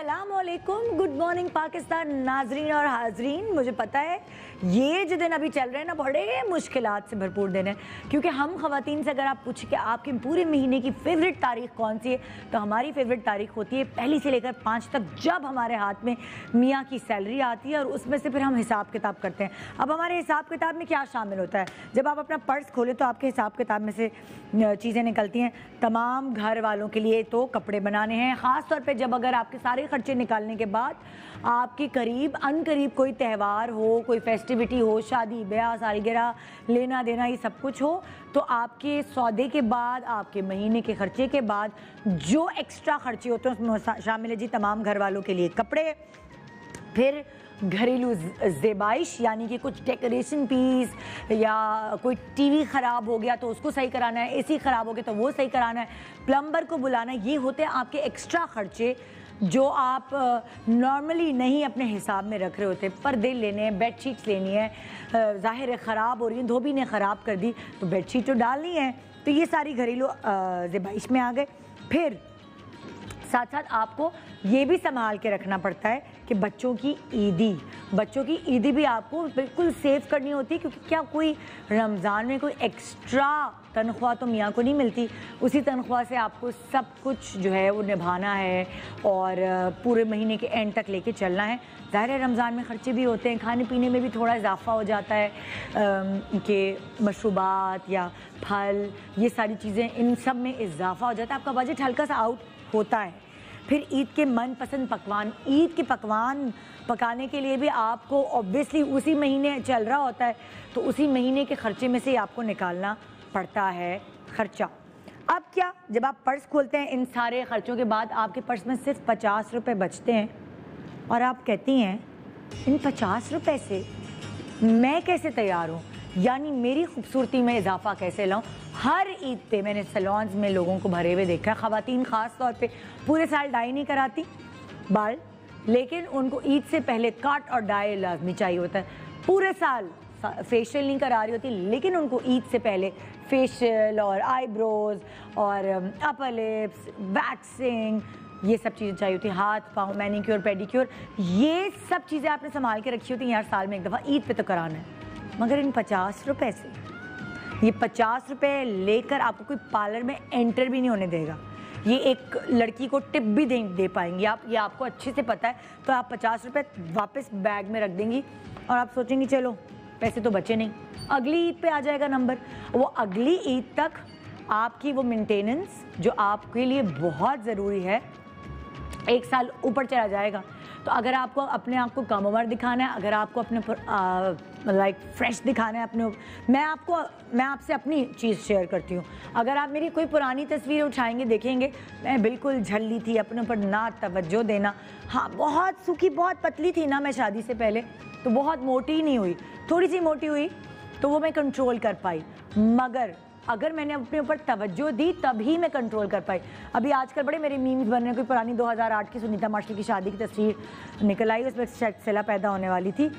अस्सलामुअलैकुम, good morning Pakistan नाजरीन और हाजरीन। मुझे पता है ये जो दिन अभी चल रहे हैं ना, बड़े मुश्किलात से भरपूर दिन है, क्योंकि हम ख़वातीन से अगर आप पूछें कि आपके पूरे महीने की फ़ेवरेट तारीख़ कौन सी है, तो हमारी फ़ेवरेट तारीख़ होती है 1 से लेकर 5 तक, जब हमारे हाथ में मियाँ की सैलरी आती है और उसमें से फिर हम हिसाब किताब करते हैं। अब हमारे हिसाब किताब में क्या शामिल होता है? जब आप अपना पर्स खोलें तो आपके हिसाब किताब में से चीज़ें निकलती हैं। तमाम घर वालों के लिए तो कपड़े बनाने हैं, ख़ास तौर पे जब अगर आपके सारे खर्चे निकालने के बाद आपके करीब अनकरीब कोई त्यौहार हो, कोई फेस्टिविटी हो, शादी ब्याह सालगिरह, लेना देना, ये सब कुछ हो, तो आपके सौदे के बाद, आपके महीने के खर्चे के बाद जो एक्स्ट्रा खर्चे होते हैं उसमें शामिल है जी तमाम घर वालों के लिए कपड़े, फिर घरेलू ज़ेबाइश यानी कि कुछ डेकोरेशन पीस, या कोई टीवी ख़राब हो गया तो उसको सही कराना है, एसी ख़राब हो गया तो वो सही कराना है, प्लम्बर को बुलाना है। ये होते हैं आपके एक्स्ट्रा खर्चे जो आप नॉर्मली नहीं अपने हिसाब में रख रहे होते। पर्दे लेने हैं, बेडशीट्स लेनी है, ज़ाहिर है ख़राब हो रही है, धोबी ने ख़राब कर दी तो बेडशीट तो डालनी है, तो ये सारी घरेलू ज़ेबाइश में आ गए। फिर साथ साथ आपको ये भी संभाल के रखना पड़ता है कि बच्चों की ईदी भी आपको बिल्कुल सेव करनी होती है, क्योंकि क्या कोई रमज़ान में कोई एक्स्ट्रा तनख्वाह तो मियाँ को नहीं मिलती, उसी तनख्वाह से आपको सब कुछ जो है वो निभाना है और पूरे महीने के एंड तक लेके चलना है। ज़ाहिर है रमज़ान में ख़र्चे भी होते हैं, खाने पीने में भी थोड़ा इजाफा हो जाता है कि मशरूबात या फल, ये सारी चीज़ें, इन सब में इजाफा हो जाता है, आपका बजट हल्का सा आउट होता है। फिर ईद के मनपसंद पकवान, ईद के पकवान पकाने के लिए भी आपको ऑब्वियसली उसी महीने चल रहा होता है, तो उसी महीने के खर्चे में से आपको निकालना पड़ता है खर्चा। अब क्या, जब आप पर्स खोलते हैं इन सारे खर्चों के बाद आपके पर्स में सिर्फ 50 रुपये बचते हैं और आप कहती हैं इन 50 रुपये से मैं कैसे तैयार हूँ, यानी मेरी खूबसूरती में इजाफा कैसे लाऊं। हर ईद पे मैंने सैलून्स में लोगों को भरे हुए देखा है। ख़वातीन ख़ास तौर पे पूरे साल डाई नहीं कराती बाल, लेकिन उनको ईद से पहले कट और डाई लाजमी चाहिए होता है। पूरे साल फेशियल नहीं करा रही होती, लेकिन उनको ईद से पहले फेशियल और आईब्रोज और अपर लिप्स, वैक्सिंग, ये सब चीज़ें चाहिए होती। हाथ पाँव मैनिक्योर पेडिक्योर, ये सब चीज़ें आपने संभाल के रखी होती हैं यार, साल में एक दफ़ा ईद पे तो कराना है। मगर इन 50 रुपये से, ये 50 रुपये लेकर आपको कोई पार्लर में एंटर भी नहीं होने देगा। ये एक लड़की को टिप भी दे पाएंगी आप, ये आपको अच्छे से पता है, तो आप 50 रुपये वापस बैग में रख देंगी और आप सोचेंगी चलो पैसे तो बचे नहीं, अगली ईद पे आ जाएगा नंबर। वो अगली ईद तक आपकी वो मेंटेनेंस जो आपके लिए बहुत ज़रूरी है, 1 साल ऊपर चला जाएगा। तो अगर आपको अपने आप को कम उम्र दिखाना है, अगर आपको अपने लाइक फ्रेश दिखाना है अपने, मैं आपसे अपनी चीज़ शेयर करती हूँ। अगर आप मेरी कोई पुरानी तस्वीर उठाएंगे, देखेंगे मैं बिल्कुल झल्ली थी, अपने ऊपर ना तवज्जो देना, हाँ बहुत सूखी, बहुत पतली थी ना मैं शादी से पहले, तो बहुत मोटी नहीं हुई, थोड़ी सी मोटी हुई तो वो मैं कंट्रोल कर पाई। मगर अगर मैंने अपने ऊपर तवज्जो दी तभी मैं कंट्रोल कर पाई। अभी आजकल बड़े मेरे मीम्स बन रहे हैं, कोई पुरानी 2008 की सुनीता मार्शल की शादी की तस्वीर निकल आई, उसमें शायद सिला पैदा होने वाली थी,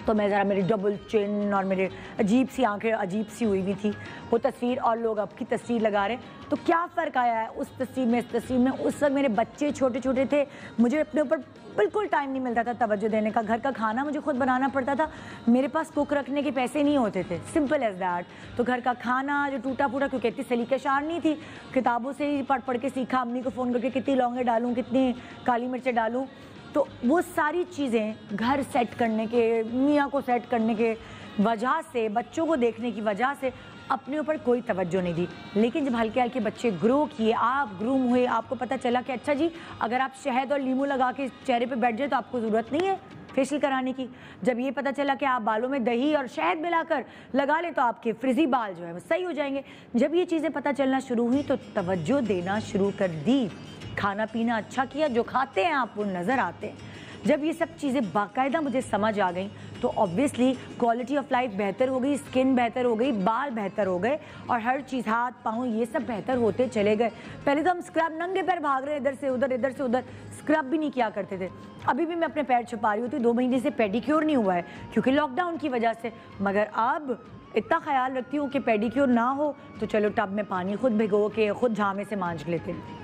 तो मैं ज़रा मेरी डबल चिन और मेरे अजीब सी आंखें अजीब सी हुई भी थी वो तस्वीर, और लोग अब की तस्वीर लगा रहे हैं। तो क्या फ़र्क आया है उस तस्वीर में, इस तस्वीर में? उस वक्त मेरे बच्चे छोटे छोटे थे, मुझे अपने ऊपर बिल्कुल टाइम नहीं मिलता था तवज्जो देने का, घर का खाना मुझे खुद बनाना पड़ता था, मेरे पास कुक रखने के पैसे नहीं होते थे, सिंपल एज दैट। तो घर का खाना जो टूटा फूटा, क्योंकि इतनी सलीकेशार नहीं थी, किताबों से ही पढ़ के सीखा, अम्मी को फ़ोन करके कितनी लौंगे डालूँ, कितनी काली मिर्चें डालूँ, तो वो सारी चीज़ें घर सेट करने के, मियाँ को सेट करने के वजह से, बच्चों को देखने की वजह से अपने ऊपर कोई तवज्जो नहीं दी। लेकिन जब हल्के हल्के बच्चे ग्रो किए, आप ग्रूम हुए, आपको पता चला कि अच्छा जी अगर आप शहद और नींबू लगा के चेहरे पे बैठ जाए तो आपको ज़रूरत नहीं है फेशियल कराने की। जब ये पता चला कि आप बालों में दही और शहद मिलाकर लगा लें तो आपके फ्रिजी बाल जो है वो सही हो जाएंगे। जब ये चीज़ें पता चलना शुरू हुई तो तवज्जो देना शुरू कर दी, खाना पीना अच्छा किया, जो खाते हैं आप वो नज़र आते हैं। जब ये सब चीज़ें बाकायदा मुझे समझ आ गई तो ऑब्वियसली क्वालिटी ऑफ लाइफ बेहतर हो गई, स्किन बेहतर हो गई, बाल बेहतर हो गए और हर चीज़, हाथ पाँव, ये सब बेहतर होते चले गए। पहले तो हम स्क्रब नंगे पैर भाग रहे, इधर से उधर, इधर से उधर, स्क्रब भी नहीं किया करते थे। अभी भी मैं अपने पैर छुपा रही होती, 2 महीने से पेडिक्योर नहीं हुआ है क्योंकि लॉकडाउन की वजह से। मगर अब इतना ख्याल रखती हूँ कि पेडिक्योर ना हो तो चलो टब में पानी खुद भिगो के खुद झामे से मांज लेते हैं।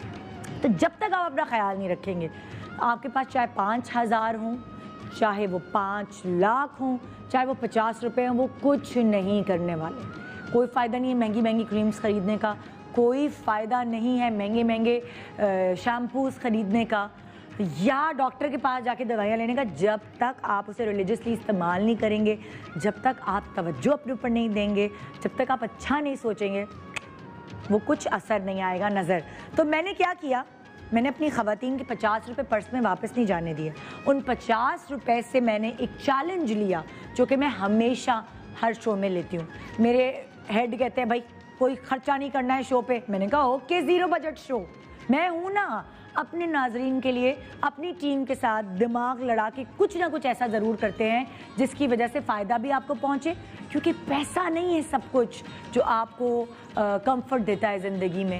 तो जब तक आप अपना ख्याल नहीं रखेंगे आपके पास चाहे 5,000 हों, चाहे वो 5 लाख हों, चाहे वो 50 रुपये हों, वो कुछ नहीं करने वाले। कोई फ़ायदा नहीं है महंगी महंगी क्रीम्स ख़रीदने का, कोई फ़ायदा नहीं है महंगे महंगे शैम्पूज़ ख़रीदने का या डॉक्टर के पास जाके दवाइयाँ लेने का। जब तक आप उसे रिलीजियसली इस्तेमाल नहीं करेंगे, जब तक आप तवज्जो अपने ऊपर नहीं देंगे, जब तक आप अच्छा नहीं सोचेंगे, वो कुछ असर नहीं आएगा नज़र। तो मैंने क्या किया, मैंने अपनी ख़वातीन के 50 रुपये पर्स में वापस नहीं जाने दिए। उन 50 रुपये से मैंने एक चैलेंज लिया जो कि मैं हमेशा हर शो में लेती हूँ। मेरे हेड कहते हैं भाई कोई ख़र्चा नहीं करना है शो पे। मैंने कहा ओके, ज़ीरो बजट शो, मैं हूँ ना। अपने नाजरीन के लिए अपनी टीम के साथ दिमाग लड़ा के कुछ ना कुछ ऐसा ज़रूर करते हैं जिसकी वजह से फ़ायदा भी आपको पहुँचे, क्योंकि पैसा नहीं है सब कुछ जो आपको कंफर्ट देता है ज़िंदगी में।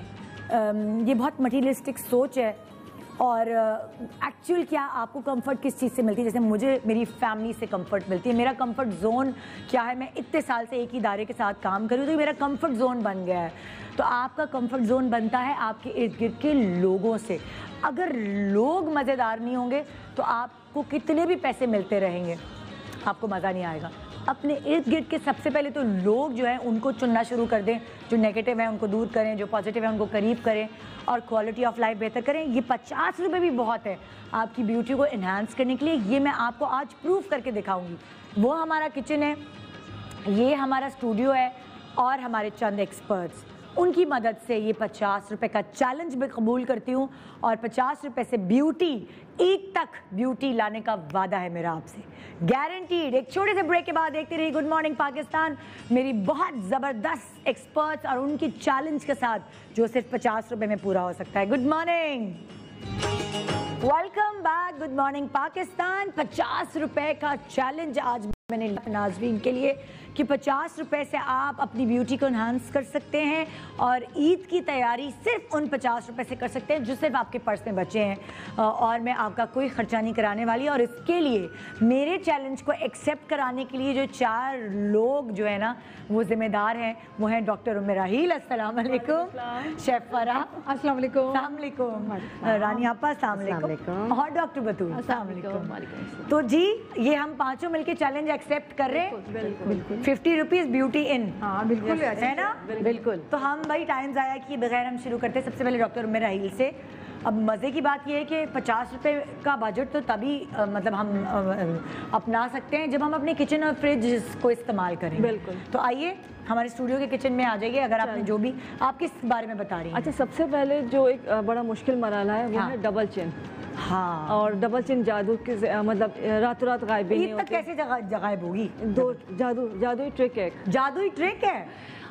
ये बहुत मटीरियलिस्टिक सोच है। और एक्चुअल क्या आपको कंफर्ट किस चीज़ से मिलती है? जैसे मुझे मेरी फैमिली से कंफर्ट मिलती है। मेरा कंफर्ट जोन क्या है? मैं इतने साल से एक ही इदारे के साथ काम करूँ तो मेरा कंफर्ट जोन बन गया है। तो आपका कंफर्ट जोन बनता है आपके इर्द गिर्द के लोगों से। अगर लोग मज़ेदार नहीं होंगे तो आपको कितने भी पैसे मिलते रहेंगे, आपको मज़ा नहीं आएगा। अपने इर्द गिर्द के सबसे पहले तो लोग जो हैं उनको चुनना शुरू कर दें। जो नेगेटिव है उनको दूर करें, जो पॉजिटिव है उनको करीब करें और क्वालिटी ऑफ लाइफ बेहतर करें। ये 50 रुपये भी बहुत है आपकी ब्यूटी को इन्हांस करने के लिए। ये मैं आपको आज प्रूफ करके दिखाऊंगी। वो हमारा किचन है, ये हमारा स्टूडियो है और हमारे चंद एक्सपर्ट्स, उनकी मदद से ये 50 रुपये का चैलेंज मैं कबूल करती हूँ और 50 रुपये से ब्यूटी, ईद तक ब्यूटी लाने का वादा है मेरा आपसे, गारंटीड। एक छोटे से ब्रेक के बाद देखते रहिए गुड मॉर्निंग पाकिस्तान, मेरी बहुत ज़बरदस्त एक्सपर्ट्स और उनकी चैलेंज के साथ जो सिर्फ 50 रुपये में पूरा हो सकता है। Good morning, welcome back, good morning Pakistan. 50 रुपये का चैलेंज आज मैंने नाज़रीन के लिए कि 50 रुपये से आप अपनी ब्यूटी को इन्हांस कर सकते हैं और ईद की तैयारी सिर्फ उन 50 रुपये से कर सकते हैं जो सिर्फ आपके पर्स में बचे हैं। और मैं आपका कोई ख़र्चा नहीं कराने वाली। और इसके लिए मेरे चैलेंज को एक्सेप्ट कराने के लिए जो 4 लोग जो है ना वो ज़िम्मेदार हैं, वो हैं डॉक्टर उम्मे राहील, अस्सलाम वालेकुम, शेफ फराह, अस्सलाम वालेकुम, रानी आपा, अस्सलाम वालेकुम, और डॉक्टर बतूल, अस्सलाम वालेकुम। तो जी ये हम पाँचों मिलकर चैलेंज एक्सेप्ट कर रहे हैं। 50 रुपीज़ ब्यूटी इन। हाँ बिल्कुल, है ना? बिल्कुल। तो हम भाई टाइम ज़ाया किए बगैर हम शुरू करते हैं सबसे पहले डॉक्टर उम्मे राहील से। अब मज़े की बात यह है कि 50 रुपये का बजट तो तभी मतलब हम अपना सकते हैं जब हम अपने किचन और फ्रिज को इस्तेमाल करें। बिल्कुल। तो आइए हमारे स्टूडियो के किचन में आ जाइए। अगर आपने जो भी, आप किस बारे में बता रही हैं? अच्छा, सबसे पहले जो एक बड़ा मुश्किल मरहला है वो है डबल चिन। हाँ, और डबल चिन जादू के मतलब रातों रात गायब भी नहीं होती। कैसे गायब होगी? दो जादुई ट्रिक है। जादुई ट्रिक है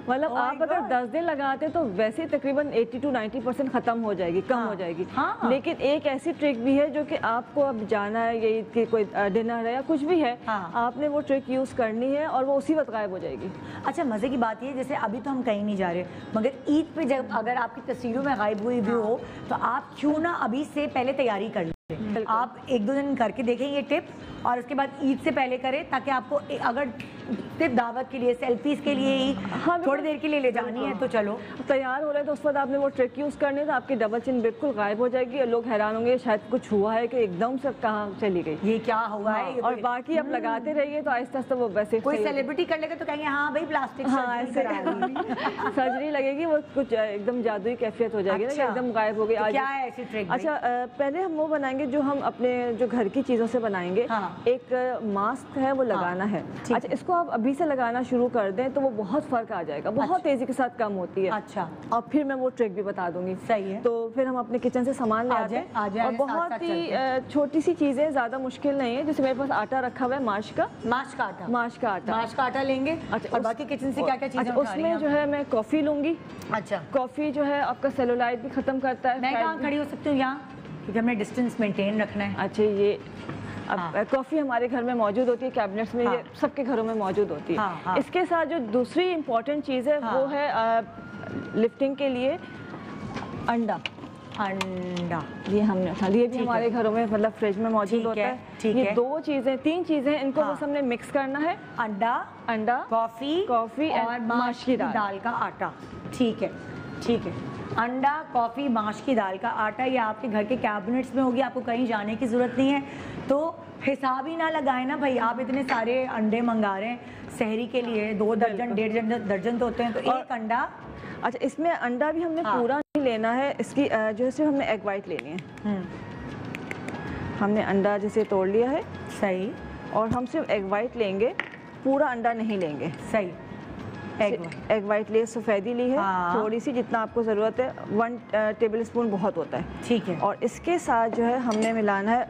मतलब आप अगर 10 दिन लगाते तो वैसे तकरीबन 80 to 90% ख़त्म हो जाएगी, कम हो जाएगी। हाँ। लेकिन एक ऐसी ट्रिक भी है जो कि आपको अब जाना है, ये ईद की कोई डिनर है या कुछ भी है, आपने वो ट्रिक यूज़ करनी है और वो उसी वक्त गायब हो जाएगी। अच्छा, मज़े की बात ये, जैसे अभी तो हम कहीं नहीं जा रहे, मगर ईद पे जब अगर आपकी तस्वीरों में गायब हुई भी हो तो आप क्यों ना अभी से पहले तैयारी कर लें। आप 1-2 दिन करके देखें ये टिप और उसके बाद ईद से पहले करें, ताकि आपको अगर सिर्फ दावत के लिए, सेल्फीज के लिए ही थोड़ी देर के लिए ले जानी है तो चलो तैयार हो रहे हैं तो उस वक्त आपने वो ट्रिक यूज़ करनी है तो आपकी डबल चिन बिल्कुल गायब हो जाएगी और लोग हैरान होंगे शायद कुछ हुआ है कि एकदम से कहाँ चली गई, ये क्या हुआ है। और बाकी आप लगाते रहिए तो आहिस्ता आहिस्ता वो वैसे कोई सेलिब्रिटी कर लेगा तो कहेंगे हाँ भाई प्लास्टिक, हाँ ऐसे सर्जरी लगेगी, वो कुछ एकदम जादुई कैफियत हो जाएगी ना, एकदम गायब हो गई। क्या है ऐसी ट्रिक? अच्छा, पहले हम वो बनाएंगे जो हम अपने जो घर की चीज़ों से बनाएंगे। एक मास्क है वो लगाना है। अच्छा, इसको आप अभी से लगाना शुरू कर दें तो वो बहुत फर्क आ जाएगा, बहुत तेजी के साथ कम होती है। अच्छा, और फिर मैं वो ट्रिक भी बता दूंगी। सही है। तो फिर हम अपने किचन से सामान ले आते हैं और बहुत ही छोटी सी चीजें, ज्यादा मुश्किल नहीं है। जैसे मेरे पास आटा रखा हुआ है, माश का आटा लेंगे। अच्छा, और बाकी किचन से क्या क्या चीजें उसमें जो है मैं कॉफी लूंगी। अच्छा, कॉफी जो है आपका सेलुलाइट भी खत्म करता है। मैं कहाँ खड़ी हो सकती हूँ? यहाँ, क्योंकि हमने डिस्टेंस मेंटेन रखना है। अच्छा, ये अब कॉफ़ी हमारे घर में मौजूद होती है, कैबिनेट्स में, ये सबके घरों में मौजूद होती है। इसके साथ जो दूसरी इम्पोर्टेंट चीज़ है वो है लिफ्टिंग के लिए अंडा। ये हमने उठा लिया, भी हमारे घरों में मतलब फ्रिज में मौजूद होता है। ये 3 चीज़ें इनको बस हमने मिक्स करना है। अंडा, कॉफ़ी और माश की दाल का आटा। ठीक है। अंडा, कॉफ़ी, माश की दाल का आटा, ये आपके घर के कैबिनेट्स में होगी, आपको कहीं जाने की ज़रूरत नहीं है। तो हिसाब ही ना लगाए ना भाई, आप इतने सारे अंडे मंगा रहे हैं सहरी के लिए, 2 दर्जन 1.5 दर्जन तो होते हैं, तो एक अंडा। अच्छा, इसमें अंडा भी हमने पूरा नहीं लेना है, इसकी जो है सिर्फ हमने एग वाइट लेनी है। हमने अंडा जैसे तोड़ लिया है, सही, और हम सिर्फ एग वाइट लेंगे, पूरा अंडा नहीं लेंगे। सही, एग वाइट लिए, सफ़ेदी ली है थोड़ी सी, जितना आपको ज़रूरत है, 1 टेबल स्पून बहुत होता है, ठीक है। और इसके साथ जो है हमने मिलाना है,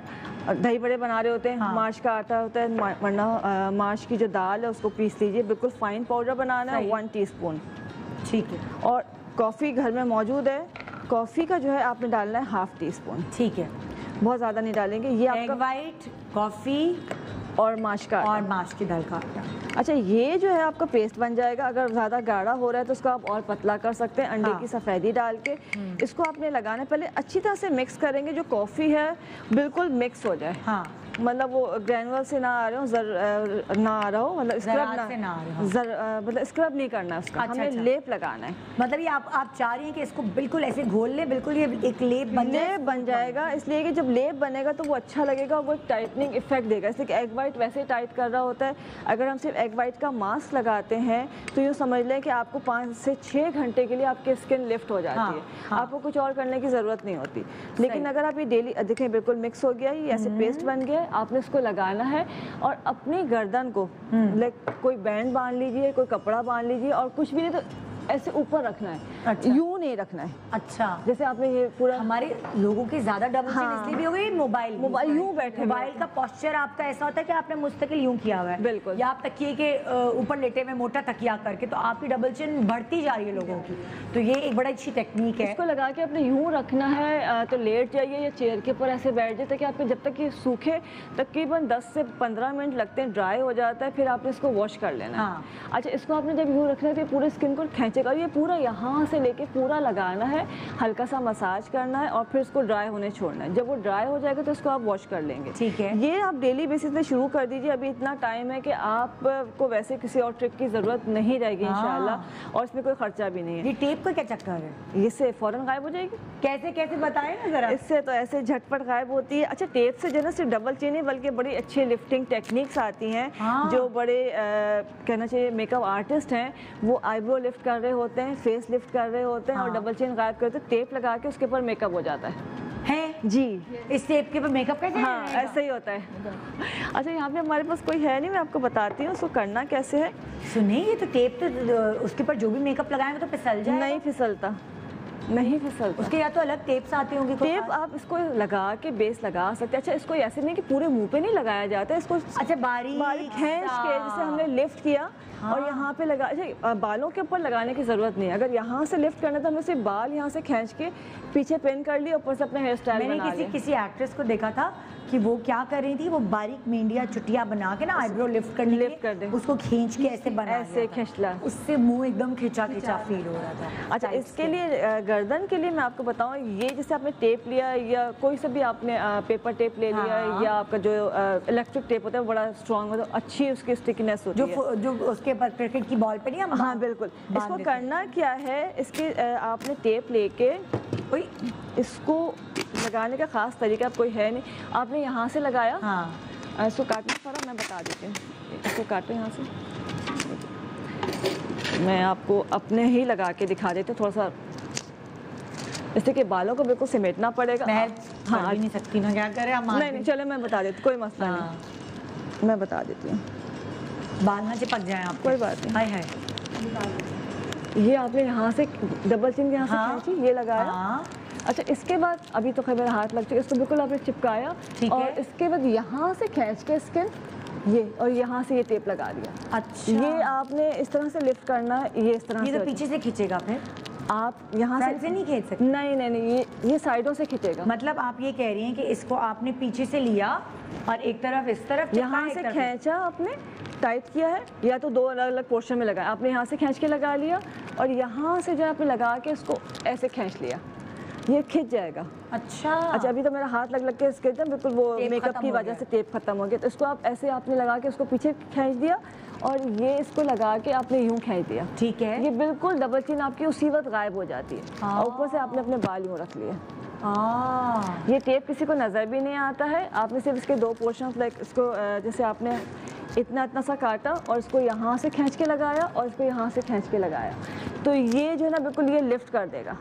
दही बड़े बना रहे होते हैं, माश का आटा होता है, वरना माश की जो दाल है उसको पीस लीजिए, बिल्कुल फाइन पाउडर बनाना है, 1 टीस्पून, ठीक है। और कॉफ़ी घर में मौजूद है, कॉफ़ी का जो है आपने डालना है 1/2 टीस्पून, ठीक है, बहुत ज़्यादा नहीं डालेंगे। ये आपका वाइट, कॉफ़ी और माश का और माश की दाल का आटा। अच्छा, ये जो है आपका पेस्ट बन जाएगा। अगर ज़्यादा गाढ़ा हो रहा है तो उसको आप और पतला कर सकते हैं, अंडे की सफ़ेदी डाल के। इसको आपने लगाना है, पहले अच्छी तरह से मिक्स करेंगे, जो कॉफ़ी है बिल्कुल मिक्स हो जाए, मतलब वो ग्रैनुअल से ना आ रहे हो, जर ना आ रहा हो, मतलब स्क्रब ना आ रहा हो, मतलब स्क्रब नहीं करना है उसका। हमने लेप लगाना है, मतलब ये आप चाह रही हैं कि इसको बिल्कुल ऐसे घोल ले, बिल्कुल ये एक लेप बन जाएगा। इसलिए कि जब लेप बनेगा तो वो अच्छा लगेगा, वो एक टाइटनिंग इफेक्ट देगा। इसलिए कि एग वाइट वैसे टाइट कर रहा होता है। अगर हम सिर्फ एग वाइट का मास्क लगाते हैं तो यूँ समझ लें कि आपको 5 से 6 घंटे के लिए आपकी स्किन लिफ्ट हो जाती है, आपको कुछ और करने की ज़रूरत नहीं होती। लेकिन अगर आप ये डेली देखें, बिल्कुल मिक्स हो गया, ये ऐसे पेस्ट बन गया, आपने इसको लगाना है और अपनी गर्दन को कोई बैंड बांध लीजिए, कोई कपड़ा बांध लीजिए, और कुछ भी नहीं तो ऐसे ऊपर रखना है। अच्छा। यूं नहीं रखना है। अच्छा, जैसे आपने ये पूरा, हमारे लोगों के ज्यादा डबल चिन इसलिए भी हो गई, मोबाइल यूं बैठे, मोबाइल का पोस्चर आपका ऐसा होता है कि आपने मुस्तकिल यूं किया हुआ है, बिल्कुल, या आप तकिए के ऊपर लेटे हुए मोटा तकिया करके, तो आपकी डबल चिन बढ़ती जा रही है लोगों की। तो ये एक बड़ा अच्छी टेक्निक है। इसको लगा के आपने यूं रखना है, तो लेट जाइए या चेयर के ऊपर ऐसे बैठ जाए, ताकि आपके जब तक ये सूखे तकरीबन 10 से 15 मिनट लगते हैं, ड्राई हो जाता है, फिर आपने इसको वॉश कर लेना है। अच्छा, इसको आपने जब यूं रखना है तो पूरे स्किन को खींचेगा, ये पूरा यहाँ से लेके पूरा लगाना है, हल्का सा मसाज करना है, और फिर इसको ड्राई होने छोड़ना है। जब वो ड्राई हो जाएगा तो इसको आप वॉश कर लेंगे। ठीक है, ये आप डेली बेसिस पे शुरू कर दीजिए। अभी इतना टाइम है कि आपको वैसे किसी और ट्रिक की जरूरत नहीं रहेगी इंशाल्लाह, और इसमें कोई खर्चा भी नहीं है। ये टेप का क्या चक्कर है? इससे फौरन गायब हो जाएगी। कैसे कैसे बताएं ना जरा। इससे तो ऐसे झटपट गायब होती है। अच्छा, टेप से जो है सिर्फ डबल चिन नहीं, बल्कि बड़ी अच्छी लिफ्टिंग टेक्निक्स आती हैं। जो बड़े कहना चाहिए मेकअप आर्टिस्ट हैं, वो आईब्रो लिफ्ट कर रहे होते हैं, फेस लिफ्ट कर रहे होते हैं, और डबल चिन गायब करते हैं, टेप लगा के उसके ऊपर मेकअप हो जाता है जी। इस टेप के ऊपर मेकअप कैसे? हाँ, ऐसे ही होता है। अच्छा, यहाँ पे हमारे पास कोई है नहीं, मैं आपको बताती हूँ उसको करना कैसे है। सुनिए, ये तो टेप तो उसके ऊपर जो भी मेकअप लगाएंगे तो फिसल जाएगा। नहीं फिसलता, नहीं फिसलता। उसके या तो अलग टेप्स आते होंगे। टेप आप इसको लगा के बेस लगा सकते हैं। अच्छा, इसको ऐसे नहीं कि पूरे मुंह पे नहीं लगाया जाता है, इसको अच्छा बारीक खींच के, जैसे हमने लिफ्ट किया और यहाँ पे लगा। अच्छा, बालों के ऊपर लगाने की जरूरत नहीं है। अगर यहाँ से लिफ्ट करना तो हमें सिर्फ बाल यहाँ से खींच के पीछे पिन कर लिया, ऊपर से अपना हेयर स्टाइल बना लिया। किसी एक्ट्रेस को देखा था कि वो क्या कर रही थी, वो बारीक मेहंदिया चुटिया बना के ना आईब्रो लिफ्ट कर दे, उसको खींच के ऐसे बना, ऐसे खींचला, उससे मुंह एकदम खिंचा खिंचा फील हो रहा था। अच्छा, इसके लिए गर्दन के लिए मैं आपको बताऊं, ये जैसे आपने टेप लिया या कोई सा भी आपने पेपर टेप ले लिया, या आपका जो इलेक्ट्रिक टेप होता है बड़ा स्ट्रॉन्ग होता है, अच्छी उसकी स्टिकीनेस होती है, जो उसके ऊपर क्रिकेट की बॉल पे नहीं हम। हाँ बिल्कुल। इसको करना क्या है, इसके आपने टेप लेके इसको लगाने का खास तरीका कोई है नहीं। आपने यहाँ से लगाया, इसको काटना पड़ा, मैं बता देती हूँ। इसको काटो यहाँ से, मैं आपको अपने ही लगा के दिखा देती हूँ। थोड़ा सा इससे कि बालों को बिल्कुल समेटना पड़ेगा। मैं कर नहीं सकती ना, क्या करें हम। नहीं, चले मैं बता देती, कोई मसला नहीं, मैं बता देती हूँ। बाल ना चिपक जाए आप, कोई बात नहीं। हाय हाय, ये आपने यहाँ से डबल चिन यहाँ से खींची, ये लगाया। अच्छा, इसके बाद अभी तो खैर मेरा हाथ लग चुका है, इसको बिल्कुल आपने चिपकाया, और इसके बाद यहाँ से खींच के स्किन ये, और यहाँ से ये टेप लगा दिया। अच्छा, ये आपने इस तरह से लिफ्ट करना है, ये इस तरह से। तो पीछे से खींचेगा, फिर आप यहाँ से नहीं खींच सकते। नहीं नहीं नहीं, ये साइडों से खींचेगा। मतलब आप ये कह रही हैं कि इसको आपने पीछे से लिया और एक तरफ इस तरफ यहाँ से खींचा, आपने टाइट किया है, या तो 2 अलग अलग पोर्शन में लगाया। आपने यहाँ से खींच के लगा लिया, और यहाँ से जो आपने लगा के इसको ऐसे खींच लिया, ये खिंच जाएगा। अच्छा, अभी तो मेरा हाथ लग के इसके बिल्कुल वो मेकअप की वजह से टेप खत्म हो गया। तो इसको आप ऐसे आपने लगा के उसको पीछे खींच दिया और ये इसको लगा के आपने यूं खींच दिया, ठीक है। ये बिल्कुल डबल चिन आपकी उसी वक्त गायब हो जाती है। और ऊपर से आपने अपने बाल यूं रख लिए। ये टेप किसी को नज़र भी नहीं आता है। आपने सिर्फ इसके 2 पोर्शन लाइक इसको जैसे आपने इतना सा काटा और इसको यहाँ से खींच के लगाया और इसको यहाँ से खींच के लगाया, तो ये जो है ना बिल्कुल ये लिफ्ट कर देगा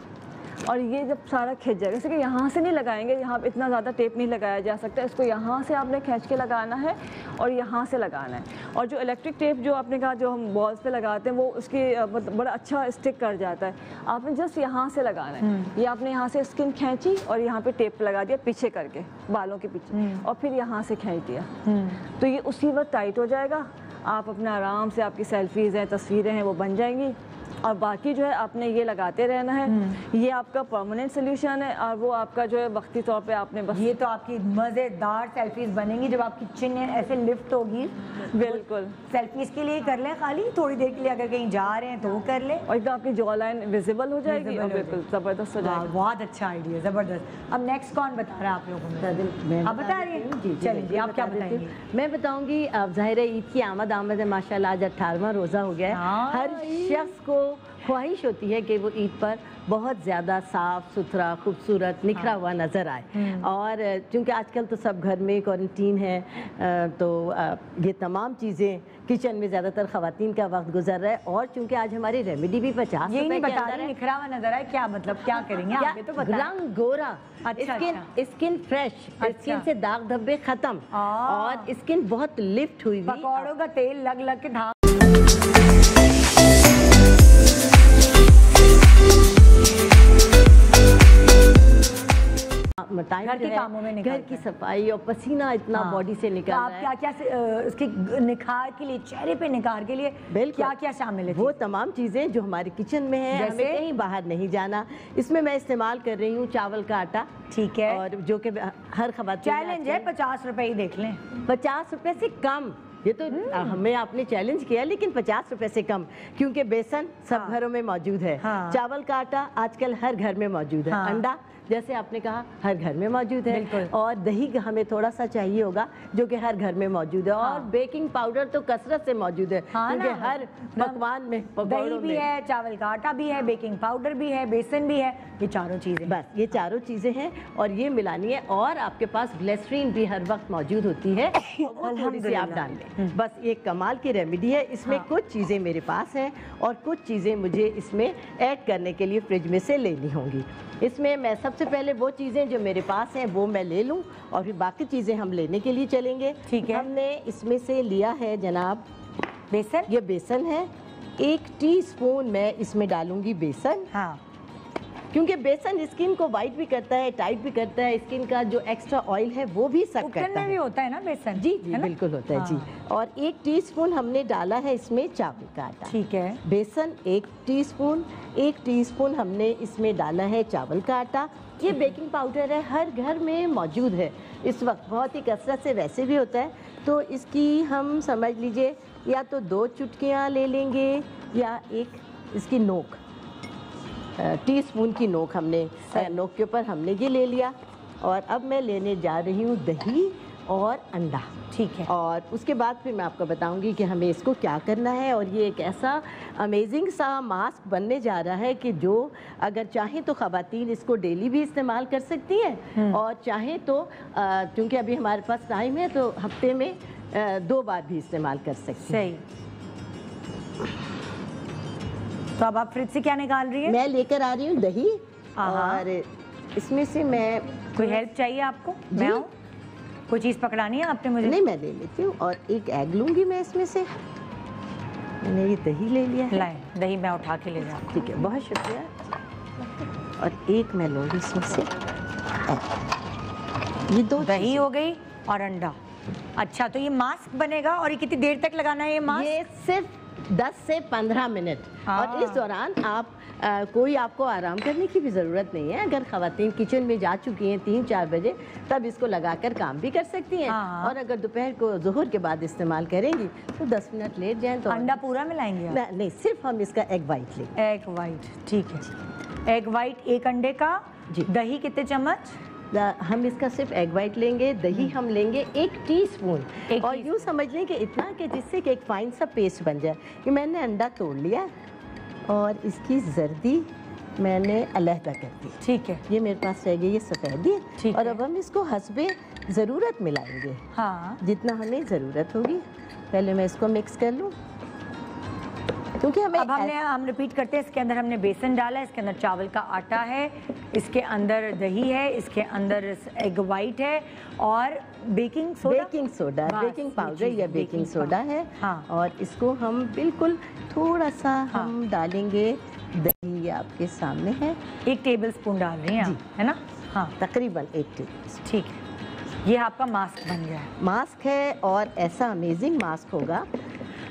और ये जब सारा खिंच जाएगा। जैसे कि यहाँ से नहीं लगाएंगे, यहाँ पे इतना ज़्यादा टेप नहीं लगाया जा सकता, इसको यहाँ से आपने खींच के लगाना है और यहाँ से लगाना है। और जो इलेक्ट्रिक टेप जो आपने कहा जो हम बॉल्स पे लगाते हैं वो उसकी बड़ा अच्छा स्टिक कर जाता है। आपने जस्ट यहाँ से लगाना है। ये आपने यहाँ से स्किन खींची और यहाँ पे टेप लगा दिया पीछे करके, बालों के पीछे, और फिर यहाँ से खींच दिया, तो ये उसी वक्त टाइट हो जाएगा। आप अपना आराम से, आपकी सेल्फीज़ हैं, तस्वीरें हैं, वो बन जाएंगी। और बाकी जो है आपने ये लगाते रहना है। ये आपका परमानेंट सोल्यूशन है और वो आपका जो है वक्ती तौर पे आपने बस, ये तो आपकी मज़ेदार सेल्फीज बनेंगी जब आपकी चिन ऐसे लिफ्ट होगी। बिल्कुल सेल्फीज के लिए कर लें, खाली थोड़ी देर के लिए अगर कहीं जा रहे हैं तो वो कर लें, और एकदम आपकी जॉ लाइन विजिबल हो जाएगी और बिल्कुल ज़बरदस्त हो जाएगी। बहुत अच्छा आइडिया, ज़बरदस्त। अब नेक्स्ट कौन बता रहा है आप लोगों को? आप बता रही हैं? चलिए आप क्या बताएंगी? मैं बताऊंगी। अब ज़ाहिर है ईद की आमद है माशाल्लाह। आज 18वां रोज़ा हो गया है। हर शख्स को ख्वाहिश होती है कि वो ईद पर बहुत ज़्यादा साफ़ सुथरा, खूबसूरत, निखरा हुआ नज़र आए। और चूँकि आजकल तो सब घर में क्वारंटीन है, तो ये तमाम चीज़ें किचन में ज़्यादातर ख़वातीन का वक्त गुजर रहा है। और चूँकि आज हमारी रेमेडी भी 50 ये नहीं रुपए बता रही निखरा हुआ नजर आए, क्या मतलब क्या करेंगे आप? ये तो बता। रंग गोरा, अच्छा, स्किन फ्रेश, स्किन से दाग धब्बे खत्म और स्किन बहुत लिफ्ट हुई। पकौड़ों का तेल लग लग के ढाक घर के कामों में, घर की सफाई और पसीना इतना बॉडी से निकल रहा है। क्या क्या उसके निखार के लिए, चेहरे पे निखार के लिए क्या क्या शामिल है? वो तमाम चीजें जो हमारे किचन में है, हमें कहीं बाहर नहीं जाना। इसमें मैं इस्तेमाल कर रही हूँ चावल का आटा, ठीक है, और जो कि हर खवातीन चैलेंज है 50 रुपए ही देख लें। 50 रुपए से कम, ये तो हमें आपने चैलेंज किया, लेकिन 50 रुपए से कम, क्योंकि बेसन सब घरों में मौजूद है, चावल का आटा आजकल हर घर में मौजूद है, अंडा जैसे आपने कहा हर घर में मौजूद है, और दही हमें थोड़ा सा चाहिए होगा जो कि हर घर में मौजूद है, और बेकिंग पाउडर तो कसरत से मौजूद है, क्योंकि हर पकवान में, दही भी है, चावल का आटा भी है, बेकिंग पाउडर भी है, बेसन भी है, ये चारों चीजें, बस ये चारों चीजें हैं और ये मिलानी है। और आपके पास ग्लिसरीन भी हर वक्त मौजूद होती है, थोड़ी सी आप डाल लें। बस ये कमाल की रेमेडी है। इसमें कुछ चीजें मेरे पास हैं और कुछ चीजें मुझे इसमें ऐड करने के लिए फ्रिज में से लेनी होंगी। इसमें मैं सबसे पहले वो चीज़ें जो मेरे पास हैं वो मैं ले लूं और फिर बाकी चीज़ें हम लेने के लिए चलेंगे। ठीक है। हमने इसमें से लिया है जनाब बेसन, ये बेसन है। 1 टीस्पून मैं इसमें डालूंगी बेसन, क्योंकि बेसन स्किन को वाइट भी करता है, टाइट भी करता है, स्किन का जो एक्स्ट्रा ऑयल है वो भी सक करता है। भी होता है ना बेसन? जी जी बिल्कुल होता है जी। और 1 टीस्पून हमने डाला है इसमें चावल का आटा, ठीक है। बेसन 1 टीस्पून, 1 टीस्पून हमने इसमें डाला है चावल का आटा। ये बेकिंग पाउडर है, हर घर में मौजूद है इस वक्त, बहुत ही कसरत से वैसे भी होता है, तो इसकी हम समझ लीजिए या तो 2 चुटकियाँ ले लेंगे या एक इसकी नोक, टीस्पून की नोक हमने, नोक के ऊपर हमने ये ले लिया। और अब मैं लेने जा रही हूँ दही और अंडा, ठीक है। और उसके बाद फिर मैं आपको बताऊंगी कि हमें इसको क्या करना है। और ये एक ऐसा अमेजिंग सा मास्क बनने जा रहा है कि जो अगर चाहें तो ख़वातीन इसको डेली भी इस्तेमाल कर सकती हैं, और चाहें तो क्योंकि अभी हमारे पास टाइम है तो हफ्ते में 2 बार भी इस्तेमाल कर सकते हैं। सही। तो अब आप फ्रिज से क्या निकाल रही हैं? मैं लेकर आ रही हूँ दही, और इसमें से मैं, कोई हेल्प चाहिए आपको? मैं आऊँ? कोई चीज़ पकड़ानी है आपने मुझे? नहीं, मैं ले लेती हूँ। और 1 एग लूँगी मैं इसमें से, मैंने ये दही ले लिया है। लाए, दही मैं उठा के ले जाऊँ। ठीक है, बहुत शुक्रिया। और 1 मैं लूँगी इसमें से ये 2 दही हो गई और अंडा। अच्छा, तो ये मास्क बनेगा और ये कितनी देर तक लगाना है ये मास्क? ये सिर्फ 10 से 15 मिनट, और इस दौरान आप कोई आपको आराम करने की भी ज़रूरत नहीं है। अगर ख़वातीन किचन में जा चुकी हैं 3-4 बजे, तब इसको लगाकर काम भी कर सकती हैं। और अगर दोपहर को ज़ोहर के बाद इस्तेमाल करेंगी तो 10 मिनट लेट जाएं तो अंडा पूरा मिलाएंगे? नहीं, सिर्फ हम इसका एग वाइट लेंगे। एग वाइट, ठीक है। एग वाइट 1 अंडे का जी। दही कितने चम्मच? हम इसका सिर्फ एग वाइट लेंगे, दही हम लेंगे 1 टीस्पून, और यूँ समझ लें कि इतना कि जिससे कि एक फाइन सा पेस्ट बन जाए। कि मैंने अंडा तोड़ लिया और इसकी जर्दी मैंने अलहदा कर दी। ठीक है, ये मेरे पास रह गई ये सफ़ेदी, और अब हम इसको हस्बे ज़रूरत मिलाएंगे। हाँ, जितना हमें ज़रूरत होगी। पहले मैं इसको मिक्स कर लूँ, क्योंकि अब हम रिपीट करते हैं। इसके अंदर हमने बेसन डाला है, इसके अंदर चावल का आटा है, इसके अंदर दही है, इसके अंदर एग वाइट है और बेकिंग सोडा, बेकिंग पाउडर या बेकिंग सोडा है। हाँ। और इसको हम बिल्कुल थोड़ा सा हम डालेंगे। दही आपके सामने है, 1 टेबल स्पून डाल रही हैं आप, है ना? हाँ, तकरीबन 1 टेबल। ठीक है, ये आपका मास्क बन गया है। मास्क है और ऐसा अमेजिंग मास्क होगा।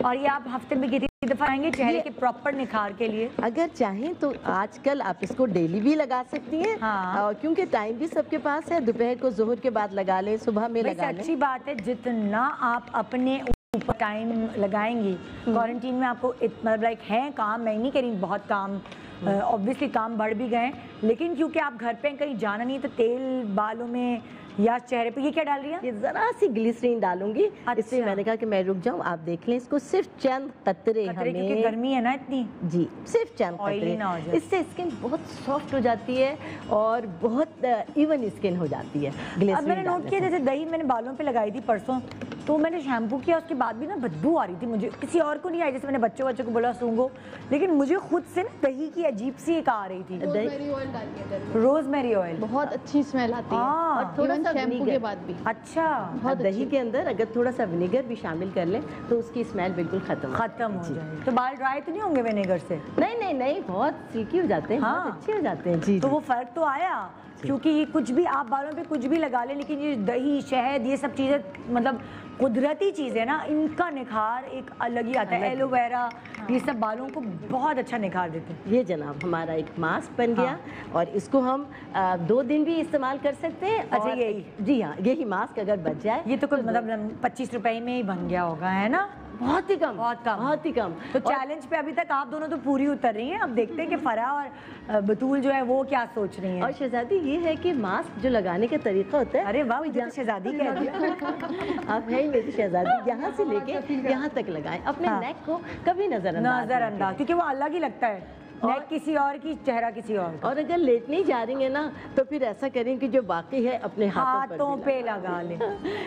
और ये आप हफ्ते में कितनी दफा आएंगे चेहरे के प्रॉपर निखार के लिए? अगर चाहें तो आजकल आप इसको डेली भी लगा सकती हैं। हाँ। क्योंकि टाइम भी सबके पास है, दोपहर को जोहर के बाद लगा लें, सुबह में लगा लें। अच्छी बात है, जितना आप अपने ऊपर टाइम लगाएंगी क्वारंटीन में, आपको मतलब लाइक है काम, मैं नहीं कह रही बहुत काम, ऑब्वियसली काम बढ़ भी गए, लेकिन क्योंकि आप घर पे कहीं जाना नहीं, तो तेल बालों में या चेहरे पे। ये क्या डाल रही है? ये जरा सी ग्लिसरीन डालूंगी। अच्छा। इसलिए मैंने कहा कि मैं रुक जाऊं, आप देख लें इसको। सिर्फ चंद कतरे हमें, क्योंकि गर्मी है ना इतनी। जी, सिर्फ चंद ऑयली ना हो कतरे, जाए। इससे स्किन बहुत सॉफ्ट हो जाती है और बहुत इवन स्किन हो जाती है। अब मैंने नोट किया, जैसे दही मैंने बालों पे लगाई थी परसों, तो मैंने शैम्पू किया, उसके बाद भी ना बदबू आ रही थी मुझे। किसी और को नहीं आई, जैसे मैंने बच्चों को बोला सूंघो, लेकिन मुझे खुद से ना दही की अजीब सी एक आ रही थी। रोजमेरी ऑयल डालिए, रोजमेरी ऑयल बहुत अच्छी स्मेल आती है। और थोड़ा सा शैम्पू के बाद भी। अच्छा, दही के अंदर अगर थोड़ा सा विनेगर भी शामिल कर लें तो उसकी स्मेल बिल्कुल खत्म हो जाए। तो बाल ड्राई तो नहीं होंगे विनेगर से? नहीं, बहुत सिल्की हो जाते हैं। हाँ। बहुत अच्छे हो जाते हैं। जी, तो वो फर्क तो आया, क्योंकि ये कुछ भी आप बालों पे कुछ भी लगा लें, लेकिन ये दही, शहद, ये सब चीज़ें मतलब कुदरती चीज़ें ना, इनका निखार एक अलग ही आता है। एलोवेरा, ये सब बालों को बहुत अच्छा निखार देते हैं। ये जनाब हमारा एक मास्क बन गया। और इसको हम 2 दिन भी इस्तेमाल कर सकते हैं। अच्छा, यही? जी हाँ, यही मास्क अगर बच जाए। ये तो कुछ मतलब 25 रुपए में ही बन गया होगा, है ना? बहुत ही कम, बहुत ही कम। तो चैलेंज पे अभी तक आप दोनों तो पूरी उतर रही हैं। अब देखते हैं कि फरा और बतूल जो है वो क्या सोच रही हैं। और शहजादी ये है कि मास्क जो लगाने का तरीका होता है। अरे वाह, मुझे तो शहजादी कह दिया। आप है ही मेरी शहजादी। यहाँ से लेके यहाँ तक लगाएं, अपने नेक को कभी नजरअंदाज, क्योंकि वो अलग ही लगता है। नेक किसी और की, चेहरा किसी और अगर लेटने जा रही है ना, तो फिर ऐसा करें कि जो बाकी है अपने हाथों पे लगा लें।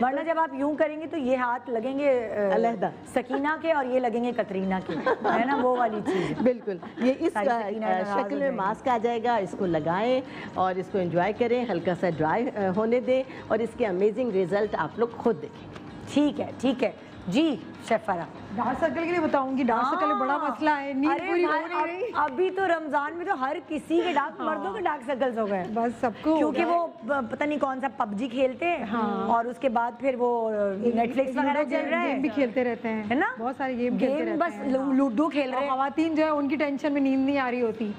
वरना जब आप यूं करेंगे तो ये हाथ लगेंगे अलहदा सकीना के और ये लगेंगे कतरीना के, है ना, वो वाली चीज। बिल्कुल, ये इस शक्ल में मास्क आ जाएगा। इसको लगाएं और इसको एंजॉय करें, हल्का सा ड्राई होने दें और इसके अमेजिंग रिजल्ट आप लोग खुद देखें। ठीक है जी। शेफ फरा, डार्क सर्कल के लिए बताऊंगी। डार्क सर्कल बड़ा मसला है, नींद पूरी हो नहीं रही। अभी तो रमजान में तो हर किसी के मर्दों के डार्क सर्कल्स हो गए बस सबको, क्योंकि वो पता नहीं कौन सा पबजी खेलते हैं और उसके बाद फिर वो नेटफ्लिक्स वगैरह चल रहा है, गेम भी खेलते रहते हैं, है ना? बहुत सारे गेम खेलते रहते हैं। बस लूडो खेल रहे हैं। खवातीन जो है उनकी टेंशन में नींद नहीं आ रही होती।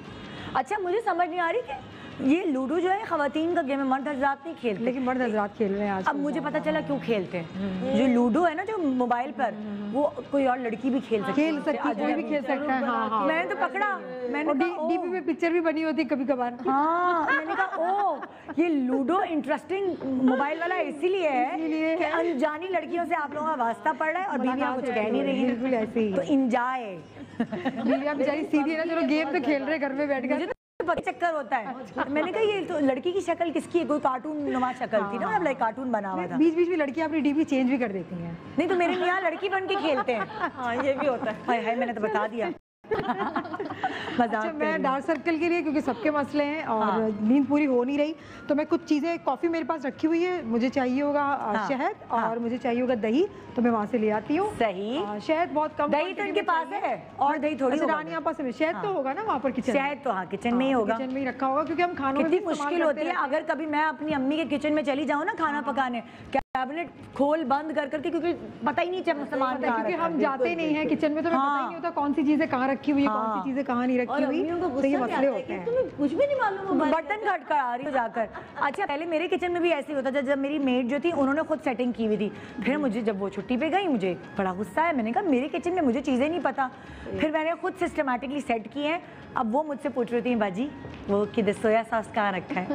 अच्छा, मुझे समझ नहीं आ रही कि ये लूडो जो है खवातीन का गेम है, मर्द हजरात नहीं खेलते, लेकिन मर्द हजरात खेल रहे हैं आज। अब मुझे पता चला क्यों खेलते हैं। जो लूडो है ना, जो मोबाइल पर, वो कोई और लड़की भी खेल सकती है, कोई भी खेल सकता है। हाँ। मैंने तो पकड़ा, मैंने डीपी पे पिक्चर भी बनी होती कभी कभार। हाँ, मैंने कहा ओ ये लूडो इंटरेस्टिंग मोबाइल वाला इसीलिए है कि अनजानी लड़कियों से आप लोगों का वास्ता पड़ रहा है और बीवियां कुछ कह नहीं रही, बिल्कुल ऐसे ही। तो इंजॉय। बीवियां बेचारी सीधी है ना, चलो गेम तो खेल रहे घर में बैठकर, चक्कर होता है। मैंने कहा ये तो लड़की की शक्ल किसकी है, कोई कार्टून नुमा शक्ल थी ना, लाइक कार्टून बना हुआ था। बीच बीच में लड़कियां अपनी डीपी चेंज भी कर देती हैं। नहीं तो मेरे मियाँ लड़की बन के खेलते हैं। हाँ, ये भी होता है। हाय मैंने तो बता दिया। अच्छा, मैं डार्क सर्कल के लिए, क्योंकि सबके मसले हैं और नींद पूरी हो नहीं रही, तो मैं कुछ चीज़ें, कॉफ़ी मेरे पास रखी हुई है, मुझे चाहिए होगा शहद और मुझे चाहिए होगा दही, तो मैं वहाँ से ले आती हूँ। सही। शहद बहुत कम, दही तो इनके पास है और दही थोड़ी रानी यहाँ पास शहद तो होगा ना वहाँ पर किचन, शहद तो हाँ किचन में ही होगा, किचन में ही रखा होगा, क्योंकि हम खानों में कितनी मुश्किल होती है। अगर कभी मैं अपनी अम्मी के किचन में चली जाऊँ ना खाना पकाने, क्या कैबिनेट खोल बंद कर करके, क्योंकि पता ही नहीं चल सामान कहाँ क्योंकि हम जाते नहीं हैं किचन में, तो हमें पता ही नहीं होता कौन सी चीजें कहाँ रखी हुई है, कौन सी चीजें कहाँ नहीं रखी हुई, तो ये मसले होते हैं। तुम्हें कुछ भी नहीं मालूम, बर्तन खटखट आ रही हो जाकर। अच्छा, पहले मेरे किचन में भी ऐसे ही होता था, जब मेरी मेड जो थी उन्होंने खुद सेटिंग की हुई थी, फिर मुझे जब वो छुट्टी पे गई मुझे बड़ा गुस्सा है, मैंने कहा मेरे किचन में मुझे चीज़ें नहीं पता, फिर मैंने खुद सिस्टमेटिकली सेट की हैं। अब वो मुझसे पूछ रही थी बाजी वो किधर सोया सॉस कहाँ रखा है।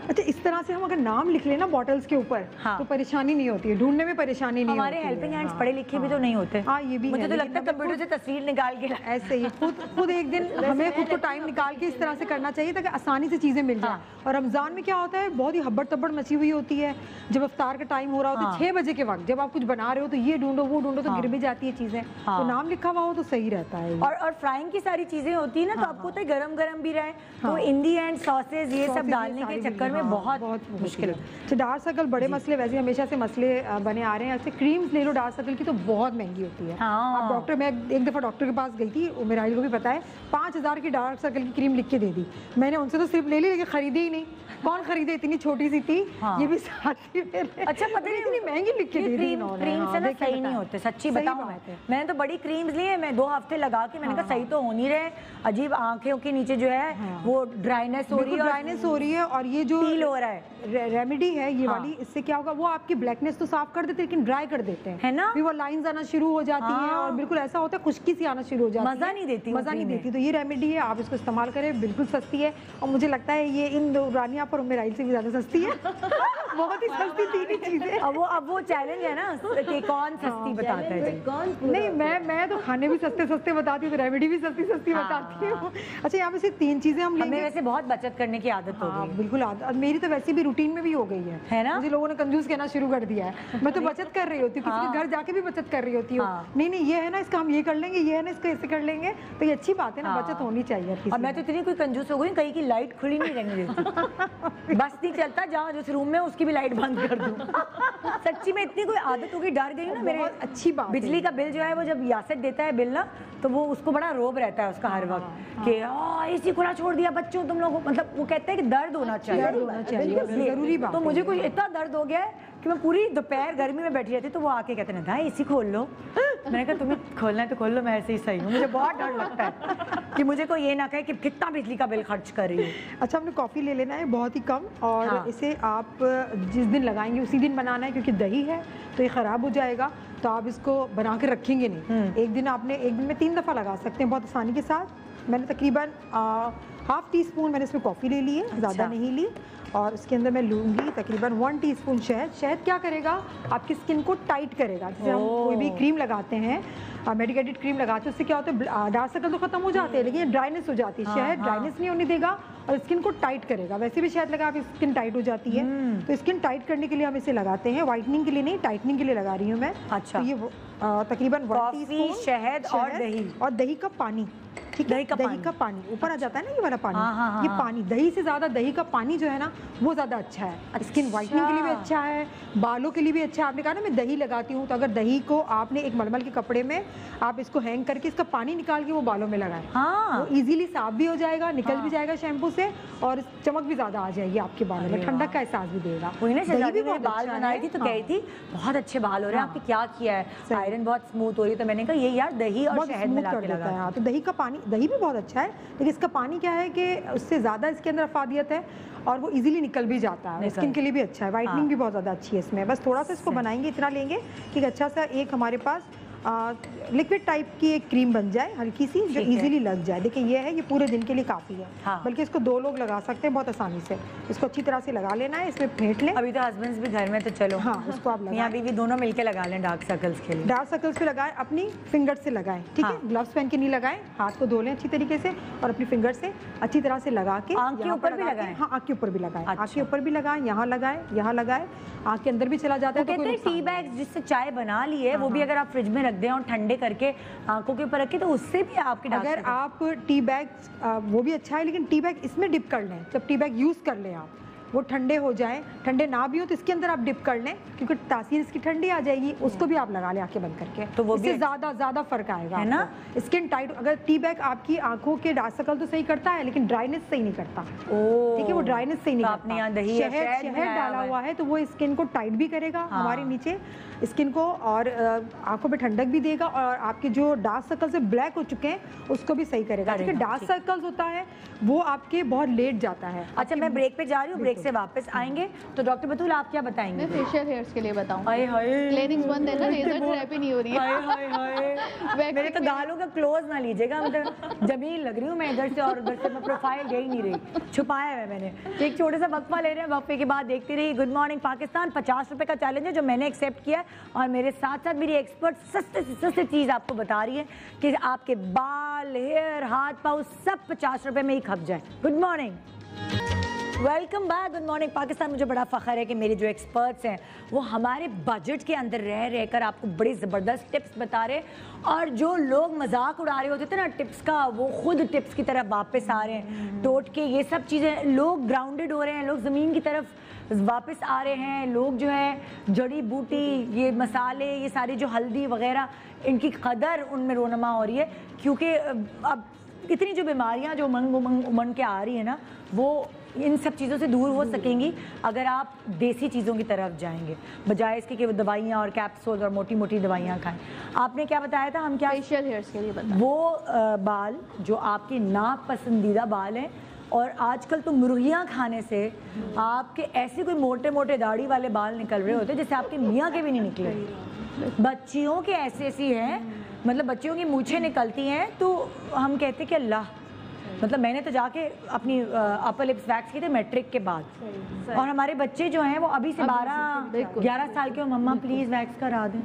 अच्छा, इस तरह से हम अगर नाम लिख लेना बॉटल्स के ऊपर, हाँ। तो परेशानी नहीं होती है, ढूंढने में परेशानी नहीं हमारे होती है। हेल्पिंग हैंड्स पढ़े लिखे भी तो नहीं होते। हाँ, ये भी मुझे तो लगता है कंप्यूटर से तस्वीर निकाल के ऐसे ही खुद एक दिन हमें खुद को टाइम निकाल के इस तरह से करना चाहिए ताकि आसानी से चीजें मिल जाए। और रमजान में क्या होता है, बहुत ही हब्बड़ तब्बड़ मची हुई होती है, जब इफ्तार का टाइम हो रहा होता है 6 बजे के वक्त, जब आप कुछ बना रहे हो तो ये ढूंढो वो ढूंढो, तो गिर भी जाती है चीजें। तो नाम लिखा हुआ हो तो सही रहता है। और फ्राइंग की सारी चीजें होती है ना, तो आपको तो गरम गरम भी रहे, तो इन दी एंड सॉसेज ये सब डालने के चक्कर में बहुत मुश्किल है। तो डार्क सर्कल बड़े मसले, वैसे हमेशा से मसले बने आ रहे हैं। ऐसे क्रीम्स ले लो डार्क सर्कल की, तो बहुत महंगी होती है। आप डॉक्टर, मैं एक दफा डॉक्टर के पास गई थी, मेरा को भी पता है, 5000 की डार्क सर्कल की क्रीम लिख के दे दी। मैंने उनसे तो सिर्फ ले ली, लेकिन खरीदी ही नहीं। कौन खरीदे, इतनी छोटी सी थी। ये भी साथ ही अच्छा, पता नहीं इतनी महंगी लिख के दे दी इन्होंने। क्रीम से ना सही नहीं होते, सच्ची बताऊं मैंने तो बड़ी क्रीम्स ली है, मैं 2 हफ्ते लगा के मैंने कहा सही तो हो नहीं रहे, अजीब आंखों के नीचे जो है वो ड्राइनेस हो रही है, और ये जो फील हो रहा है रेमेडी है ये वाली, इससे क्या होगा, वो आपकी ब्लैकनेस तो साफ कर देते हैं लेकिन ड्राई कर देते हैं, है ना, फिर वो लाइंस आना शुरू हो जाती हैं और बिल्कुल ऐसा होता है खुश्की सी आना शुरू हो जाती है, मजा नहीं देती। तो ये रेमेडी है, आप इसको इस्तेमाल करें, बिल्कुल सस्ती है। और मुझे लगता है ये इन रानिया पर उम्र से भी ज्यादा सस्ती है। बहुत ही सस्ती तीन चीजें। अब वो चैलेंज है ना कि कौन सस्ती बताता है जी। नहीं, मैं तो खाने भी सस्ते बताती हूँ, तो रेमेडी भी सस्ती बताती हूँ। अच्छा, यहाँ पे सिर्फ 3 चीजें हम लेंगे। हमें वैसे बहुत बचत करने की आदत हो गई है। बिल्कुल आदत, मेरी तो वैसे भी रूटीन में भी हो गई है ना। मुझे लोगों ने कंजूस कहना शुरू कर दिया है। मैं तो बचत कर रही होती हूँ, किसी के घर जाके भी बचत कर रही होती हूँ। नहीं ये है ना, इसका हम ये कर लेंगे, ये है ना, इसको ऐसे कर लेंगे, तो ये अच्छी बात है ना, बचत होनी चाहिए। और मैं तो इतनी कोई कंजूस हो गई, कहीं की लाइट खुली नहीं रहने देती, बस नहीं चलता जहाँ जिस रूम में उसकी भी लाइट बंद कर दूं। सच्ची में इतनी कोई आदत हो गई, डर गई ना मेरे। अच्छी बात, बिजली का बिल जो है वो जब यासिर देता है बिल ना, तो वो उसको बड़ा रोब रहता है उसका हर वक्त कि एसी खुला छोड़ दिया बच्चों तुम लोगों, मतलब वो कहते हैं कि दर्द होना चाहिए, जरूरी बात। तो मुझे कुछ इतना दर्द हो गया है कि मैं पूरी दोपहर गर्मी में बैठी रहती, तो वो आके कहते हैं एसी खोल लो। मैंने कहा तुम्हें खोलना है तो खोल लो, मैं ऐसे ही सही हूँ। मुझे बहुत डर लगता है कि मुझे कोई ये ना कहे कि कितना बिजली का बिल खर्च कर रही है। अच्छा, हमने कॉफ़ी ले लेना है बहुत ही कम, और इसे आप जिस दिन लगाएंगे उसी दिन बनाना है, क्योंकि दही है तो ये ख़राब हो जाएगा, तो आप इसको बना के रखेंगे नहीं। एक दिन में 3 दफ़ा लगा सकते हैं बहुत आसानी के साथ। मैंने तकरीबन ½ टीस्पून मैंने इसमें कॉफ़ी ले ली है, ज़्यादा नहीं ली, और इसके अंदर मैं लूँगी तकरीबन 1 टीस्पून शहद। शहद क्या करेगा, आपकी स्किन को टाइट करेगा। जैसे हम कोई भी क्रीम लगाते हैं, मेडिकेटेड क्रीम लगाते हैं, उससे क्या होता है, डार्क सर्कल तो खत्म हो जाते हैं, लेकिन ड्राइनेस हो जाती है। शहद ड्राइनेस नहीं होने देगा और स्किन को टाइट करेगा। वैसे भी शहद लगा स्किन टाइट हो जाती है, तो स्किन टाइट करने के लिए हम इसे लगाते हैं, व्हाइटनिंग के लिए नहीं, टाइटनिंग के लिए लगा रही हूँ मैं। अच्छा, तो ये तकरीबन 1 टीस्पून शहद और दही का पानी। ठीक है, दही का पानी ऊपर आ जाता है ना, ये वाला पानी। ये पानी, दही से ज्यादा दही का पानी जो है ना वो ज्यादा अच्छा है। स्किन व्हाइटनिंग के लिए भी अच्छा है, बालों के लिए भी अच्छा है। आपने कहा ना मैं दही लगाती हूँ, तो अगर दही को आपने एक मलमल के कपड़े में आप इसको हैंग करके इसका पानी निकाल के वो बालों में लगाएं, वो इजीली साफ भी हो जाएगा, निकल भी जाएगा शैम्पू से, और चमक भी ज्यादा आ जाएगी आपके बालों में, ठंडक का एहसास भी देगा। दही भी बहुत बाल बनाई थी तो कही थी बहुत अच्छे बाल हो रहे हैं आपके, क्या किया है, आयरन बहुत स्मूथ हो रही है, तो मैंने कहा ये यार दही और शहद मिला के लगाया। तो दही का पानी, दही भी बहुत अच्छा है, लेकिन इसका पानी क्या है कि उससे ज़्यादा इसके अंदर अफादियत है और वो इजीली निकल भी जाता है, स्किन के लिए भी अच्छा है, व्हाइटनिंग भी बहुत ज़्यादा अच्छी है इसमें। बस थोड़ा सा इसको बनाएंगे, इतना लेंगे कि अच्छा सा एक हमारे पास लिक्विड टाइप की एक क्रीम बन जाए, हल्की सी, जो इजीली लग जाए। देखिए ये है, ये पूरे दिन के लिए काफ़ी है, बल्कि इसको 2 लोग लगा सकते हैं बहुत आसानी से। इसको अच्छी तरह से लगा लेना है, इसमें फेंट लें। अभी तो हस्बैंड्स भी घर में, तो चलो हाँ, उसको आप मियां बीवी दोनों मिलके लगा लें डार्क सर्कल्स के लिए। डार्क सर्कल्स पे लगाएं, अपनी फिंगर से लगाएं, ठीक है, ग्लव्स पहन के नहीं लगाएं, हाथ को धो लें अच्छी तरीके से और अपनी फिंगर से अच्छी तरह से लगा के आंख के ऊपर भी लगाएं। हाँ, आंख के ऊपर भी लगाएं, आंख के ऊपर भी लगाएं, यहाँ लगाएं, यहाँ लगाएं, आंख के अंदर भी चला जाता है। कहते हैं टी बैग जिससे चाय बना ली है, वो भी अगर आप फ्रिज में रख दें और ठंडे करके आंखों के ऊपर रखें, तो उससे भी आपके अगर आप टी बैग, वो भी अच्छा है, लेकिन टी बैग इसमें डिप कर लें, जब टी बैग यूज कर लें आप, वो ठंडे हो जाएं, ठंडे ना भी हो तो इसके अंदर आप डिप कर लें, क्योंकि तासीर इसकी ठंडी आ जाएगी, उसको भी आप लगा लें आंखें बंद करके, तो वो इससे ज़्यादा फर्क आएगा, है ना। स्किन टाइट, अगर टी बैग आपकी आंखों के डार्क सर्कल तो सही करता है लेकिन ड्राइनेस सही नहीं करता, ठीक है, वो ड्राइनेस सही नहीं करता। शहद डाला हुआ है तो वो स्किन को टाइट भी करेगा हमारे नीचे स्किन को, और आंखों पे ठंडक भी देगा, और आपके जो डार्क सर्कल से ब्लैक हो चुके हैं उसको भी सही करेगा। क्योंकि डार्क सर्कल्स होता है वो आपके बहुत लेट जाता है। अच्छा, मैं ब्रेक पे जा रही हूँ, ब्रेक से वापस आएंगे तो डॉक्टर बतूल आप क्या बताएंगे? मैं फेशियल हेयर्स के लिए बताऊँ। हाय क्लिनिक्स बंद है ना, लेजर थेरेपी नहीं हो रही है। मेरे तो गालों का क्लोज ना लीजिएगा, मतलब जमीन लग रही हूँ मैं इधर से, और उधर से मैं प्रोफाइल दे ही नहीं रही, छुपाया है मैंने। एक छोटे सा वक्फा ले रहे हैं, वक्फे के बाद देखती रही गुड मॉर्निंग पाकिस्तान। 50 रुपए का चैलेंज है जो मैंने एक्सेप्ट किया है, और मेरे साथ साथ मेरी एक्सपर्ट सस्ते से सस्ते चीज़ आपको बता रही है कि आपके बाल, हेयर, हाथ पाँव सब 50 रुपए में ही खप जाए। Good morning, welcome back, good morning Pakistan. मुझे बड़ा फ़ख्र है कि मेरे जो एक्सपर्ट्स हैं वो हमारे बजट के अंदर रह कर आपको बड़ी ज़बरदस्त टिप्स बता रहे हैं, और जो लोग मजाक उड़ा रहे होते थे ना टिप्स का, वो खुद टिप्स की तरफ वापस आ रहे हैं टोट के। ये सब चीज़ें, लोग ग्राउंडेड हो रहे हैं, लोग ज़मीन की तरफ वापस आ रहे हैं, लोग जो है जड़ी बूटी, ये मसाले, ये सारी जो हल्दी वगैरह, इनकी कदर उनमें रोनमा हो रही है, क्योंकि अब इतनी जो बीमारियां जो उमंग के आ रही है ना, वो इन सब चीज़ों से दूर हो सकेंगी अगर आप देसी चीज़ों की तरफ जाएंगे, बजाय इसके कि वो दवाइयाँ और कैप्सूल और मोटी मोटी दवाइयाँ खाएं। आपने क्या बताया था? हम क्या फेशियल हेयर्स के लिए बताया। वो बाल जो आपके नापसंदीदा बाल हैं, और आजकल तो मुर्गियाँ खाने से आपके ऐसे कोई मोटे मोटे दाढ़ी वाले बाल निकल रहे होते हैं जैसे आपके मियाँ के भी नहीं निकले। बच्चियों के ऐसी हैं, मतलब बच्चियों की मूछें निकलती हैं तो हम कहते हैं कि अल्लाह, मतलब मैंने तो जाके अपनी अपर लिप्स वैक्स की थे मैट्रिक के बाद, और हमारे बच्चे जो हैं वो अभी से 12-11 साल के, मम्मा प्लीज़ वैक्स करा दें।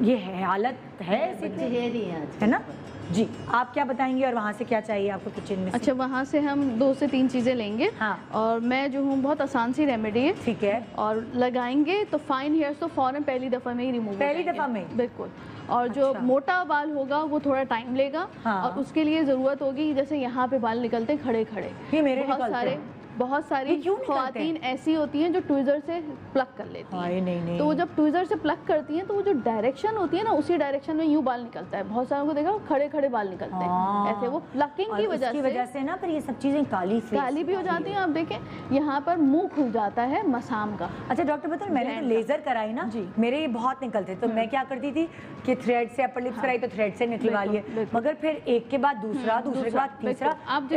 ये हालत है ना जी। आप क्या बताएंगे, और वहाँ से क्या चाहिए आपको किचन में? अच्छा, वहाँ से हम 2 से 3 चीज़ें लेंगे। हाँ। और मैं जो हूँ बहुत आसान सी रेमेडी है, ठीक है, और लगाएंगे तो फाइन हेयर्स तो फौरन पहली दफ़ा में ही रिमूव, पहली दफ़ा में, बिल्कुल। और जो मोटा बाल होगा वो थोड़ा टाइम लेगा। हाँ। और उसके लिए ज़रूरत होगी, जैसे यहाँ पे बाल निकलते हैं खड़े खड़े, ये मेरे बहुत सारी ख्वातीन ऐसी होती हैं जो ट्विज़र से प्लग कर लेती हैं। नहीं। तो वो जब ट्विज़र से प्लग करती हैं तो वो जो डायरेक्शन होती है ना, उसी डायरेक्शन में यूं बाल निकलता है। बहुत सारों को देखा खड़े खड़े बाल निकलते हैं ऐसे, वो प्लकिंग की वजह से ना, पर ये सब चीज़ें काली भी हो जाती हैं। आप देखें यहाँ पर मुंह खुल जाता है मसाम का। अच्छा डॉक्टर बताओ, मैंने तो लेजर कराई ना जी, मेरे ये बहुत निकलते, तो मैं क्या करती थी कि थ्रेड से अपर लिप्स कराई तो थ्रेड से निकलवा लिए, मगर फिर एक के बाद दूसरा, दूसरे के बाद तीसरा, आप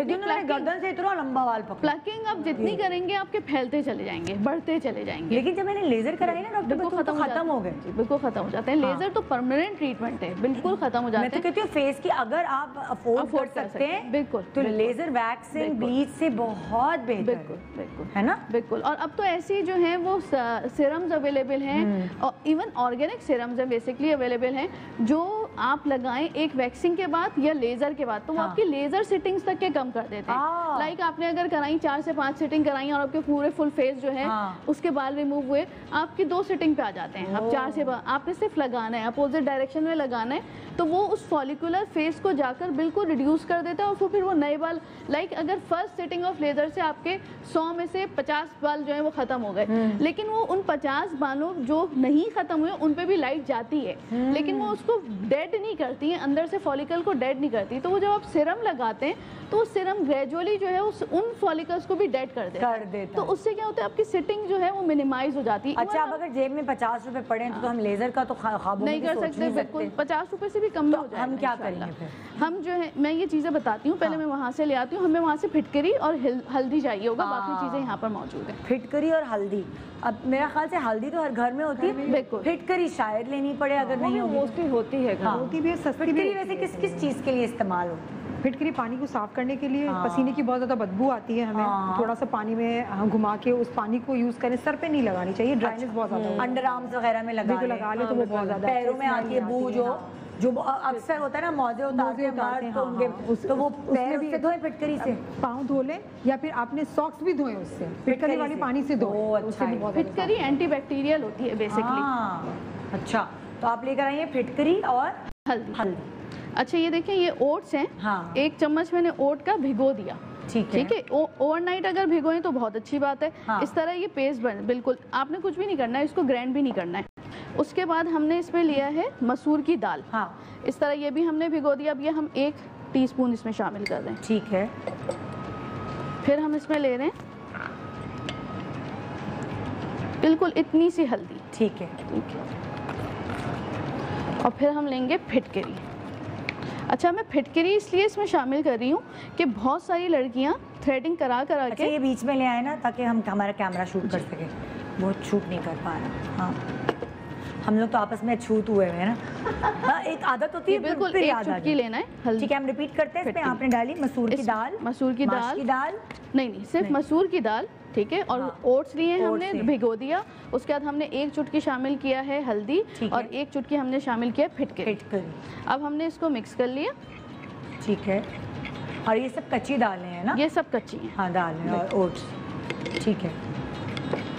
गर्दन से इतना लंबा बाल पकड़ा। प्लकिंग आप जितनी करेंगे आपके फैलते चले जाएंगे, बढ़ते चले जाएंगे। लेकिन जब मैंने लेजर कराई ना डॉक्टर, बिल्कुल खत्म हो गए। बिल्कुल खत्म हो जाते हैं। लेजर तो परमानेंट ट्रीटमेंट है, बिल्कुल खत्म हो जाते हैं। मैं तो कहती हूँ फेस की अगर आप अफोर्ड कर सकते हैं बिल्कुल, तो लेजर वैक्सिंग ब्लीच से बहुत बेहतर, बिल्कुल है ना, बिल्कुल। और अब तो ऐसी जो है वो सीरम्स अवेलेबल हैं, और इवन ऑर्गेनिक सीरम्स हैं बेसिकली अवेलेबल हैं, जो आप लगाएं एक वैक्सिंग के बाद या लेजर के बाद, तो वो आपकी लेजर सिटिंग्स तक के कम कर देते हैं। लाइक आपने अगर कराई 4 से 5 सिटिंग कराई और आपके पूरे फुल फेस जो है उसके बाल रिमूव हुए, आपकी 2 सिटिंग पे आ जाते हैं। अब 4 से आपने सिर्फ लगाना है, अपोजिट डायरेक्शन में लगाना है, तो वो उस फॉलिकुलर फेस को जाकर बिल्कुल रिड्यूस कर देता है, और फिर वो नए बाल, लाइक अगर फर्स्ट सिटिंग ऑफ लेजर से आपके 100 में से 50 बाल जो है वो खत्म हो गए, लेकिन वो उन 50 बालों जो नहीं खत्म हुए उन पे भी लाइट जाती है, लेकिन वो उसको डेड नहीं करती है, अंदर से फॉलिकल को डेड नहीं करती। तो वो जब आप सीरम लगाते हैं तो सीरम ग्रेजुअली जो है उन फॉलिकल्स को भी डेड कर देता है। तो उससे क्या होता है, आपकी सिटिंग जो है वो मिनिमाइज हो जाती है। अच्छा, अब अगर जेब में 50 रुपए पड़े हैं तो हम लेजर का तो ख्वाबों में नहीं कर सकते, बिल्कुल 50 रुपए से भी कम में हो जाएगा। हम क्या करेंगे फिर? हम जो है, मैं ये चीज़ें बताती हूँ, पहले मैं वहाँ से ले आती हूँ। हमें वहाँ से फिटकरी और हल्दी चाहिए होगा, बाकी चीज़ें यहाँ पर मौजूद है। फिटकरी और हल्दी, अब मेरा ख्याल से हल्दी तो हर घर में होती है, बिल्कुल। फिटकरी शायद लेनी पड़े, अगर नहीं होगी मोस्टली होती है, होती भी है, सस्ती भी। फिटकरी वैसे किस किस चीज़ के लिए इस्तेमाल होती है? फिटकरी पानी को साफ करने के लिए, पसीने की बहुत ज़्यादा बदबू आती है हमें, थोड़ा सा पानी में घुमा के उस पानी को यूज़ करें, सर पे नहीं लगानी चाहिए, ड्राइनेस बहुत ज़्यादा, अंडर आर्म्स वगैरह में लगा ले तो वो बहुत ज़्यादा, पैरों में आती है बू, जो अक्सर होता है ना, मौजे उतारते हैं तो वो पैर से धोए फिटकरी से, पाँव धो लें, या फिर आपने सॉक्स भी धोए उससे, फिटकरी वाली पानी से धो। फिटकरी एंटीबैक्टीरियल होती है बेसिकली। अच्छा, तो आप लेकर आइए फिटकरी और हल्दी। अच्छा, ये देखें, ये ओट्स हैं। 1 चम्मच मैंने ओट का भिगो दिया, ठीक है। ओवरनाइट अगर भिगोएं तो बहुत अच्छी बात है। हाँ। इस तरह ये पेस्ट बन, बिल्कुल आपने कुछ भी नहीं करना है, इसको ग्राइंड भी नहीं करना है। उसके बाद हमने इसमें लिया है मसूर की दाल। हाँ। इस तरह ये भी हमने भिगो दिया। अब ये हम 1 टीस्पून इसमें शामिल कर रहे हैं। ठीक है। फिर हम इसमें ले रहे हैं बिल्कुल इतनी सी हल्दी। ठीक है। और फिर हम लेंगे फिटकरी। अच्छा, मैं फिटकरी इसलिए इसमें शामिल कर रही हूँ कि बहुत सारी लड़कियाँ थ्रेडिंग करा के ये बीच में ले आए ना, ताकि हम हमारा कैमरा शूट कर सके। वो शूट नहीं कर पा रहा। हाँ, हम लोग तो आपस में छूट हुए हैं ना। हाँ, एक आदत होती है, बिल्कुल एक चुटकी लेना है हल्दी। ठीक है, हम रिपीट करते हैं। इसमें आपने डाली मसूर की दाल। मसूर की दाल नहीं, सिर्फ मसूर की दाल। ठीक है। और ओट्स लिए हैं हमने, भिगो दिया। उसके बाद हमने 1 चुटकी शामिल किया है हल्दी और 1 चुटकी हमने शामिल किया फिटकरी। अब हमने इसको मिक्स कर लिया। ठीक है। और ये सब कच्ची दालें हैं ना? ये सब कच्ची हैं। हाँ, दालें और ओट्स। ठीक है।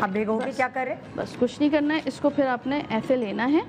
अब भिगो के क्या करें? बस कुछ नहीं करना है, इसको फिर आपने ऐसे लेना है।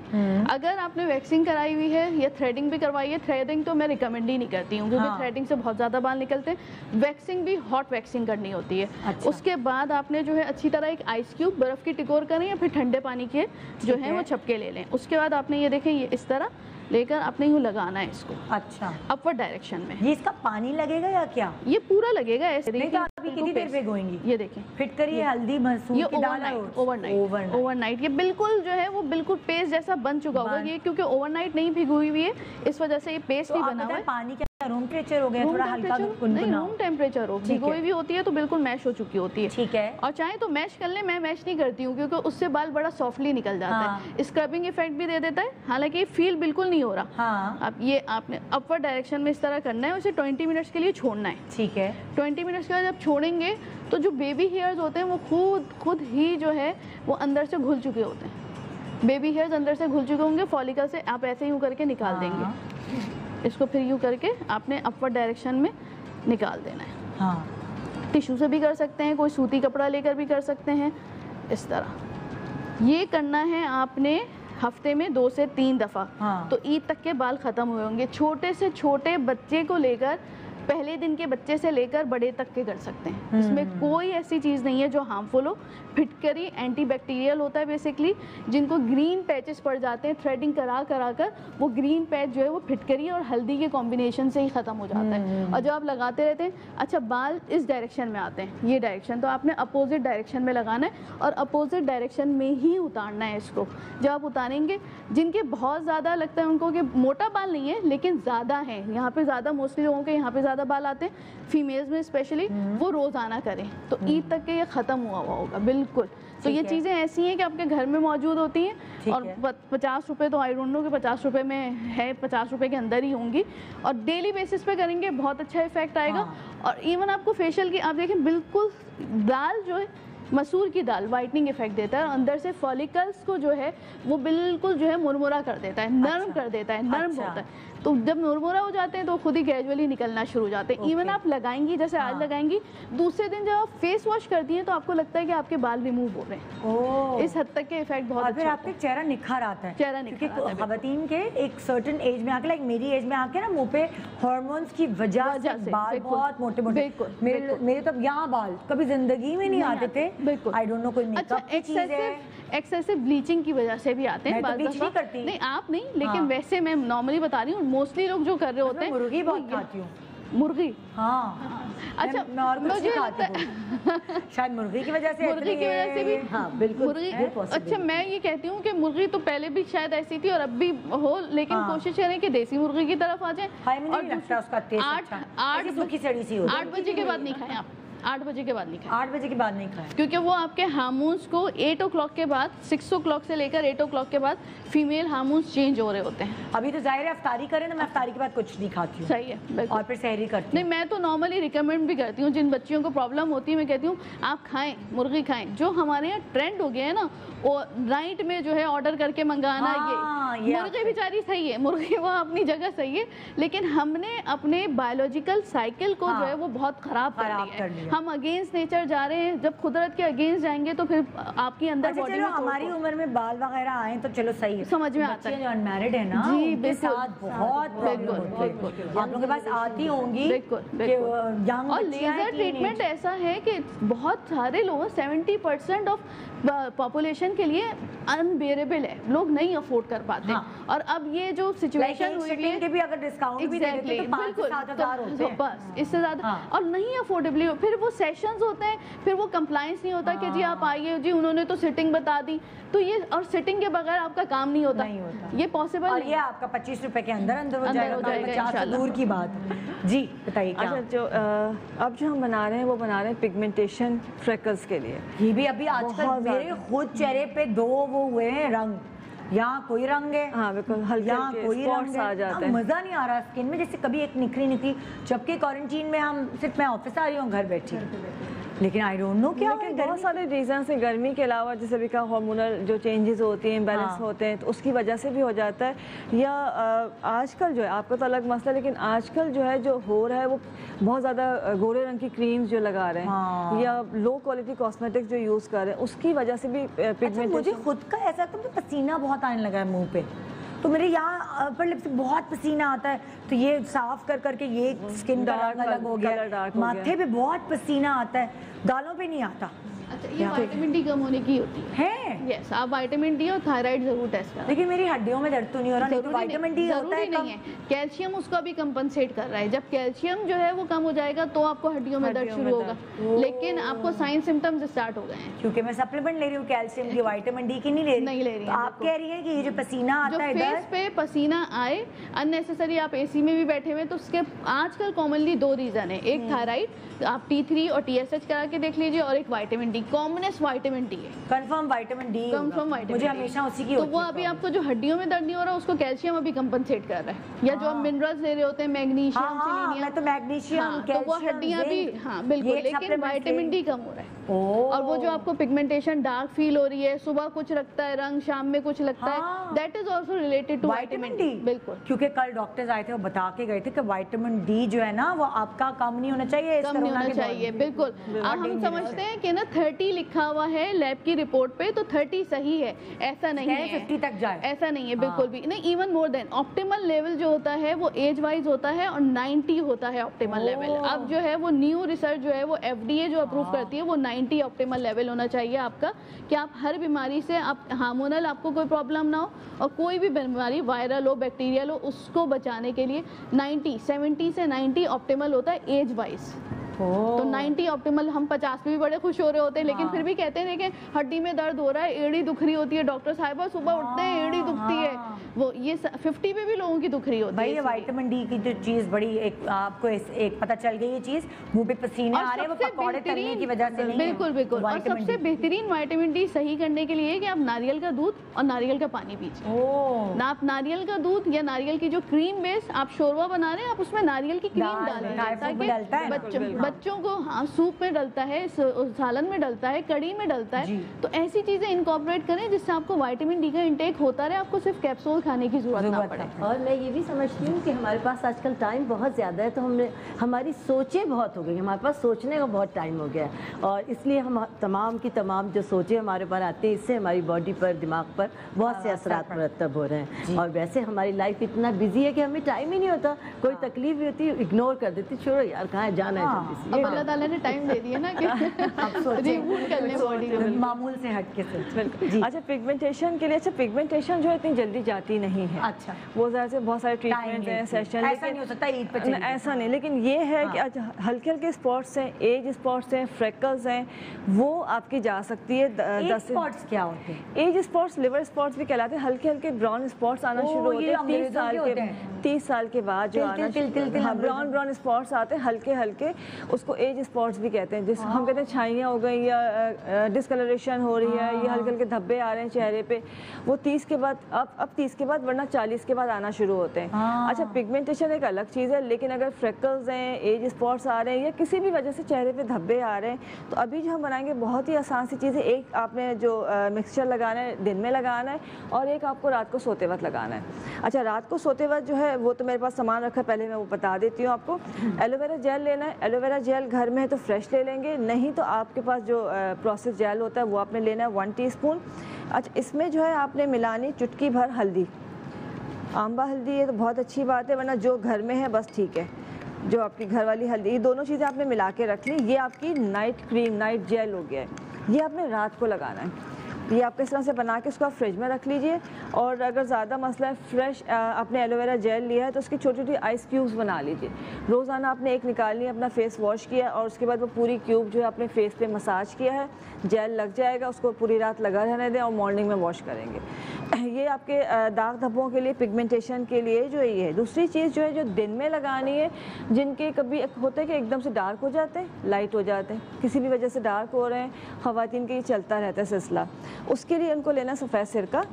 अगर आपने वैक्सिंग कराई हुई है या थ्रेडिंग भी करवाई है, थ्रेडिंग तो मैं रिकमेंड ही नहीं करती हूँ, क्योंकि थ्रेडिंग से बहुत ज़्यादा बाल निकलते हैं। वैक्सिंग भी हॉट वैक्सिंग करनी होती है। अच्छा। उसके बाद आपने जो है अच्छी तरह एक आइस क्यूब बर्फ़ की टिकोर करें या फिर ठंडे पानी के जो है वो छपके ले लें। उसके बाद आपने ये देखें, ये इस तरह लेकर आपने यूँ लगाना है इसको। अच्छा। अपवर्ड डायरेक्शन में। ये इसका पानी लगेगा या क्या? ये पूरा लगेगा ऐसे। नहीं तो अभी कितनी देर भिगोएंगी? ये देखें, फिटकरी, हल्दी, मसूर की दाल, ओवरनाइट। ये बिल्कुल जो है वो बिल्कुल पेस्ट जैसा बन चुका होगा। ये क्योंकि ओवरनाइट नहीं भिगोई हुई है, इस वजह से ये पेस्ट ही बना हुआ है। पानी क्या रूम टेम्परेचर हो गया? थोड़ा हल्का नहीं, रूम टेम्परेचर हो। भिगोई भी होती है तो बिल्कुल मैश हो चुकी होती है। ठीक है। और चाहे तो मैश कर ले, मैं मैश नहीं करती हूँ क्योंकि उससे बाल बड़ा सॉफ्टली निकल जाता है। स्क्रबिंग इफेक्ट भी दे देता है, हालांकि फील बिल्कुल नहीं हो रहा। अब ये आपने अपवर्ड डायरेक्शन में इस तरह करना है, उसे 20 मिनट्स के लिए छोड़ना है। ठीक है। 20 मिनट्स के बाद जब छोड़ेंगे तो जो बेबी हेयर्स होते हैं वो खुद ही जो है वो अंदर से घुल चुके होते हैं। बेबी हेयर्स अंदर से घुल चुके होंगे, फॉलिकल से आप ऐसे यूँ करके निकाल देंगे। इसको फिर यूँ करके आपने अपवर्ड डायरेक्शन में निकाल देना है। हाँ। टिश्यू से भी कर सकते हैं, कोई सूती कपड़ा लेकर भी कर सकते हैं। इस तरह ये करना है आपने हफ्ते में 2 से 3 दफ़ा। हाँ। तो ईद तक के बाल ख़त्म हुए होंगे। छोटे से छोटे बच्चे को लेकर, पहले दिन के बच्चे से लेकर बड़े तक के कर सकते हैं। इसमें कोई ऐसी चीज़ नहीं है जो हार्मफुल हो। फिटकरी एंटीबैक्टीरियल होता है बेसिकली। जिनको ग्रीन पैचेस पड़ जाते हैं थ्रेडिंग करा कर, वो ग्रीन पैच जो है वो फिटकरी और हल्दी के कॉम्बिनेशन से ही ख़त्म हो जाता है। और जब आप लगाते रहते हैं, अच्छा बाल इस डायरेक्शन में आते हैं, ये डायरेक्शन, तो आपने अपोजिट डायरेक्शन में लगाना है और अपोजिट डायरेक्शन में ही उतारना है इसको। जब आप उतारेंगे, जिनके बहुत ज़्यादा लगता है उनको कि मोटा बाल नहीं है लेकिन ज़्यादा है, यहाँ पे ज़्यादा मोस्टली लोगों के यहाँ पे ज़्यादा बाल आते हैं, फीमेल्स में स्पेशली, वो रोज़ाना करें तो ईद तक के ये ख़त्म हुआ होगा बिल्कुल। तो ये चीज़ें ऐसी हैं कि आपके घर में मौजूद होती हैं। और 50 रुपये तो आई डोंट नो कि 50 रुपये में है, 50 रुपये के अंदर ही होंगी। और डेली बेसिस पे करेंगे बहुत अच्छा इफेक्ट आएगा। और इवन आपको फेशियल की, आप देखें बिल्कुल दाल जो है मसूर की दाल वाइटनिंग इफेक्ट देता है और अंदर से फॉलिकल्स को जो है वो बिल्कुल जो है मुरमुरा कर देता है, नरम कर देता है, नरम होता है। तो जब मुरमुरा हो जाते हैं तो खुद ही ग्रेजुअली निकलना शुरू हो जाते हैं। इवन आप लगाएंगी, जैसे आज लगाएंगी, दूसरे दिन जब आप फेस वॉश करती हैं तो आपको लगता है कि आपके बाल रिमूव हो रहे हैं। इस हद तक के इफेक्ट बहुत अच्छा। फिर आपके चेहरा निखार आता है, चेहरा निखार आता है। खवातीन के एक सर्टेन एज में आके, लाइक मेरी एज में आके ना, मुंह पे हार्मोन्स की वजह से बाल बहुत मोटे मोटे, मेरे तो यहाँ बाल कभी जिंदगी में नहीं आते थे। बिल्कुल, आई डोंट नो, कोई मेकअप की चीज है। एक्सेसिव ब्लीचिंग की वजह से भी आते हैं। मैं तो ब्लीच नहीं करती। नहीं, आप नहीं, लेकिन वैसे मैं नॉर्मली बता रही हूँ, मोस्टली लोग जो कर रहे होते हैं। मुर्गी बहुत खाती हूँ। मुर्गी? हाँ। अच्छा, मैं मुझे खाती हूँ शायद मुर्गी की वजह से। मुर्गी की वजह से भी? हाँ बिल्कुल मुर्गी। अच्छा, मैं ये कहती हूँ कि मुर्गी तो पहले भी शायद ऐसी थी और अब भी हो, लेकिन कोशिश करें कि देसी मुर्गी की तरफ आ जाए। और 8 बजे के बाद नहीं खाएं आप। 8 बजे के बाद नहीं खाएं। 8 बजे के बाद नहीं खाएं, क्योंकि वो आपके हार्मोन्स को 8 o'clock के बाद, 6 o'clock से लेकर 8 o'clock के बाद फीमेल हार्मोन्स चेंज हो रहे होते हैं। अभी तो जाहिर है अफ्तारी करें ना, मैं अफ्तारी के बाद कुछ नहीं खाती हूँ। सही है। और फिर सहरी करती हूँ। नहीं, मैं तो नॉर्मली रिकमेंड भी करती हूँ, जिन बच्चियों को प्रॉब्लम होती है मैं कहती हूँ आप खाएं, मुर्गी खाएं। जो हमारे यहाँ ट्रेंड हो गया है ना, वो नाइट में जो है ऑर्डर करके मंगाना, ये मुर्गी बेचारी सही है, मुर्गी वो अपनी जगह सही है, लेकिन हमने अपने बायोलॉजिकल साइकिल को जो है वो बहुत खराब कर लिया है। हम अगेंस्ट नेचर जा रहे हैं, जब कुदरत के अगेंस्ट जाएंगे तो फिर आपकी अंदर बॉडी में हमारी उम्र में बाल वगैरह आए तो चलो सही है, समझ में आता है। जो अनमैरिड है ना, जी उनके साथ बहुत बिल्कुल आप लोगों के पास आती होंगी। और लेजर ट्रीटमेंट ऐसा है कि बहुत सारे लोग 70% ऑफ पॉपुलेशन के लिए अनबेरेबल है, लोग नहीं अफोर्ड कर पाते। और अब ये जो सिचुएशन हुई है के भी अगर डिस्काउंट भी दे देते तो 5 से 7 हज़ार होते हैं बस, इससे ज्यादा और नहीं अफोर्डेबली। फिर वो सेशंस होते हैं, फिर वो कंप्लायंस नहीं होता कि जी आप आइए जी, उन्होंने तो सिटिंग बता दी, तो ये और सिटिंग के बगैर आपका काम नहीं होता, ये पॉसिबल और ये आपका 25 रुपए के अंदर हो जाएगा, 50 दूर की बात। जी बताइए क्या? अच्छा, जो अब जो हम बना रहे हैं वो बना रहे हैं पिगमेंटेशन फ्रेकल्स के लिए। ये भी अभी आजकल मेरे खुद चेहरे पे 2 वो हुए हैं रंग, यहाँ कोई रंग है, हाँ बिल्कुल, हल्के कोई स्पॉट्स आ जाते हैं, मजा नहीं आ रहा स्किन में, जैसे कभी एक निखरी निखरी, जबकि क्वारंटीन में हम सिर्फ मैं ऑफिस आ रही हूँ घर बैठी, लेकिन आई डोंट नो क्या, लेकिन बहुत सारे रीजन है गर्मी के अलावा, जैसे भी कहा हार्मोनल जो चेंजेस होती हैं, इम्बैलेंस होते हैं, तो उसकी वजह से भी हो जाता है। या आजकल जो है, आपका तो अलग मसला, लेकिन आजकल जो है जो हो रहा है वो बहुत ज़्यादा गोरे रंग की क्रीम्स जो लगा रहे हैं या लो क्वालिटी कॉस्मेटिक्स जो यूज़ कर रहे हैं, उसकी वजह से भी पिगमेंटेशन। मुझे खुद का ऐसा तो पसीना बहुत आने लगा है मुँह पे, तो मेरे यहाँ अपर लिप से बहुत पसीना आता है, तो ये साफ कर करके ये स्किन का रंग अलग हो गया, माथे पे बहुत पसीना आता है, गालों पे नहीं आता। अच्छा, ये विटामिन डी कम होने की होती है। यस, आप विटामिन डी और थायराइड जरूर टेस्ट करें। लेकिन मेरी हड्डियों में दर्द तो नहीं हो रहा, नहीं तो विटामिन डी होता है नहीं है, कैल्शियम उसका भी कंपनसेट कर रहा है। जब कैल्शियम जो है वो कम हो जाएगा तो आपको हड्डियों में दर्द शुरू होगा, लेकिन आपको साइन सिम्टम्स स्टार्ट हो गए हैं। क्योंकि मैं सप्लीमेंट ले रही हूँ कैल्शियम की, विटामिन डी की नहीं ले रही। आप कह रही है कि ये जो पसीना आता है, फेस पे पसीना आए अननेसेसरी, आप एसी में भी बैठे हुए, तो उसके आजकल कॉमनली 2 रीजन है, एक थायराइड, आप T3 और TSH करा के देख लीजिए, और एक vitamin D, commonest vitamin D है, confirm vitamin D, confirm vitamin, मुझे हमेशा उसी की तो वो अभी आपको जो हड्डियों में दर्द नहीं हो रहा, उसको कैल्शियम अभी कंपनसेट कर रहा है। या जो आप मिनरल्स ले रहे होते हैं, मैग्नीशियम, सेलेनियम, मैं तो मैग्नीशियम, तो वो हड्डियां भी, हाँ बिल्कुल, लेकिन विटामिन डी कम हो रहा है। और वो जो आपको पिगमेंटेशन डार्क फील हो रही है, सुबह कुछ लगता है रंग, शाम में कुछ लगता है, that is also related to vitamin D. बिल्कुल, क्योंकि कल डॉक्टर्स आए थे, वो बता के गए थे कि विटामिन डी जो है ना वो आपका कम नहीं होना चाहिए, कम नहीं होना चाहिए। बिल्कुल, अब हम समझते हैं कि ना 30 लिखा हुआ है लैब की रिपोर्ट पे, तो 30 सही है, ऐसा नहीं है 50 तक जाए, ऐसा नहीं है बिल्कुल भी नहीं। Even more than optimal level जो होता है वो एज वाइज होता है, और 90 होता है ऑप्टिमल लेवल। अब जो है वो न्यू रिसर्च जो है वो FDA जो अप्रूव करती है, वो 90 ऑप्टिमल लेवल होना चाहिए आपका, कि आप हर बीमारी से, आप हार्मोनल आपको कोई प्रॉब्लम ना हो, और कोई भी बीमारी वायरल हो, बैक्टीरियल हो, उसको बचाने के लिए 70 से 90 ऑप्टिमल होता है एज वाइज। तो 90 ऑप्टिमल, हम 50 पे भी बड़े खुश हो रहे होते हैं, लेकिन फिर भी कहते हैं कि हड्डी में दर्द हो रहा है, एड़ी दुख रही होती है, डॉक्टर साहिबा सुबह उठते हैं एड़ी दुखती है, वो ये 50 पे भी लोगों की दुख रही होती है। भाई ये विटामिन डी की जो चीज बड़ी एक आपको एक पता चल गई, ये चीज मुंह पे पसीने आ रहे हैं, वो पकौड़े तलने की वजह से नहीं, बिल्कुल बिल्कुल। और सबसे बेहतरीन विटामिन डी सही करने के लिए कि आप नारियल का दूध और नारियल का पानी पीजिए। ना आप नारियल का दूध या नारियल की जो क्रीम बेस आप शोरबा बना रहे हैं, आप उसमें नारियल की क्रीम डालें, ताकि बच्चों को, हाँ सूप में डलता है, सालन में डलता है, कड़ी में डलता है, तो ऐसी चीजें इनकॉर्पोरेट करें जिससे आपको विटामिन डी का इंटेक होता रहे, आपको सिर्फ कैप्सूल खाने की जरूरत ना पड़े। और मैं ये भी समझती हूँ कि हमारे पास आजकल टाइम बहुत ज़्यादा है, तो हमारी सोचें बहुत हो गई, हमारे पास सोचने का बहुत टाइम हो गया है, और इसलिए हम तमाम की तमाम जो सोचें हमारे पास आती हैं, इससे हमारी बॉडी पर, दिमाग पर बहुत से असरात मुरतब हो रहे हैं। और वैसे हमारी लाइफ इतना बिजी है कि हमें टाइम ही नहीं होता, कोई तकलीफ भी होती है इग्नोर कर देती, छोड़ो यार कहाँ जाना है जल्दी से। अल्लाह ताला ने टाइम दे दिया ना कि रिबूट कर ले बॉडी को, मामूल से हट के बिल्कुल। अच्छा, पिगमेंटेशन के लिए, अच्छा पिगमेंटेशन जो है इतनी जल्दी जाती नहीं है, अच्छा वो ज़्यादा से बहुत सारे ट्रीटमेंट हैं, सेशन, ऐसा नहीं हो सकता ईद पे चली, ऐसा नहीं, लेकिन ये है कि आज हल्के हल्के स्पॉट्स हैं, एज स्पॉट्स हैं, फ्रेकल्स हैं, वो आपकी जा सकती है। 10 स्पॉट्स क्या होते हैं? एज स्पॉट्स, लिवर स्पॉट्स भी कहलाते हैं, हल्के हल्के ब्राउन स्पॉट्स आना शुरू होते हैं 30 साल के बाद, जो आना ब्राउन स्पॉट्स आते हैं हल्के हल्के, उसको एज स्पॉट्स भी कहते हैं। जिस हम कहते हैं छाइयाँ हो गई या डिस्कलरेशन हो रही है, ये हल्के हल्के धब्बे आ रहे हैं चेहरे पे, वो 30 के बाद, अब 30 के बाद, वरना 40 के बाद आना शुरू होते हैं। अच्छा, पिगमेंटेशन एक अलग चीज़ है, लेकिन अगर फ्रेकल्स हैं, एज स्पॉट्स आ रहे हैं या किसी भी वजह से चेहरे पे धब्बे आ रहे हैं, तो अभी जो हम बनाएंगे बहुत ही आसान सी चीज़ है। एक आपने जो मिक्सचर लगाना है दिन में लगाना है, और एक आपको रात को सोते वक्त लगाना है। अच्छा, रात को सोते वक्त जो है वो तो मेरे पास सामान रखा है, पहले मैं वो बता देती हूँ आपको। एलोवेरा जेल लेना है। एलोवेरा जेल घर में है तो फ्रेश ले लेंगे, नहीं तो आपके पास जो प्रोसेस जेल होता है वो आपने लेना है 1 टीस्पून। अच्छा, इसमें जो है आपने मिलानी चुटकी भर हल्दी। आंबा हल्दी है तो बहुत अच्छी बात है, वरना जो घर में है बस ठीक है। जो आपकी घर वाली हल्दी, ये दोनों चीज़ें आपने मिला के रख ली। ये आपकी नाइट क्रीम, नाइट जेल हो गया है। ये आपने रात को लगाना है। ये आप किस तरह से बना के उसको आप फ्रिज में रख लीजिए। और अगर ज़्यादा मसला है, फ्रेश आपने एलोवेरा जेल लिया है तो उसकी छोटी छोटी आइस क्यूब्स बना लीजिए। रोज़ाना आपने एक निकालनी है, अपना फेस वॉश किया और उसके बाद वो पूरी क्यूब जो है अपने फेस पे मसाज किया है, जेल लग जाएगा, उसको पूरी रात लगा रहने दें और मॉर्निंग में वॉश करेंगे। ये आपके दाग धब्बों के लिए, पिगमेंटेशन के लिए जो ये है। दूसरी चीज़ जो है जो दिन में लगानी है, जिनके कभी होता है कि एकदम से डार्क हो जाते हैं, लाइट हो जाते हैं, किसी भी वजह से डार्क हो रहे हैं, ख़वातीन के ये चलता रहता है सिलसिला, उसके लिए उनको लेना सफ़ेद सिरका।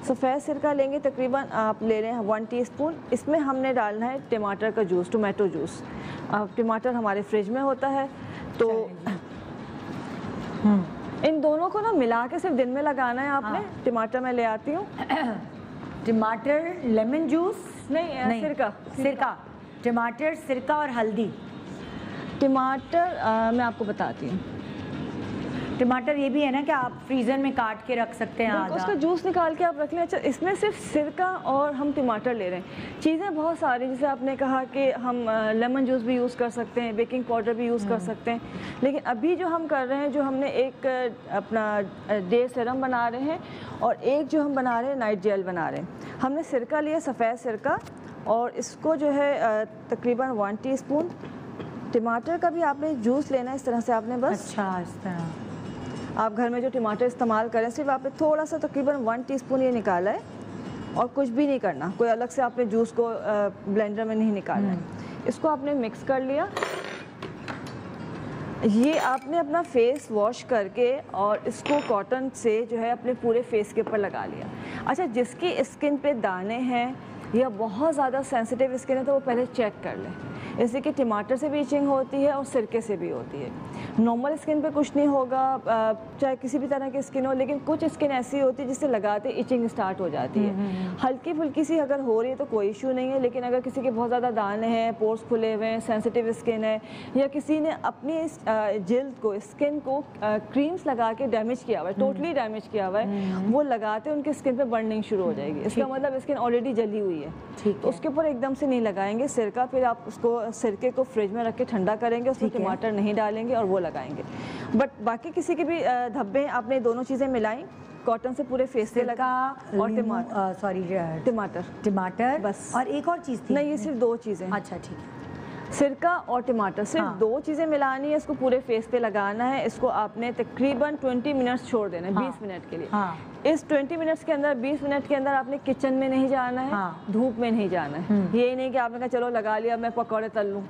सफ़ेद सिरका लेंगे, तकरीबन आप ले रहे हैं 1 टीस्पून। इसमें हमने डालना है टमाटर का जूस, टोमेटो जूस। टमाटर हमारे फ्रिज में होता है, तो इन दोनों को ना मिला के सिर्फ दिन में लगाना है आपने। टमाटर मैं ले आती हूँ। टमाटर, लेमन जूस नहीं, सिरका। सिरका, टमाटर, सिरका और हल्दी। टमाटर मैं आपको बताती हूँ। टमाटर ये भी है ना कि आप फ्रीज़र में काट के रख सकते हैं, आधा उसका जूस निकाल के आप रख लें। अच्छा, इसमें सिर्फ सिरका और हम टमाटर ले रहे हैं। चीज़ें बहुत सारी, जैसे आपने कहा कि हम लेमन जूस भी यूज़ कर सकते हैं, बेकिंग पाउडर भी यूज़ कर सकते हैं, लेकिन अभी जो हम कर रहे हैं, जो हमने एक अपना डे सीरम बना रहे हैं और एक जो हम बना रहे हैं नाइट जेल बना रहे हैं। हमने सिरका लिया, सफ़ेद सिरका, और इसको जो है तकरीबन 1 टीस्पून। टमाटर का भी आपने जूस लेना है, इस तरह से आपने बस। अच्छा, इस तरह आप घर में जो टमाटर इस्तेमाल करें, सिर्फ आपने थोड़ा सा तकरीबन 1 टीस्पून ये निकाला है, और कुछ भी नहीं करना, कोई अलग से आपने जूस को ब्लेंडर में नहीं निकालना है। इसको आपने मिक्स कर लिया। ये आपने अपना फेस वॉश करके और इसको कॉटन से जो है अपने पूरे फेस के ऊपर लगा लिया। अच्छा, जिसकी स्किन पे दाने हैं या बहुत ज़्यादा सेंसिटिव स्किन है तो वो पहले चेक कर लें, इसलिए कि टमाटर से भी इचिंग होती है और सिरके से भी होती है। नॉर्मल स्किन पे कुछ नहीं होगा, चाहे किसी भी तरह की स्किन हो, लेकिन कुछ स्किन ऐसी होती है जिससे लगाते इचिंग स्टार्ट हो जाती है। हल्की फुल्की सी अगर हो रही है तो कोई इशू नहीं है, लेकिन अगर किसी के बहुत ज़्यादा दाने हैं, पोर्स खुले हुए हैं, सेंसिटिव स्किन है, या किसी ने अपनी जिल्द को, स्किन को क्रीम्स लगा के डैमेज किया हुआ है, टोटली डैमेज किया हुआ है, वो लगाते उनकी स्किन पे बर्निंग शुरू हो जाएगी। इसका मतलब स्किन ऑलरेडी जली हुई है, तो उसके ऊपर एकदम से नहीं लगाएंगे सिरका। फिर आप उसको सिरके को फ्रिज में रख के ठंडा करेंगे, उसमें टमाटर नहीं डालेंगे और वो लगाएंगे। बट बाकी किसी के भी धब्बे, आपने दोनों चीज़ें मिलाई, कॉटन से पूरे फेस पे लगा, और टमाटर बस। और एक और चीज़ थी? नहीं, ये सिर्फ 2 चीज़ें। अच्छा, ठीक है। सिरका और टमाटर, सिर्फ 2 चीज़ें मिलानी है, इसको पूरे फेस पे लगाना है। इसको आपने तकरीबन 20 मिनट्स छोड़ देना है, 20 मिनट के लिए। इस 20 मिनट्स के अंदर, 20 मिनट के अंदर आपने किचन में नहीं जाना है, धूप में नहीं जाना है। ये नहीं कि आपने कहा चलो लगा लिया, मैं पकौड़े तल लूँ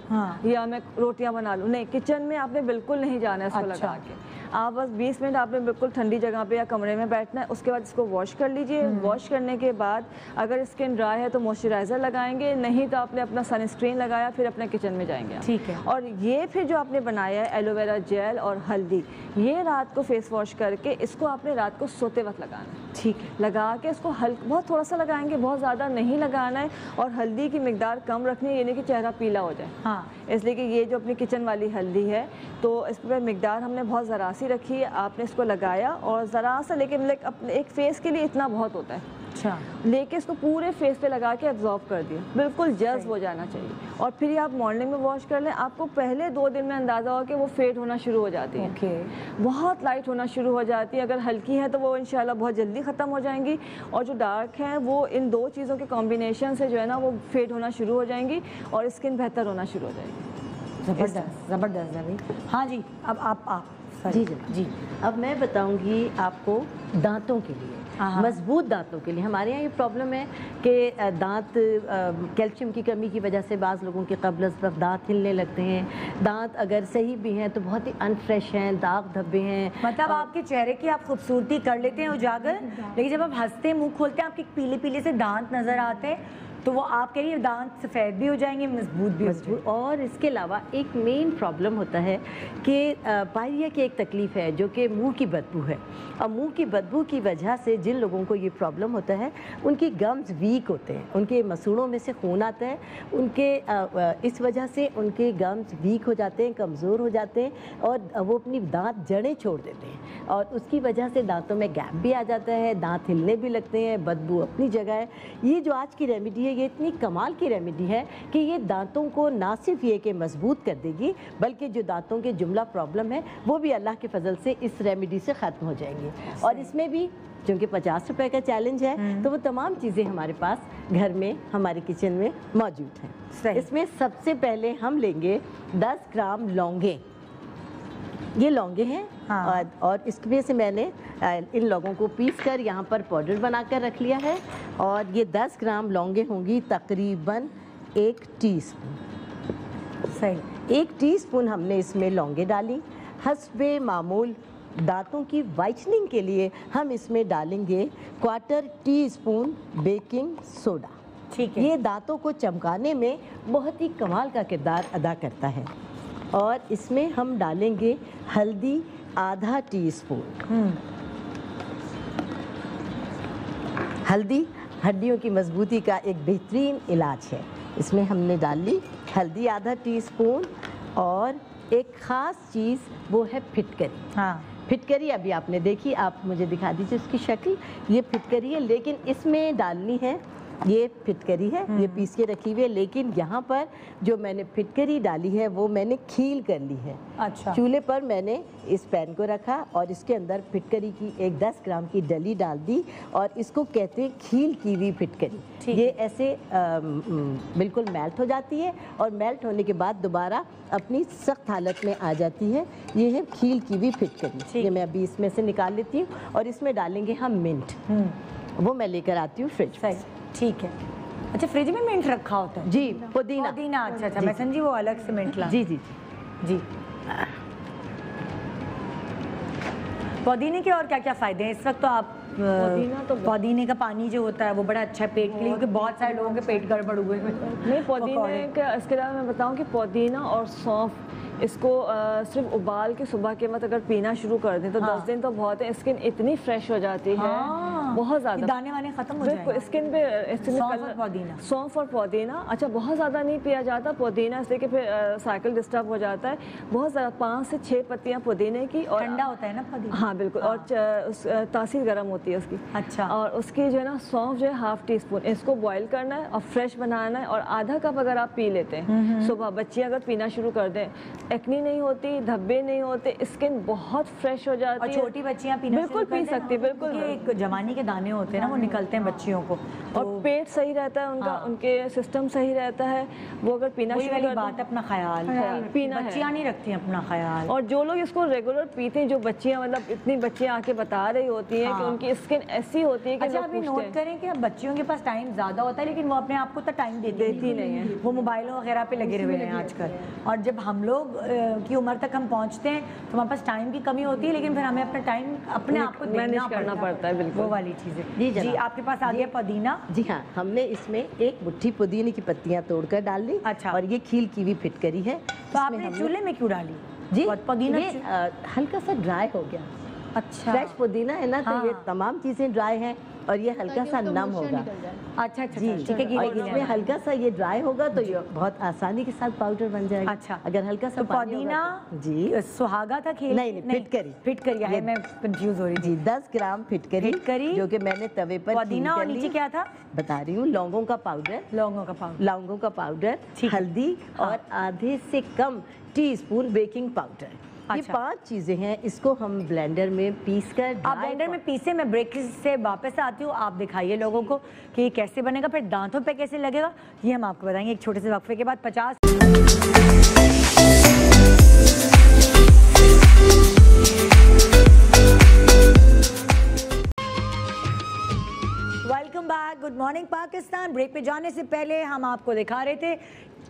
या मैं रोटियां बना लूँ, नहीं, किचन में आपने बिल्कुल नहीं जाना है इसको लगा के। आप बस 20 मिनट आपने बिल्कुल ठंडी जगह पे या कमरे में बैठना है। उसके बाद इसको वॉश कर लीजिए। वॉश करने के बाद अगर स्किन ड्राई है तो मॉइस्चराइज़र लगाएंगे, नहीं तो आपने अपना सनस्क्रीन लगाया, फिर अपने किचन में जाएंगे। ठीक है। और ये फिर जो आपने बनाया है एलोवेरा जेल और हल्दी, ये रात को फेस वॉश करके इसको आपने रात को सोते वक्त लगाना है। ठीक है। लगा के इसको बहुत थोड़ा सा लगाएंगे, बहुत ज़्यादा नहीं लगाना है, और हल्दी की मिकदार कम रखनी है, ये नहीं कि चेहरा पीला हो जाए। इसलिए कि ये जो अपनी किचन वाली हल्दी है, तो इस पर मिकदार हमने बहुत ज़रा सी रखी है। आपने इसको लगाया और ज़रा सा, लेकिन अपने एक फेस के लिए इतना बहुत होता है। अच्छा, लेके इसको पूरे फेस पे लगा के एब्जॉर्ब कर दिया, बिल्कुल जज्ब हो जाना चाहिए। और फिर आप मॉर्निंग में वॉश कर लें। आपको पहले 2 दिन में अंदाज़ा हो कि वो फेड होना शुरू हो जाती है, बहुत लाइट होना शुरू हो जाती है। अगर हल्की है तो वो इंशाल्लाह बहुत जल्दी ख़त्म हो जाएंगी, और जो डार्क हैं वो इन 2 चीज़ों के कॉम्बिनेशन से जो है ना वो फेड होना शुरू हो जाएंगी और स्किन बेहतर होना शुरू हो जाएगी। ज़बरदस्त ज़बरदस्त। हाँ जी, अब आप जी जी। अब मैं बताऊंगी आपको दांतों के लिए, मजबूत दांतों के लिए। हमारे यहाँ ये प्रॉब्लम है कि दांत कैल्शियम की कमी की वजह से बाज़ लोगों के कब्ल वक्त दांत हिलने लगते हैं। दांत अगर सही भी हैं तो बहुत ही अनफ्रेश हैं, दाग धब्बे हैं। मतलब आपके चेहरे की आप खूबसूरती कर लेते हैं उजागर, लेकिन जब आप हंसते मुंह खोलते हैं आपके पीले पीले से दांत नजर आते हैं, तो वो आप कह रही है दांत सफ़ेद भी हो जाएंगे, मजबूत भी हो जाएंगे। और इसके अलावा एक मेन प्रॉब्लम होता है कि पायरिया की एक तकलीफ़ है जो कि मुंह की बदबू है। और मुंह की बदबू की वजह से जिन लोगों को ये प्रॉब्लम होता है उनकी गम्स वीक होते हैं, उनके मसूड़ों में से खून आता है, उनके इस वजह से उनके गम्स वीक हो जाते हैं, कमज़ोर हो जाते हैं और वो अपनी दांत जड़ें छोड़ देते हैं और उसकी वजह से दांतों में गैप भी आ जाता है, दांत हिलने भी लगते हैं, बदबू अपनी जगह है। ये जो आज की रेमेडी है ये इतनी कमाल की रेमेडी है कि ये दांतों को ना सिर्फ ये कि मजबूत कर देगी, बल्कि जो दांतों के जुमला प्रॉब्लम है वो भी अल्लाह के फजल से इस रेमेडी से ख़त्म हो जाएंगी। और इसमें भी क्योंकि 50 रुपए का चैलेंज है तो वो तमाम चीज़ें हमारे पास घर में हमारे किचन में मौजूद हैं। इसमें सबसे पहले हम लेंगे 10 ग्राम लौंगे। ये लौंगे हैं। और इसमें से मैंने इन लौंगों को पीस कर यहाँ पर पाउडर बनाकर रख लिया है। और ये 10 ग्राम लौंगे होंगी तकरीबन 1 टीस्पून। सही, 1 टीस्पून हमने इसमें लौंगे डाली। हस्बे मामूल दांतों की वाइटनिंग के लिए हम इसमें डालेंगे 1/4 टीस्पून बेकिंग सोडा। ठीक है। ये दांतों को चमकाने में बहुत ही कमाल का किरदार अदा करता है। और इसमें हम डालेंगे हल्दी आधा टीस्पून। हल्दी हड्डियों की मजबूती का एक बेहतरीन इलाज है। इसमें हमने डाली हल्दी आधा टीस्पून। और एक ख़ास चीज़ वो है फिटकरी। फिटकरी अभी आपने देखी, आप मुझे दिखा दीजिए उसकी शक्ल। ये फिटकरी है, लेकिन इसमें डालनी है, ये फिटकरी है, ये पीस के रखी हुई है, लेकिन यहाँ पर जो मैंने फिटकरी डाली है वो मैंने खील कर ली है। अच्छा। चूल्हे पर मैंने इस पैन को रखा और इसके अंदर फिटकरी की एक 10 ग्राम की डली डाल दी और इसको कहते हैं खील की हुई फिटकरी। ये ऐसे बिल्कुल मेल्ट हो जाती है और मेल्ट होने के बाद दोबारा अपनी सख्त हालत में आ जाती है। ये है खील की हुई फिटकरी। ये मैं अभी इसमें से निकाल लेती हूँ और इसमें डालेंगे हम मिंट। वो मैं लेकर आती हूँ फ्रिज में। ठीक है। अच्छा, फ्रिज में मिंट रखा होता है? जी, पुदीना। पुदीना, अच्छा। मैं समझी वो अलग से मिंट ला। जी जी जी। पुदीने के और क्या क्या फ़ायदे हैं इस वक्त? तो आप पुदीने का पानी जो होता है वो बड़ा अच्छा है पेट के लिए, क्योंकि बहुत सारे लोगों के पेट गड़बड़ हुए हैं। नहीं, पुदीने का इसके अलावा मैं बताऊं कि पुदीना और सौंफ इसको सिर्फ उबाल के सुबह के वक्त अगर पीना शुरू कर दें तो 10 दिन तो बहुत है, स्किन इतनी फ्रेश हो जाती है। बहुत ज़्यादा दाने वाने खत्म हो जाएंगे स्किन पे। सौंफ और पुदीना अच्छा बहुत ज़्यादा नहीं पिया जाता पुदीना, इसलिए कि फिर साइकिल डिस्टर्ब हो जाता है। बहुत ज़्यादा 5 से 6 पत्तियाँ पुदीने की। और ठंडा होता है ना पुदीना? हाँ बिल्कुल। और तासीर गर्म होती है उसकी। अच्छा। और उसकी जो है ना सौंफ जो है 1/2 टीस्पून, इसको बॉईल करना है और फ्रेश बनाना है और आधा कप अगर आप पी लेते हैं सुबह, बच्चियाँ अगर पीना शुरू कर दें, एक्नी नहीं होती, धब्बे नहीं होते, स्किन बहुत फ्रेश हो जाती है। और छोटी बच्चियां पीना बिल्कुल पी सकती, बिल्कुल। एक जवानी के दाने होते हैं ना, वो निकलते हैं बच्चियों को, और पेट सही रहता है उनका। उनके सिस्टम सही रहता है। वो अगर पीना शुरू कर बात अपना ख्याल पीना, बच्चियां नहीं रखती अपना ख्याल। और जो लोग इसको रेगुलर पीते हैं, जो बच्चियां मतलब इतनी बच्चियां आके बता रही होती हैं कि उनकी स्किन ऐसी होती है कि अच्छा, अभी नोट करें कि बच्चियों के पास टाइम ज्यादा होता है लेकिन वो अपने आप को तो टाइम देती नहीं है, वो मोबाइलों वगैरह पे लगे हुए हैं आजकल। और जब हम लोग की उम्र तक हम पहुंचते हैं तो हमारे पास टाइम की कमी होती है, लेकिन फिर हमें अपना टाइम अपने आप को मैनेज करना पड़ता है। बिल्कुल वो वाली चीज़ें। जी आपके पास आ गया पुदीना। जी हाँ, हमने इसमें 1 मुट्ठी पुदीने की पत्तियां तोड़कर डाल ली। अच्छा। और ये खील की हुई फिटकरी है। तो आपने चूल्हे में क्यों डाली? जी, पुदीना हल्का सा ड्राई हो गया। अच्छा, फ्रेश पुदीना है ना, तो ये तमाम चीज़ें ड्राई हैं और ये हल्का सा नम होगा। अच्छा जी ठीक है। और इसमें हल्का सा ये ड्राई होगा तो ये बहुत आसानी के साथ पाउडर बन जाएगा। अच्छा, अगर हल्का सा पुदीना जी सुहागा था खेल? नहीं, फिटकरी है, मैं कंफ्यूज हो रही जी। 10 ग्राम फिटकरी जो कि मैंने तवे पर पुदीना। और नीचे क्या था बता रही हूँ? लौंगों का पाउडर, हल्दी और आधे से कम टीस्पून बेकिंग पाउडर। ये 5 चीजें हैं। इसको हम ब्लेंडर में पीस कर, आप ब्लेंडर में पीसे, मैं ब्रेक से वापस आती हूँ, आप दिखाइए लोगों को कि ये कैसे बनेगा, फिर दांतों पे कैसे लगेगा ये हम आपको बताएंगे एक छोटे से वक्फे के बाद। 50 गुड मॉर्निंग पाकिस्तान। ब्रेक पे जाने से पहले हम आपको दिखा रहे थे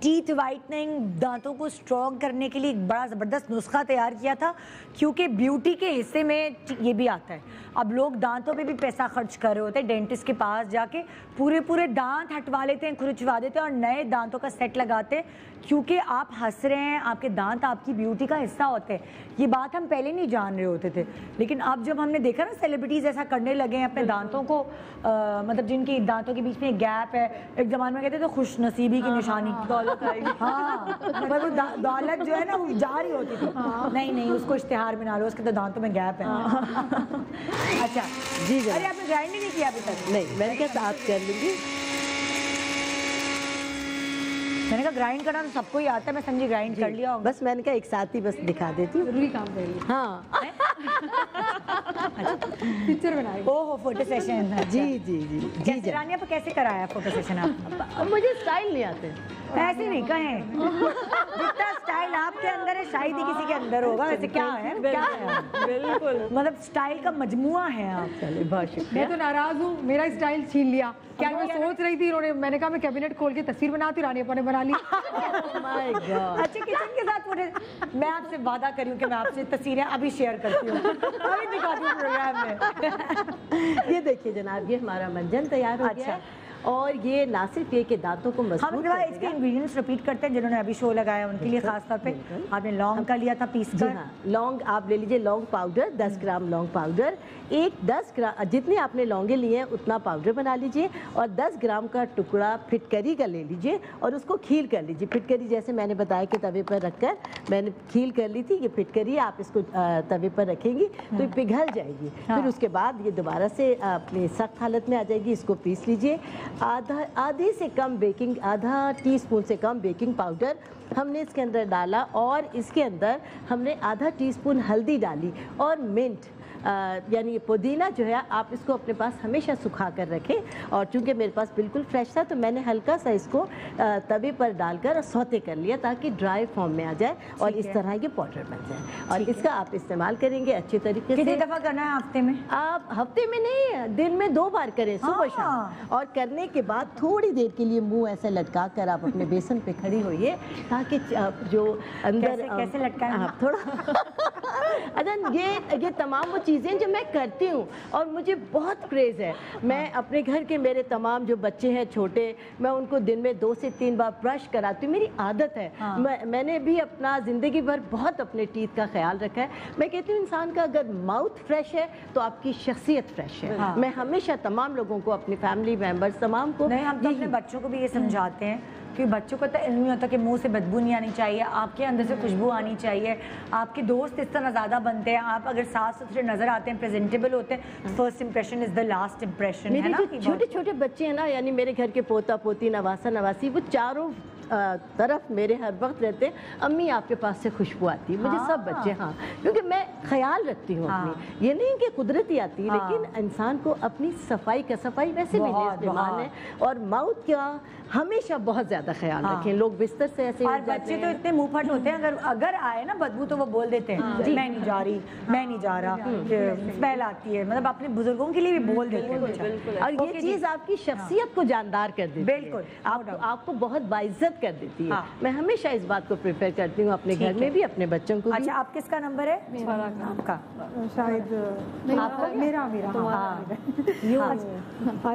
टीथ वाइटनिंग, दांतों को स्ट्रॉन्ग करने के लिए एक बड़ा ज़बरदस्त नुस्खा तैयार किया था, क्योंकि ब्यूटी के हिस्से में ये भी आता है। अब लोग दांतों पे भी पैसा खर्च कर रहे होते हैं, डेंटिस्ट के पास जाके पूरे दांत हटवा लेते हैं, खुरचवा देते हैं और नए दांतों का सेट लगाते हैं, क्योंकि आप हंस रहे हैं, आपके दांत आपकी ब्यूटी का हिस्सा होते हैं। ये बात हम पहले नहीं जान रहे होते थे, लेकिन अब जब हमने देखा ना सेलिब्रिटीज़ ऐसा करने लगे हैं अपने दांतों को, मतलब जिनकी दांतों के बीच में गैप है, एक ज़माने में कहते थे तो खुश नसीबी की निशानी, दौलत आएगी। हाँ, पर वो दौलत जो है ना वो जा रही होती थी। नहीं उसको इश्तिहार में ना लो, उसके तो दांतों में गैप है। अच्छा जी जी। अरे आपने ग्राइंड ही नहीं किया अभी तक? नहीं, मैंने कहा साथ कर लूँगी। मैंने कहा ग्राइंड करना तो सबको ही आता है, मैं समझी ग्राइंड कर लिया होगा। बस मैंने कहा एक साथ ही बस दिखा देती हूँ। जरूरी काम कर लिया। हाँ पिक्चर बनाई। ओहो, फोटो सेशन। जी जी जी जी जी। रानिया पर कैसे कराया फोटो सेशन आप? मुझे स्टाइल नहीं आते। ऐसे नहीं कहें, जितना स्टाइल आपके अंदर है शायद ही किसी के अंदर होगा। वैसे क्या है, क्या है? बिल्कुल, मतलब स्टाइल का मजमुआ है आप। चलिए बहुत शुक्रिया। मैं तो नाराज हूँ, मेरा स्टाइल छीन लिया। क्या मैं सोच रही थी, इन्होंने, मैंने कहा मैं कैबिनेट खोल के तस्वीर बनाती, रानी अपा ने बना ली। My God. अच्छा, किचन के साथ फोटो, मैं आपसे वादा करी हूँ कि मैं आपसे तस्वीरें अभी शेयर करती हूँ, अभी दिखाती हूँ प्रोग्राम में। ये देखिए जनाब, ये हमारा मंजन तैयार हो गया है। और ये ना सिर्फ ये कि दांतों को मजबूत हम इसके इंग्रेडिएंट्स रिपीट करते हैं, जिन्होंने अभी शो लगाया उनके लिए खास तौर पे। आपने लौंग का लिया था पीस कर। हाँ, लौंग आप ले लीजिए, लौंग पाउडर 10 ग्राम लौंग पाउडर, 10 ग्राम जितने आपने लौंगे लिए हैं उतना पाउडर बना लीजिए, और 10 ग्राम का टुकड़ा फिटकरी का ले लीजिए और उसको खील कर लीजिए। फिटकरी जैसे मैंने बताया कि तवे पर रखकर मैंने खील कर ली थी। ये फिटकरी आप इसको तवे पर रखेंगी तो ये पिघल जाएगी। फिर उसके बाद ये दोबारा से अपनी सख्त हालत में आ जाएगी। इसको पीस लीजिए। आधे से कम बेकिंग, आधा टीस्पून से कम बेकिंग पाउडर हमने इसके अंदर डाला, और इसके अंदर हमने आधा टीस्पून हल्दी डाली, और मिंट यानी ये पुदीना जो है आप इसको अपने पास हमेशा सुखा कर रखें। और चूंकि मेरे पास बिल्कुल फ्रेश था तो मैंने हल्का सा इसको तवे पर डालकर सौते कर लिया ताकि ड्राई फॉर्म में आ जाए और इस तरह ये पाउडर बन जाए। और इसका आप इस्तेमाल करेंगे अच्छे तरीके से। कितनी दफ़ा करना है हफ्ते में? आप हफ्ते में नहीं, दिन में 2 बार करें, सुबह शाम। और करने के बाद थोड़ी देर के लिए मुंह ऐसे लटका कर आप अपने बेसन पे खड़ी होइए, ताकि जो अंदर कैसे लटकाएं? थोड़ा अच्छा, ये तमाम वो चीज़ें जो मैं करती हूँ और मुझे बहुत क्रेज़ है। मैं अपने घर के मेरे तमाम जो बच्चे हैं छोटे, मैं उनको दिन में 2 से 3 बार ब्रश कराती हूँ, मेरी आदत है। मैंने भी अपना ज़िंदगी भर बहुत अपने टीथ का ख्याल रखा है। मैं कहती हूँ इंसान का अगर माउथ फ्रेश है तो आपकी शख्सियत फ्रेश है। मैं हमेशा तमाम लोगों को, अपनी फैमिली मेम्बर्स तमाम को, नहीं, हम तो अपने बच्चों को भी ये समझाते हैं कि बच्चों को तो इल्म नहीं होता कि मुंह से बदबू नहीं आनी चाहिए, आपके अंदर से खुशबू आनी चाहिए। आपके दोस्त इस तरह ज़्यादा बनते हैं, आप अगर साफ सुथरे नज़र आते हैं, प्रेजेंटेबल होते हैं, first impression is the last impression, है ना? छोटे छोटे बच्चे हैं ना, यानी मेरे घर के पोता पोती, नवासा नवासी, वो चारों तरफ मेरे हर वक्त रहते हैं, अम्मी आपके पास से खुशबू आती है। मुझे सब बच्चे, हाँ, क्योंकि मैं ख्याल रखती हूँ अपनी। ये नहीं कि कुदरती आती है, लेकिन इंसान को अपनी सफाई का, सफाई वैसे भी नेज़-ए-मान है, और माउथ का हमेशा बहुत ज़्यादा ख्याल रखें। लोग बिस्तर से ऐसे और बच्चे तो इतने मुंह फट होते हैं, अगर आए ना बदबू तो वो बोल देते हैं मैं नहीं जा रही, मैं नहीं जा रहा, स्मेल आती है, मतलब अपने बुजुर्गों के लिए भी बोल देते हैं। और ये चीज़ आपकी शख्सियत को जानदार कर देती है। बिल्कुल, आपको बहुत बाइज्जत कर देती है। मैं हमेशा इस बात को प्रेफर करती हूँ अपने घर में भी, अपने बच्चों को भी। अच्छा, आप किसका नंबर है? आपका शायद मेरा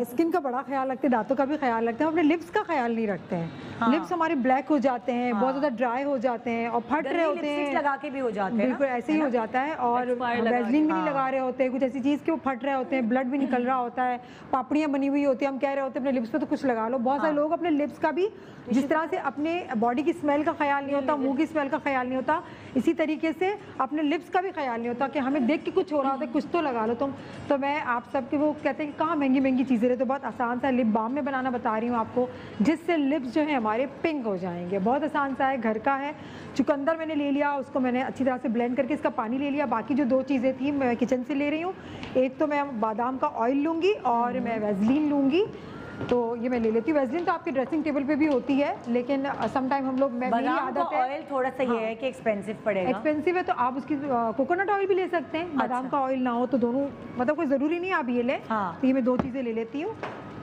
स्किन का बड़ा ख्याल रखते हैं, दांतों का भी ख्याल रखते हैं, अपने लिप्स का ख्याल नहीं रखते हैं। लिप्स हमारे ब्लैक हो जाते हैं, बहुत ज़्यादा ड्राई हो जाते हैं और फट रहे होते हैं, लगा के भी हो जाते हैं, बिल्कुल ऐसे ही हो जाता है। और वैसलीन भी नहीं लगा रहे होते, कुछ ऐसी चीज़ के वो फट रहे होते हैं, ब्लड भी निकल रहा होता है, पापड़ियाँ बनी हुई होती है, हम कह रहे होते हैं अपने लिप्स पे तो कुछ लगा लो। बहुत सारे लोग अपने लिप्स का भी, जिस तरह से अपने बॉडी की स्मेल का ख्याल नहीं होता, मुंह की स्मेल का ख्याल नहीं होता, इसी तरीके से अपने लिप्स का भी ख्याल नहीं होता कि हमें देख के कुछ हो रहा होता है, कुछ तो लगा लो तुम। तो मैं आप सबके, वो कहते हैं कि कहाँ महंगी महंगी चीज़ें रहे, तो बहुत आसान सा लिप बाम में बनाना बता रही हूँ आपको, जिससे लिप्स जो है हमारे पिंक हो जाएंगे। बहुत आसान सा है, घर का है। चुकंदर मैंने ले लिया, उसको मैंने अच्छी तरह से ब्लेंड करके इसका पानी ले लिया। बाकी जो 2 चीज़ें थी मैं किचन से ले रही हूँ, एक तो मैं बादाम का ऑयल लूँगी और मैं वैसलीन लूँगी। तो ये मैं ले लेती हूँ। वैसलीन तो आपके ड्रेसिंग टेबल पे भी होती है, लेकिन समटाइम हम लोग, मैं, मेरी आदत है, ऑयल थोड़ा सा ये है कि एक्सपेंसिव पड़ेगा। एक्सपेंसिव है तो आप उसकी कोकोनट ऑयल भी ले सकते हैं। बादाम का ऑयल ना हो तो दोनों, मतलब कोई ज़रूरी नहीं आप ये लें। तो ये मैं 2 चीज़ें ले लेती हूँ।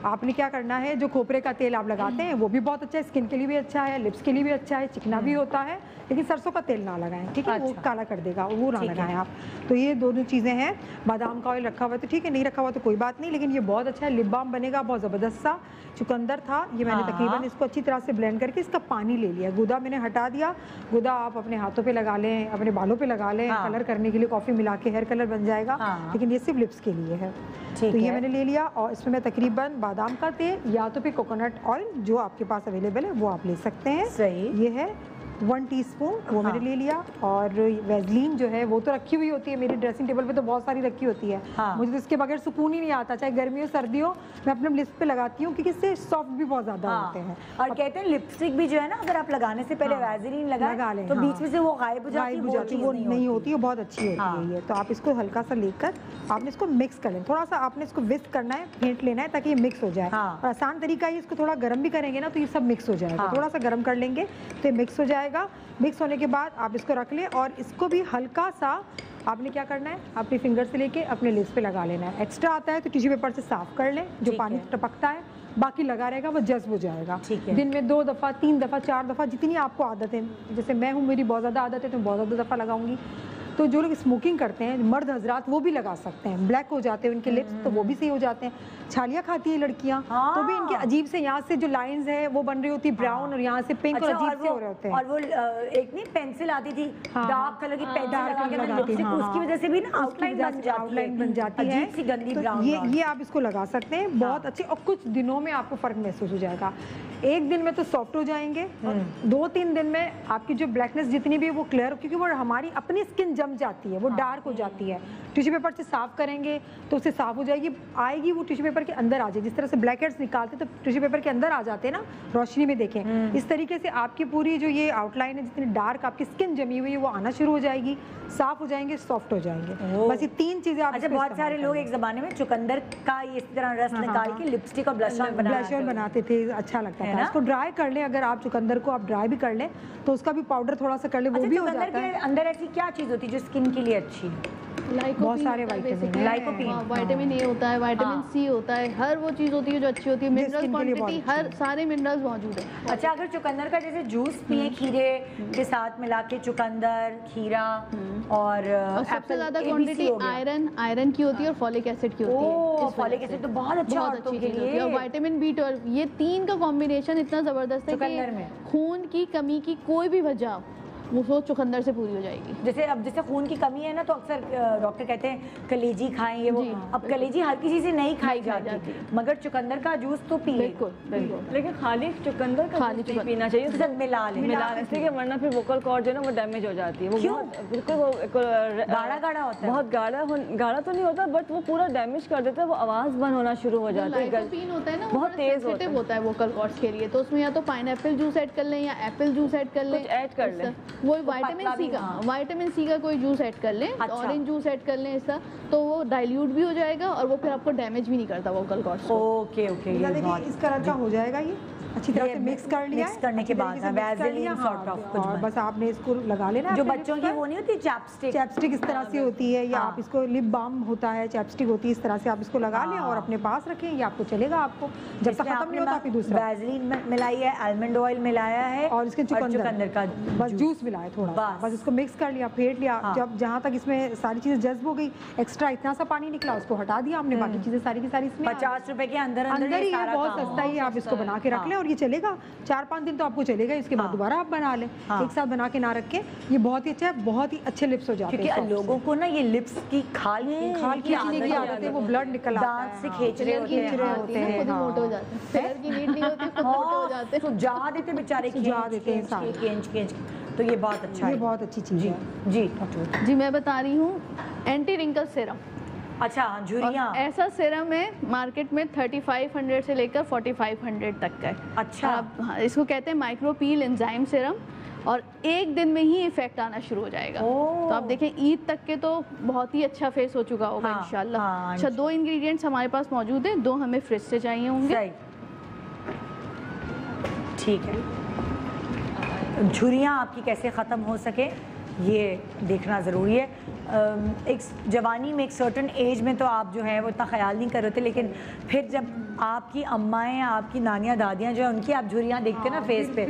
आपने क्या करना है, जो खोपरे का तेल आप लगाते हैं वो भी बहुत अच्छा है, स्किन के लिए भी अच्छा है, लिप्स के लिए भी अच्छा है, चिकना भी होता है, लेकिन सरसों का तेल ना लगाएं, ठीक है, वो काला कर देगा, वो ना लगाएं आप। तो ये दोनों चीज़ें हैं। बादाम का ऑयल रखा हुआ है तो ठीक है, नहीं रखा हुआ तो कोई बात नहीं, लेकिन ये बहुत अच्छा है, लिप बाम बनेगा बहुत ज़बरदस्त सा। चुकंदर था, ये मैंने तकरीबन इसको अच्छी तरह से ब्लेंड करके इसका पानी ले लिया, गुदा मैंने हटा दिया। गुदा आप अपने हाथों पे लगा लें, अपने बालों पे लगा लें, कलर करने के लिए कॉफ़ी मिला के हेयर कलर बन जाएगा, लेकिन ये सिर्फ लिप्स के लिए है। तो ये मैंने ले लिया और इसमें मैं तकरीबन बादाम का तेल या तो फिर कोकोनट ऑयल जो आपके पास अवेलेबल है वो आप ले सकते हैं। सही, ये है 1 टीस्पून, वो मैंने ले लिया। और वैसलीन जो है वो तो रखी हुई होती है, मेरी ड्रेसिंग टेबल पे तो बहुत सारी रखी होती है। मुझे तो इसके बगैर सुकून ही नहीं आता, चाहे गर्मी हो सर्दी हो, मैं अपने लिप्स पे लगाती हूँ क्योंकि इससे सॉफ्ट भी बहुत ज्यादा होते हैं। और कहते हैं लिपस्टिक भी जो है ना, अगर आप लगाने से पहले वैसलीन लगा लें तो बीच में से वो गायब हो जाती है, वो नहीं होती है, बहुत अच्छी होती है ये। तो आप इसको हल्का सा लेकर आपने इसको मिक्स कर लें, थोड़ा सा आपने इसको विस्क करना है, फेंट लेना है ताकि ये मिक्स हो जाए। और आसान तरीका है, इसको थोड़ा गर्म भी करेंगे ना तो ये सब मिक्स हो जाएगा। थोड़ा सा गर्म कर लेंगे तो ये मिक्स हो जाएगा। मिक्स होने के बाद आप इसको रख लें और इसको भी हल्का सा आपने क्या करना है, अपनी फिंगर से लेके अपने लिप्स पे लगा लेना है। एक्स्ट्रा आता है तो टिश्यू पेपर से साफ कर लें, जो पानी टपकता है, बाकी लगा रहेगा वो जज्ब हो जाएगा। दिन में 2 दफ़ा 3 दफ़ा 4 दफ़ा जितनी आपको आदत है, जैसे मैं हूँ मेरी बहुत ज़्यादा आदत है तो बहुत ज़्यादा दफ़ा लगाऊंगी। तो जो लोग स्मोकिंग करते हैं, मर्द हजरात, वो भी लगा सकते हैं, ब्लैक हो जाते हैं उनके लिप्स तो वो भी सही हो जाते हैं। छालियाँ खाती हैं लड़कियाँ तो भी इनके अजीब से यहाँ से जो लाइंस है वो बन रही होती है ब्राउन और यहाँ से पिंक और अजीब से हो रहे होते हैं। और वो एक नहीं पेंसिल आती थी डार्क कलर की पेंसिल, उसकी वजह से भी ना आउटलाइन बन जाती है, अजीब सी गंदी ब्राउन। ये आप इसको लगा सकते हैं, बहुत अच्छे, और कुछ दिनों में आपको फर्क महसूस हो जाएगा। एक दिन में तो सॉफ्ट हो जाएंगे, 2-3 दिन में आपकी जो ब्लैकनेस जितनी भी है वो क्लियर, क्योंकि वो हमारी अपनी स्किन जम जाती है, वो डार्क हो जाती है। टिश्यू पेपर से साफ करेंगे तो उससे साफ हो जाएगी, आएगी वो टिश्यू पेपर के अंदर आ जाए। जिस तरह से ब्लैक हेड्स निकालते तो टिश्यू पेपर के अंदर आ जाते हैं ना, रोशनी में देखें, इस तरीके से आपकी पूरी जो ये आउटलाइन है, जितनी डार्क आपकी स्किन जमी हुई है वो आना शुरू हो जाएगी, साफ हो जाएंगे, सॉफ्ट हो जाएंगे। बस ये 3 चीजें आप। अच्छा, बहुत सारे लोग एक जमाने में चुकंदर का इस तरह रस निकाल के लिपस्टिक और ब्लश ऑन बनाते थे, अच्छा लगता था। इसको ड्राई कर ले, अगर आप चुकंदर को आप ड्राई भी कर लें तो उसका भी पाउडर थोड़ा सा कर ले, वो भी हो जाता है। अंदर ऐसी क्या चीज होती है जो स्किन के लिए अच्छी है? बहुत सारे विटामिन ए होता है, विटामिन सी होता है, हर वो चीज होती है जो अच्छी होती है, मिनरल क्वांटिटी, हर सारे मिनरल्स मौजूद है। अच्छा, अगर चुकंदर का जैसे जूस पिए खीरे के साथ मिला के, चुकंदर, खीरा और सबसे ज्यादा क्वांटिटी आयरन की होती है और फॉलिक एसिड की होती है। फॉलिक एसिड तो बहुत अच्छा औरतों के लिए, और विटामिन B12, ये 3 का कॉम्बिनेशन इतना जबरदस्त है कि खून की कमी की कोई भी वजह वो चुकंदर से पूरी हो जाएगी। जैसे खून की कमी है ना, तो अक्सर डॉक्टर कहते हैं कलेजी खाएं, ये वो। अब कलेजी हर किसी से नहीं खाई जाती, मगर चुकंदर का जूस तो पिए। बिल्कुल, लेकिन खाली चुकंदर का जूस नहीं पीना चाहिए, उसके साथ मिला इसलिए, वरना फिर वोकल कॉर्ड जो है ना वो डैमेज हो जाती है। वो बिल्कुल गाढ़ा होता है, बहुत गाढ़ा तो नहीं होता, बट वो पूरा डैमेज कर देता है, वो आवाज बंद होना शुरू हो जाती है। लाइकोपीन होता है ना, बहुत तेज होता है वोकल कॉर्ड्स के लिए, तो उसमें या तो पाइनएप्पल जूस ऐड कर लें या एप्पल जूस ऐड कर लें, ऐड कर लें। वो विटामिन सी का कोई जूस ऐड कर लें, ऑरेंज जूस ऐड कर लें, ऐसा तो वो डाइल्यूट भी हो जाएगा और वो फिर आपको डैमेज भी नहीं करता वोकल कॉर्ड्स। ओके, इस कलर का हो जाएगा ये अच्छी तरह से मिक्स कर लिया। मिक्स करने के बाद वैसलीन सॉर्ट ऑफ कुछ, और बस आपने इसको लगा लेना। जो बच्चों की वो नहीं होती चैपस्टिक इस तरह से होती है, या आप इसको लिप बाम होता है, चैपस्टिक होती है, इस तरह से आप इसको लगा लें और अपने पास रखें, ये आपको चलेगा। आपको जब तक खत्म नहीं होता फिर दूसरा वैसलीन मिलाई है, आलमंड ऑयल मिलाया है और इसके चुकंदर का बस जूस मिलाया थोड़ा, बस इसको मिक्स कर लिया, फेंट लिया। जब जहाँ तक इसमें सारी चीजें जज्ब हो गई, एक्स्ट्रा इतना सा पानी निकला उसको हटा दिया हमने, बाकी चीजें सारी की सारी इसमें 50 रुपए के अंदर ही है, बहुत सस्ता ही। आप इसको बना के रख लें और ये चलेगा 4-5 दिन तो आपको चलेगा, इसके बाद दोबारा आप बना लें। एक साथ बना के ना रखें, ये बहुत ही अच्छा है, बहुत ही अच्छे लिप्स हो जाते हैं। क्योंकि लोगों को ना ये लिप्स की खाल खींचने की आदत है, वो ब्लड निकल आता है, दांत से खींच रहे होते हैं, खुद मोटे हो जाते हैं, सिर की नीड नहीं होती, खुद मोटे हो जाते हैं, सुझा देते बेचारे, सुझा देते हैं सारे, खींच। तो ये बहुत अच्छा है, ये बहुत अच्छी चीज है। जी मैं बता रही हूँ एंटी रिंकल सीरम। अच्छा, झुर्रियाँ, ऐसा सीरम है मार्केट में 3500 से लेकर 4500 तक का है। अच्छा, इसको कहते हैं माइक्रो पील एंजाइम सीरम, और एक दिन में ही इफेक्ट आना शुरू हो जाएगा। तो आप देखें ईद तक के तो बहुत ही अच्छा फेस हो चुका होगा इंशाल्लाह। अच्छा, 2 इंग्रेडिएंट्स हमारे पास मौजूद हैं, 2 हमें फ्रिज से चाहिए होंगे। ठीक है। झुर्रियाँ आपकी कैसे ख़त्म हो सके, ये देखना ज़रूरी है। एक जवानी में, एक सर्टन एज में तो आप जो है वो इतना ख्याल नहीं कर रहे थे, लेकिन फिर जब आपकी अम्माएँ, आपकी नानियाँ, दादियाँ जो है उनकी आप झुर्रियाँ देखते हैं ना फेस पे,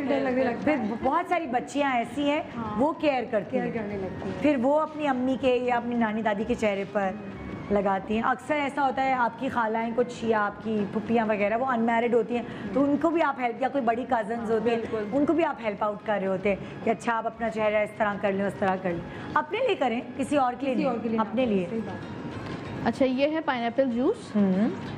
फिर बहुत सारी बच्चियाँ ऐसी हैं वो केयर करती हैं, फिर वो अपनी अम्मी के या अपनी नानी दादी के चेहरे पर लगाती हैं। अक्सर ऐसा होता है आपकी खालाएँ कुछ या आपकी पुप्पियाँ वगैरह वो अनमैरिड होती हैं, तो उनको भी आप हेल्प, या कोई बड़ी कजन्स होती हैं उनको भी आप हेल्प आउट कर रहे होते हैं कि अच्छा आप अपना चेहरा इस तरह कर लें, उस तरह कर लें। अपने लिए करें, किसी और के लिए नहीं, अपने लिए। अच्छा, ये है पाइनएप्पल जूस।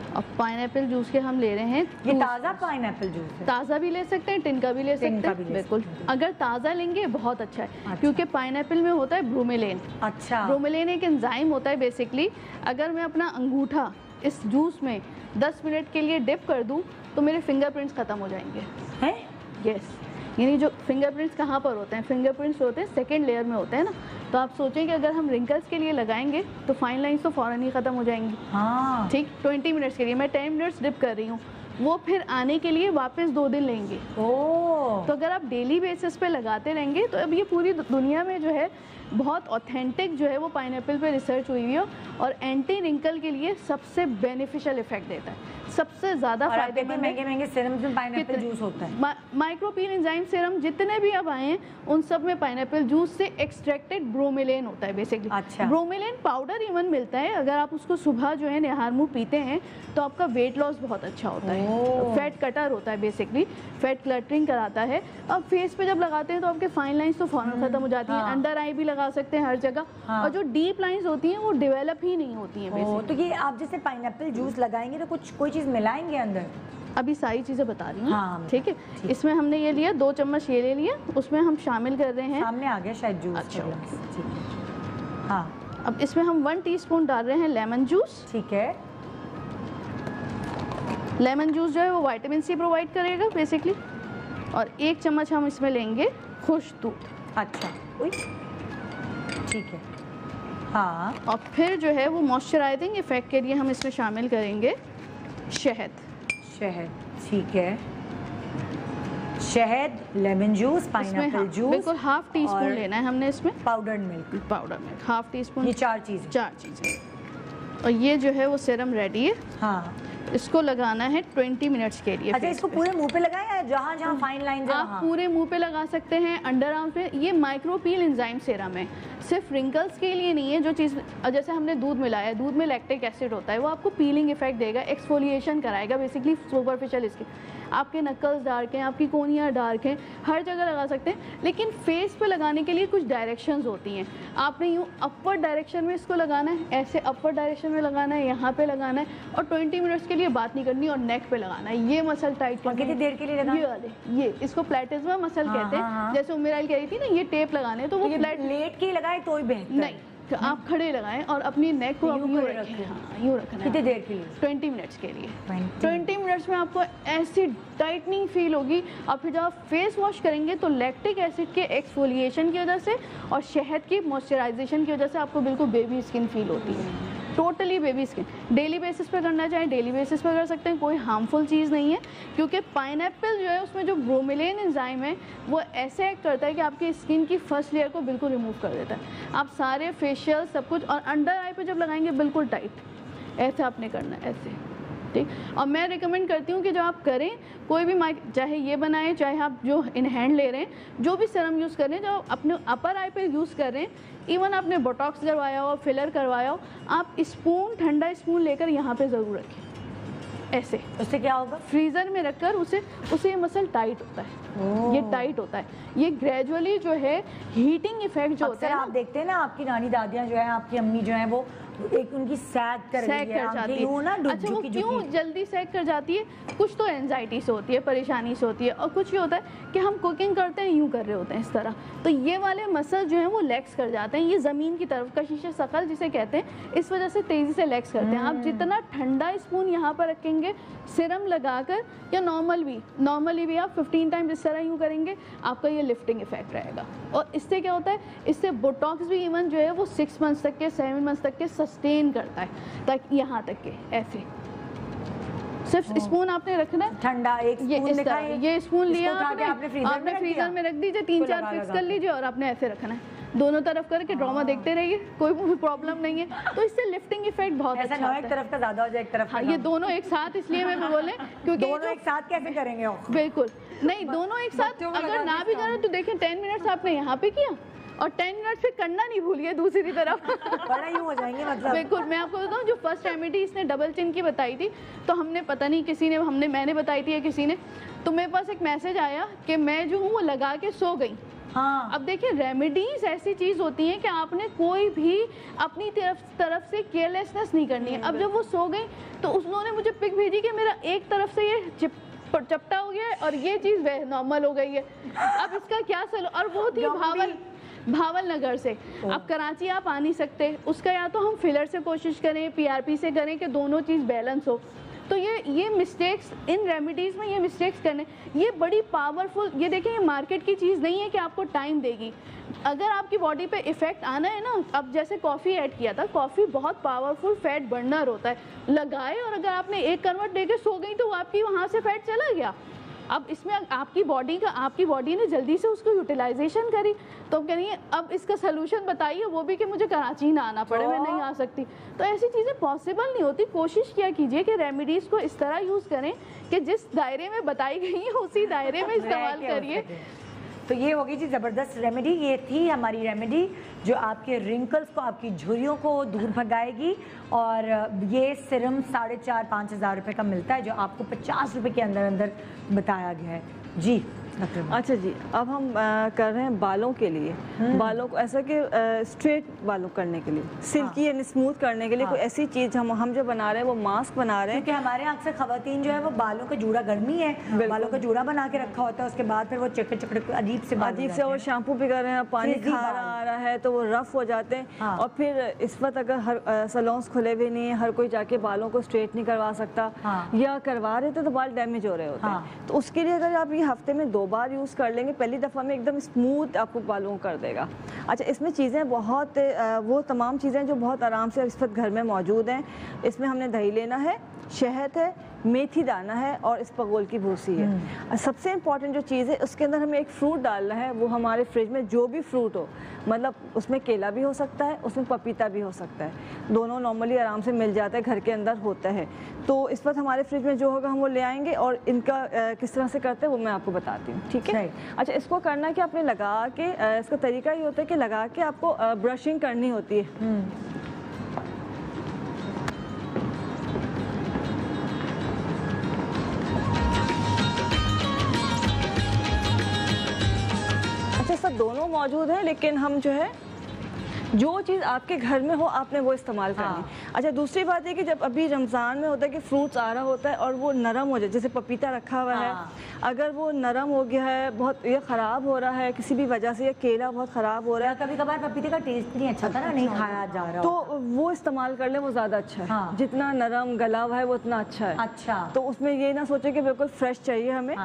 अब पाइनएप्पल जूस के हम ले रहे हैं, ये ताज़ा पाइनएप्पल जूस है? ताज़ा भी ले सकते हैं, टिन का भी ले सकते हैं, बिल्कुल। अगर ताज़ा लेंगे बहुत अच्छा है, क्योंकि पाइनएप्पल में होता है ब्रोमेलेन। अच्छा, ब्रोमेलेन एक एंजाइम होता है बेसिकली। अगर मैं अपना अंगूठा इस जूस में 10 मिनट के लिए डिप कर दूं तो मेरे फिंगरप्रिंट्स खत्म हो जाएंगे। हैं? यस, यानी जो फिंगरप्रिंट्स कहाँ पर होते हैं, फिंगरप्रिंट्स होते हैं सेकेंड लेयर में होते हैं ना, तो आप सोचें कि अगर हम रिंकल्स के लिए लगाएंगे तो फाइन लाइंस तो फ़ौरन ही ख़त्म हो जाएंगी। हाँ ठीक, 20 मिनट्स के लिए मैं 10 मिनट्स डिप कर रही हूँ, वो फिर आने के लिए वापस 2 दिन लेंगे। ओह, तो अगर आप डेली बेसिस पे लगाते रहेंगे तो अब ये पूरी दुनिया में जो है बहुत ऑथेंटिक जो है वो पाइनएप्पल पे रिसर्च हुई है और एंटी रिंकल के लिए सबसे बेनिफिशियल इफेक्ट देता है, सबसे ज़्यादा फायदेमंद। महंगे सीरम्स में पाइनएप्पल जूस होता है। माइक्रोपील एंजाइम सीरम जितने भी अब आए हैं उन सब में पाइनएप्पल जूस से एक्सट्रैक्टेड ब्रोमेलेन होता है बेसिकली। अच्छा, ब्रोमेलेन पाउडर इवन मिलता है, अगर आप उसको सुबह जो है निहार मुँह पीते हैं तो आपका वेट लॉस बहुत अच्छा होता है। फैट कटर होता है बेसिकली, फैट क्लटरिंग कराता है। अब फेस पे जब लगाते हैं तो आपके फाइन लाइंस तो फौरन खत्म हो जाती हैं, अंडर आई भी लगा सकते हैं हर जगह, और जो डीप लाइंस होती हैं वो डेवलप ही नहीं होती हैं। तो ये आप जैसे पाइनएप्पल जूस लगाएंगे तो कुछ कोई चीज़ मिलाएंगे अंदर? अभी सारी चीज़ें बता रही हूँ। ठीक है, इसमें हमने ये लिया 2 चम्मच ये ले लिया, उसमें हम शामिल कर रहे हैं, सामने आ गया शायद जूस। अच्छा, हाँ, अब इसमें हम 1 टीस्पून डाल रहे हैं लेमन जूस। ठीक है, लेमन जूस जो है वो विटामिन सी प्रोवाइड करेगा बेसिकली। और 1 चम्मच हम इसमें लेंगे खुश्क दूध। अच्छा, ठीक है, हाँ। और फिर जो है वो मॉइस्चराइजिंग इफेक्ट के लिए हम इसमें शामिल करेंगे शहद। शहद, ठीक है, शहद, लेमन जूस, पाइनएप्पल जूस, बिल्कुल 1/2 टीस्पून लेना है हमने इसमें। Powdered milk, 1/2 teaspoon. ये 4 चीज़ें। और ये जो है वो सीरम रेडी है। हाँ, इसको लगाना है 20 मिनट्स के लिए। अच्छा, इसको पूरे मुंह पे लगाएं या जहाँ जहाँ फाइन लाइन आप पूरे मुंह पे लगा सकते हैं, अंडर आर्म पे। ये माइक्रोपील एंजाइम सीरम है, सिर्फ रिंकल्स के लिए नहीं है। जो चीज़ जैसे हमने दूध मिलाया, दूध में लैक्टिक एसिड होता है, वो आपको पीलिंग इफेक्ट देगा, एक्सफोलिएशन कराएगा बेसिकली सुपरफिशियल स्किन। आपके नक्कल्स डार्क हैं, आपकी कोनियाँ डार्क हैं, हर जगह लगा सकते हैं, लेकिन फेस पे लगाने के लिए कुछ डायरेक्शंस होती हैं। आपने यूँ अपवर्ड डायरेक्शन में इसको लगाना है, ऐसे अपवर्ड डायरेक्शन में लगाना है, यहाँ पे लगाना है, और 20 मिनट्स के लिए बात नहीं करनी, और नेक पे लगाना है। ये मसल टाइट करना है। कितनी देर के लिए लगाना? ये वाले, ये इसको प्लेटिज्मा मसल कहते हैं। जैसे उमेराइल कह रही थी ना, ये टेप लगाने, तो वो लेट के लगाए तो ही बेहतर नहीं, तो आप खड़े लगाएं और अपनी नेक को यूँ रखें। हाँ, यूँ रखना है। कितनी देर के लिए? 20 मिनट्स के लिए। 20 मिनट्स में आपको ऐसी टाइटनिंग फील होगी। और फिर जब आप फेस वॉश करेंगे तो लैक्टिक एसिड के एक्सफोलिएशन की वजह से और शहद की मॉइस्चराइजेशन की वजह से आपको बिल्कुल बेबी स्किन फील होती है, totally baby skin. Daily basis पे करना चाहें डेली बेसिस पे कर सकते हैं, कोई हार्मफुल चीज़ नहीं है, क्योंकि पाइनएप्पल जो है उसमें जो ब्रोमेलेन एंजाइम है वो ऐसे एक्ट करता है कि आपकी स्किन की फर्स्ट लेयर को बिल्कुल रिमूव कर देता है। आप सारे फेशियल सब कुछ, और अंडर आई पे जब लगाएंगे बिल्कुल टाइट, ऐसे आपने करना है, ऐसे, ठीक। और मैं रिकमेंड करती हूँ कि जब आप करें कोई भी चाहे ये बनाएं, चाहे आप जो इन हैंड ले रहे हैं, जो भी सीरम यूज़ कर रहे हैं, जो अपने अपर आई पे यूज़ कर रहे हैं, इवन आपने बोटॉक्स करवाया हो, फिलर करवाया हो, आप स्पून, ठंडा स्पून लेकर यहाँ पे ज़रूर रखें, ऐसे। उससे क्या होगा? फ्रीज़र में रखकर उसे ये मसल टाइट होता है, ये टाइट होता है, ये ग्रेजुअली जो है हीटिंग इफेक्ट जो होता है। आप देखते हैं ना, आपकी नानी दादियाँ जो है, आपकी अम्मी जो है, वो एक उनकी सैग कर जाती है। अच्छा, वो क्यों जल्दी सैग कर जाती है? कुछ तो एंजाइटी से होती है, परेशानी से होती है, और कुछ ये होता है कि हम कुकिंग करते हैं, यूँ कर रहे होते हैं इस तरह, तो ये वाले मसल जो हैं वो लेग्स कर जाते हैं, ये ज़मीन की तरफ, कशिश शकल जिसे कहते हैं, इस वजह से तेज़ी से लेग्स करते हैं। आप जितना ठंडा स्पून यहाँ पर रखेंगे सीरम लगाकर, या नॉर्मली भी आप 15 टाइम इस तरह यूँ करेंगे, आपका ये लिफ्टिंग इफेक्ट रहेगा। और इससे क्या होता है, इससे बोटॉक्स भी इवन जो है वो 6 मंथ्स तक के, 7 मंथ्स तक के सस्टेन करता है, तक यहाँ तक के ऐसे। सिर्फ स्पून आपने रखना है ठंडा, एक ये स्पून इस तरह, ये स्पून लिया आपने फ्रीजर में रख दीजिए, 3-4 फिक्स कर लीजिए, और आपने ऐसे रखना है। दोनों तरफ करके ड्रामा देखते रहिए, कोई प्रॉब्लम नहीं है। तो इससे लिफ्टिंग इफेक्ट बहुत अच्छा होता है। एक तरफ का ज्यादा हो जाए, एक तरफ। हाँ, ये दोनों एक साथ इसलिए मैं बोले क्योंकि दोनों एक साथ कैसे करेंगे? बिल्कुल नहीं, दोनों एक साथ अगर ना भी करें तो देखें 10 मिनट्स आपने यहाँ पे किया और 10 मिनट पे करना नहीं भूलिए दूसरी तरफ। बड़ा यूं हो जाएंगे मतलब। बिल्कुल, मैं आपको बताऊं जो फर्स्ट रेमेडी इसने डबल चिन की बताई थी, तो हमने पता नहीं किसी ने मैंने बताई थी या किसी ने, तो मेरे पास एक मैसेज आया कि मैं जो हूँ वो लगा के सो गई। हाँ। अब देखिए रेमेडीज ऐसी चीज होती हैं कि आपने कोई भी अपनी तरफ से केयरलेसनेस नहीं करनी है। अब जब वो सो गई तो उन्होंने मुझे पिक भेजी कि मेरा एक तरफ से ये चपटा हो गया है और ये चीज नॉर्मल हो गई है। अब इसका क्या और वो थी भावल नगर से। अब कराची आप आ नहीं सकते, उसका या तो हम फिलर से कोशिश करें, पीआरपी से करें कि दोनों चीज़ बैलेंस हो। तो ये मिस्टेक्स इन रेमेडीज़ में ये मिस्टेक्स करने, ये बड़ी पावरफुल, ये देखें ये मार्केट की चीज़ नहीं है कि आपको टाइम देगी। अगर आपकी बॉडी पे इफेक्ट आना है ना, अब जैसे कॉफ़ी ऐड किया था, कॉफ़ी बहुत पावरफुल फैट बर्नर होता है, लगाए और अगर आपने एक करवट लेके सो गई तो आपकी वहाँ से फैट चला गया। अब इसमें आपकी बॉडी ने जल्दी से उसको यूटिलाइजेशन करी, तो अब कह रही है अब इसका सोल्यूशन बताइए, वो भी कि मुझे कराची ना आना पड़े, मैं नहीं आ सकती। तो ऐसी चीज़ें पॉसिबल नहीं होती। कोशिश किया कीजिए कि रेमेडीज़ को इस तरह यूज़ करें कि जिस दायरे में बताई गई है उसी दायरे में इस्तेमाल करिए। तो ये होगी जी ज़बरदस्त रेमेडी। ये थी हमारी रेमेडी जो आपके रिंकल्स को, आपकी झुर्रियों को दूर भगाएगी। और ये सिरम 4,500-5 हज़ार रुपये का मिलता है, जो आपको 50 रुपये के अंदर अंदर बताया गया है जी। अच्छा जी, अब हम कर रहे हैं बालों के लिए। बालों को ऐसा कि स्ट्रेट बालों करने के लिए, सिल्की एंड स्मूथ करने के लिए कोई ऐसी चीज़ हम जो बना रहे हैं वो मास्क बना रहे हैं। क्योंकि हमारे यहाँ अक्सर खवातीन जो है वो बालों का जूड़ा, गर्मी है, बालों का जूड़ा बना के रखा होता है, उसके बाद फिर वो चकड़े अजीब से और शैम्पू भी कर रहे हैं, पानी खारा आ रहा है तो वो रफ हो जाते हैं। और फिर इस वक्त अगर हर सैलून्स खुले हुए नहीं है, हर कोई जाके बालों को स्ट्रेट नहीं करवा सकता, या करवा रहे थे तो बाल डैमेज हो रहे होते हैं। तो उसके लिए अगर आप ये हफ्ते में 2 बार यूज़ कर लेंगे, पहली दफ़ा में एकदम स्मूथ आपको बालों कर देगा। अच्छा, इसमें चीज़ें बहुत वो तमाम चीज़ें जो बहुत आराम से इस वक्त घर में मौजूद हैं। इसमें हमने दही लेना है, शहद है, मेथी दाना है और इसबगोल की भूसी है। सबसे इम्पॉर्टेंट जो चीज़ है उसके अंदर हमें एक फ्रूट डालना है, वो हमारे फ्रिज में जो भी फ्रूट हो, मतलब उसमें केला भी हो सकता है, उसमें पपीता भी हो सकता है, दोनों नॉर्मली आराम से मिल जाता है, घर के अंदर होता है। तो इस वक्त हमारे फ्रिज में जो होगा हम वो ले आएंगे और इनका किस तरह से करते हैं वो मैं आपको बताती हूँ, ठीक है। अच्छा, इसको करना कि आपने लगा के, इसका तरीका ये होता है कि लगा के आपको ब्रशिंग करनी होती है। सब दोनों मौजूद हैं, लेकिन हम जो है जो चीज़ आपके घर में हो आपने वो इस्तेमाल करनी। अच्छा, दूसरी बात है कि जब अभी रमज़ान में होता है कि फ्रूट्स आ रहा होता है और वो नरम हो जाए, जैसे पपीता रखा हुआ है, अगर वो नरम हो गया है, बहुत ये ख़राब हो रहा है किसी भी वजह से, या केला बहुत ख़राब हो रहा है, कभी कभार पपीते का टेस्ट नहीं अच्छा था ना, नहीं खाया जा रहा, तो वो इस्तेमाल कर ले, वो ज़्यादा अच्छा है। जितना नरम गला हुआ है वो उतना अच्छा है। अच्छा, तो उसमें ये ना सोचे कि बिल्कुल फ्रेश चाहिए हमें,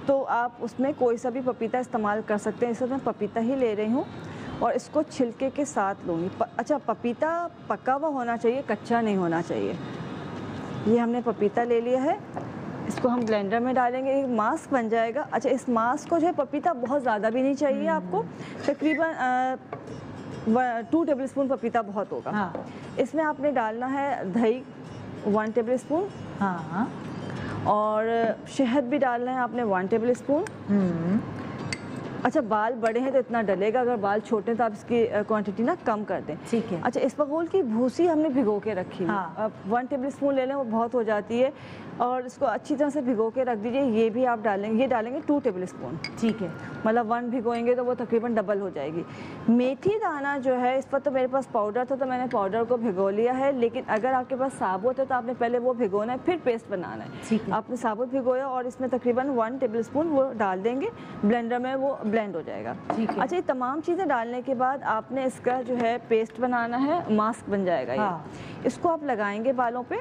तो आप उसमें कोई सा भी पपीता इस्तेमाल कर सकते हैं। इसमें मैं पपीता ही ले रही हूँ और इसको छिलके के साथ लूँगी। अच्छा, पपीता पका हुआ होना चाहिए, कच्चा नहीं होना चाहिए। ये हमने पपीता ले लिया है, इसको हम ब्लेंडर में डालेंगे, एक मास्क बन जाएगा। अच्छा, इस मास्क को जो है पपीता बहुत ज़्यादा भी नहीं चाहिए आपको, तकरीबन 2 टेबल स्पून पपीता बहुत होगा। इसमें आपने डालना है दही 1 टेबल स्पून, और शहद भी डालना है आपने 1 टेबल स्पून। अच्छा, बाल बड़े हैं तो इतना डलेगा, अगर बाल छोटे हैं तो आप इसकी क्वांटिटी ना कम कर दें, ठीक है। अच्छा, इसबगोल की भूसी हमने भिगो के रखी है, अब 1 टेबल स्पून ले लें, वो बहुत हो जाती है, और इसको अच्छी तरह से भिगो के रख दीजिए। ये भी आप डालेंगे, ये डालेंगे 2 टेबल स्पून, ठीक है, मतलब 1 भिगोएंगे तो वो तकरीबन डबल हो जाएगी। मेथी दाना जो है, इस पर तो मेरे पास पाउडर था तो मैंने पाउडर को भिगो लिया है, लेकिन अगर आपके पास साबुत है तो आपने पहले वो भिगोना है, फिर पेस्ट बनाना है। आपने साबुत भिगोया और इसमें तकरीबन 1 टेबल स्पून वो डाल देंगे, ब्लेंडर में वो ब्लेंड हो जाएगा। अच्छा, ये तमाम चीज़ें डालने के बाद आपने इसका जो है पेस्ट बनाना है, मास्क बन जाएगा ये। इसको आप लगाएंगे बालों पे,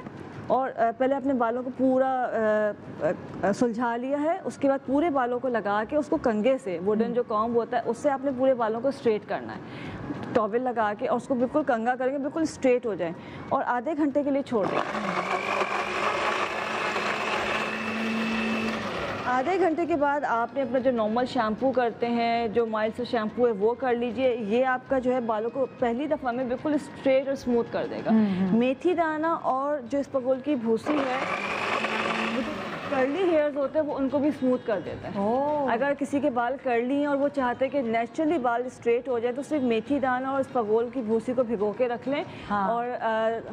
और पहले अपने बालों को पूरा सुलझा लिया है, उसके बाद पूरे बालों को लगा के उसको कंघे से, वुडन जो कॉम्ब होता है उससे आपने पूरे बालों को स्ट्रेट करना है, टॉवेल लगा के, और उसको बिल्कुल कंघा करेंगे, बिल्कुल स्ट्रेट हो जाए, और आधे घंटे के लिए छोड़ दें। आधे घंटे के बाद आपने अपना जो नॉर्मल शैम्पू करते हैं, जो माइल्ड से शैम्पू है वो कर लीजिए। ये आपका जो है बालों को पहली दफ़ा में बिल्कुल स्ट्रेट और स्मूथ कर देगा। मेथी दाना और जो इसबगोल की भूसी है, कर्ली हेयर्स होते हैं वो उनको भी स्मूथ कर देता है। अगर किसी के बाल कर्ली हैं और वो चाहते हैं कि नेचुरली बाल स्ट्रेट हो जाए, तो सिर्फ मेथी दाना और इसबगोल की भूसी को भिगो के रख लें। और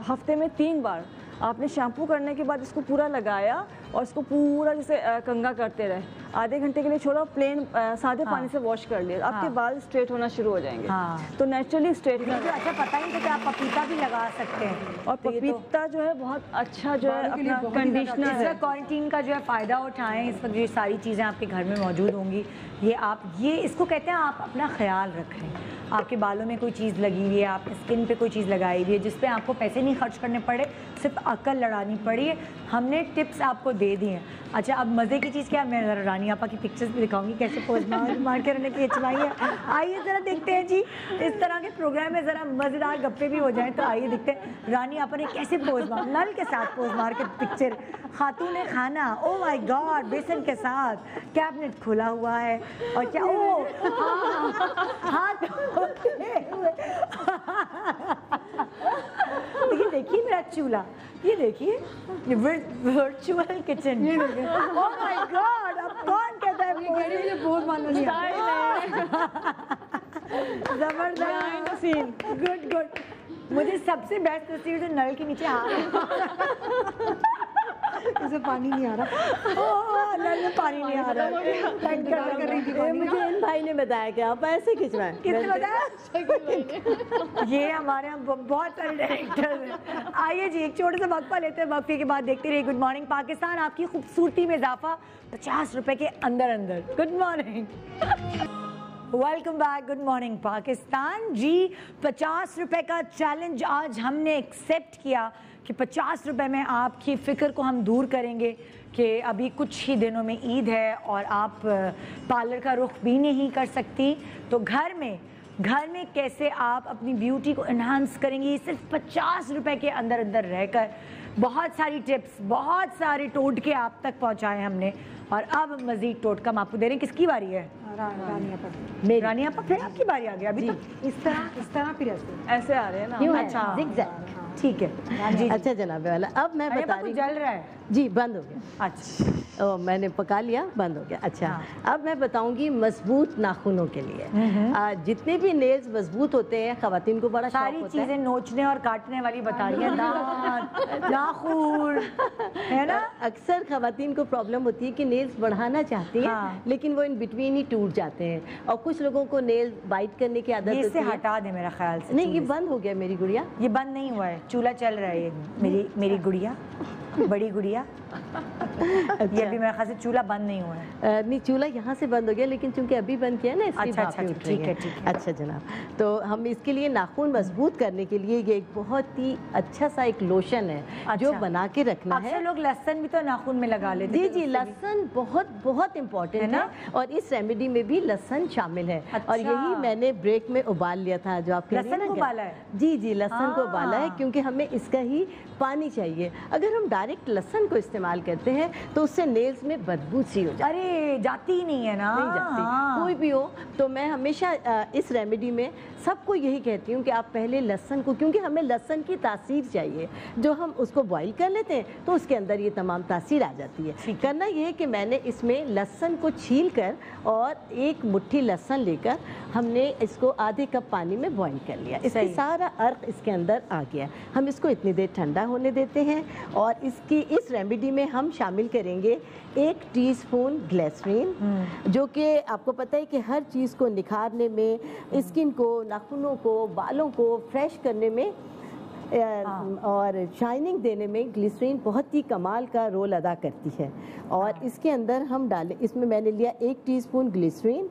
हफ्ते में 3 बार आपने शैम्पू करने के बाद इसको पूरा लगाया और इसको पूरा जैसे कंघा करते रहे, आधे घंटे के लिए छोड़ा, प्लेन सादे पानी से वॉश कर लिया, आपके बाल स्ट्रेट होना शुरू हो जाएंगे। तो नेचुरली स्ट्रेट। अच्छा, पता ही नहीं था कि आप पपीता भी लगा सकते हैं। और पपीता जो है बहुत अच्छा जो है अपना कंडीशनर है। क्वारंटीन का जो है फ़ायदा उठाएं। इस वक्त ये सारी चीज़ें आपके घर में मौजूद होंगी। ये इसको कहते हैं आप अपना ख्याल रखें। आपके बालों में कोई चीज़ लगी हुई है, आपकी स्किन पे कोई चीज़ लगाई हुई है जिस पे आपको पैसे नहीं खर्च करने पड़े, सिर्फ अकल लड़ानी पड़ी है। हमने टिप्स आपको दे दी हैं। अच्छा, अब मज़े की चीज़ क्या, मैं ज़रा रानी आपा की पिक्चर्स भी दिखाऊंगी कैसे पोज मार के रहने की चलाई है। आइए ज़रा देखते हैं जी, इस तरह के प्रोग्राम में ज़रा मज़ेदार गप्पे भी हो जाएँ। तो आइए देखते हैं रानी आपा ने कैसे पोज मार, नल के साथ पोज मार के पिक्चर। खातून खाना, ओ माय गॉड, बेसन के साथ, कैबिनेट खुला हुआ है और क्या, ओ हाथ देखिए, देखिए मेरा चूल्हा, ये देखिए virtual kitchen. Oh my God, अब कौन कहता है ये बहुत मालूम जबरदस्त सीन। Good good. मुझे सबसे बेस्ट तस्वीर जो नल के नीचे इसे पानी नहीं आ रहा, नल में पानी नहीं आ रहा। मुझे इन भाई ने बताया कि आप ऐसे खिंचवाएं। किसने बताया? ये हमारे यहाँ बहुत सारे डायरेक्टर्स हैं। आइए जी, एक छोटे से वक्फा लेते हैं, वक्फे के बाद देखते रहिए गुड मॉर्निंग पाकिस्तान। आपकी खूबसूरती में इजाफा 50 रुपए के अंदर अंदर। Good morning, welcome back, good morning Pakistan. जी, 50 रुपए का चैलेंज आज हमने एक्सेप्ट किया कि 50 रुपए में आपकी फ़िक्र को हम दूर करेंगे कि अभी कुछ ही दिनों में ईद है और आप पार्लर का रुख भी नहीं कर सकती। तो घर में कैसे आप अपनी ब्यूटी को इन्हांस करेंगी, सिर्फ 50 रुपए के अंदर अंदर रहकर। बहुत सारी टिप्स, बहुत सारे टोटके आप तक पहुंचाए हमने, और अब मज़ीद टोटका हम आपको दे रहे हैं। किसकी बारी है? रानी आपा, फिर आपकी बारी आ गया। अभी तो इस तरह फिर ऐसे आ रहे हैं ना। अच्छा, ठीक है जी। अच्छा जनाब वाला, अब मैं बता रही हूँ। जल रहा है जी, बंद हो गया। अच्छा, मैंने पका लिया, बंद हो गया। अच्छा, अब मैं बताऊंगी मजबूत नाखूनों के लिए। जितने भी नेल्स मजबूत होते हैं, खवातीन को बड़ा सारी चीजें नोचने और काटने वाली बता रही है। नाखून है ना। अक्सर खवातीन को प्रॉब्लम होती है कि नेल्स बढ़ाना चाहती हैं, लेकिन वो इन बिटवीन ही टूट जाते हैं। और कुछ लोगों को नेल बाइट करने की आदत होती है। हटा दे मेरा ख्याल से। नहीं, ये बंद हो गया मेरी गुड़िया। ये बंद नहीं हुआ है, चूल्हा चल रहा है। ये मेरी गुड़िया, बड़ी गुड़िया। अच्छा। ये भी मेरे ख्याल से चूल्हा बंद नहीं हुआ है। नहीं, चूल्हा यहाँ से बंद हो गया, लेकिन चूंकि अभी बंद किया ना, इसकी अच्छा, ठीक है। अच्छा जनाब, तो हम इसके लिए नाखून मजबूत करने के लिए ये एक बहुत ही अच्छा सा एक लोशन है जो बना के रखना है। लोग लहसुन भी तो नाखून में लगा लेते हैं। जी, लहसुन बहुत बहुत इम्पोर्टेंट है और इस रेमेडी में भी लहसुन शामिल है। और यही मैंने ब्रेक में उबाल लिया था, जो आप लहसुन को उबाला है। जी, लहसुन को उबाला है, क्योंकि हमें इसका ही पानी चाहिए। अगर हम डायरेक्ट लहसुन को इस्तेमाल करते हैं तो उससे नेल्स में बदबू सी हो जाती है। अरे जाती ही नहीं है ना। नहीं जाती। कोई भी हो, तो मैं हमेशा इस रेमेडी में सबको यही कहती हूँ कि आप पहले लहसुन को, क्योंकि हमें लहसुन की तासीर चाहिए, जो हम उसको बॉईल कर लेते हैं तो उसके अंदर ये तमाम तासीर आ जाती है। करना ये है कि मैंने इसमें लहसुन को छील कर और एक मुट्ठी लहसुन लेकर हमने इसको आधे कप पानी में बॉईल कर लिया। इसका सारा अर्क इसके अंदर आ गया। हम इसको इतनी देर ठंडा होने देते हैं और इस रेमेडी में हम शामिल करेंगे 1 टीस्पून ग्लिसरीन, जो कि आपको पता है कि हर चीज़ को निखारने में, स्किन को, नाखूनों को, बालों को फ्रेश करने में और शाइनिंग देने में ग्लिसरीन बहुत ही कमाल का रोल अदा करती है। और इसके अंदर हम डालें, इसमें मैंने लिया 1 टीस्पून ग्लिसरीन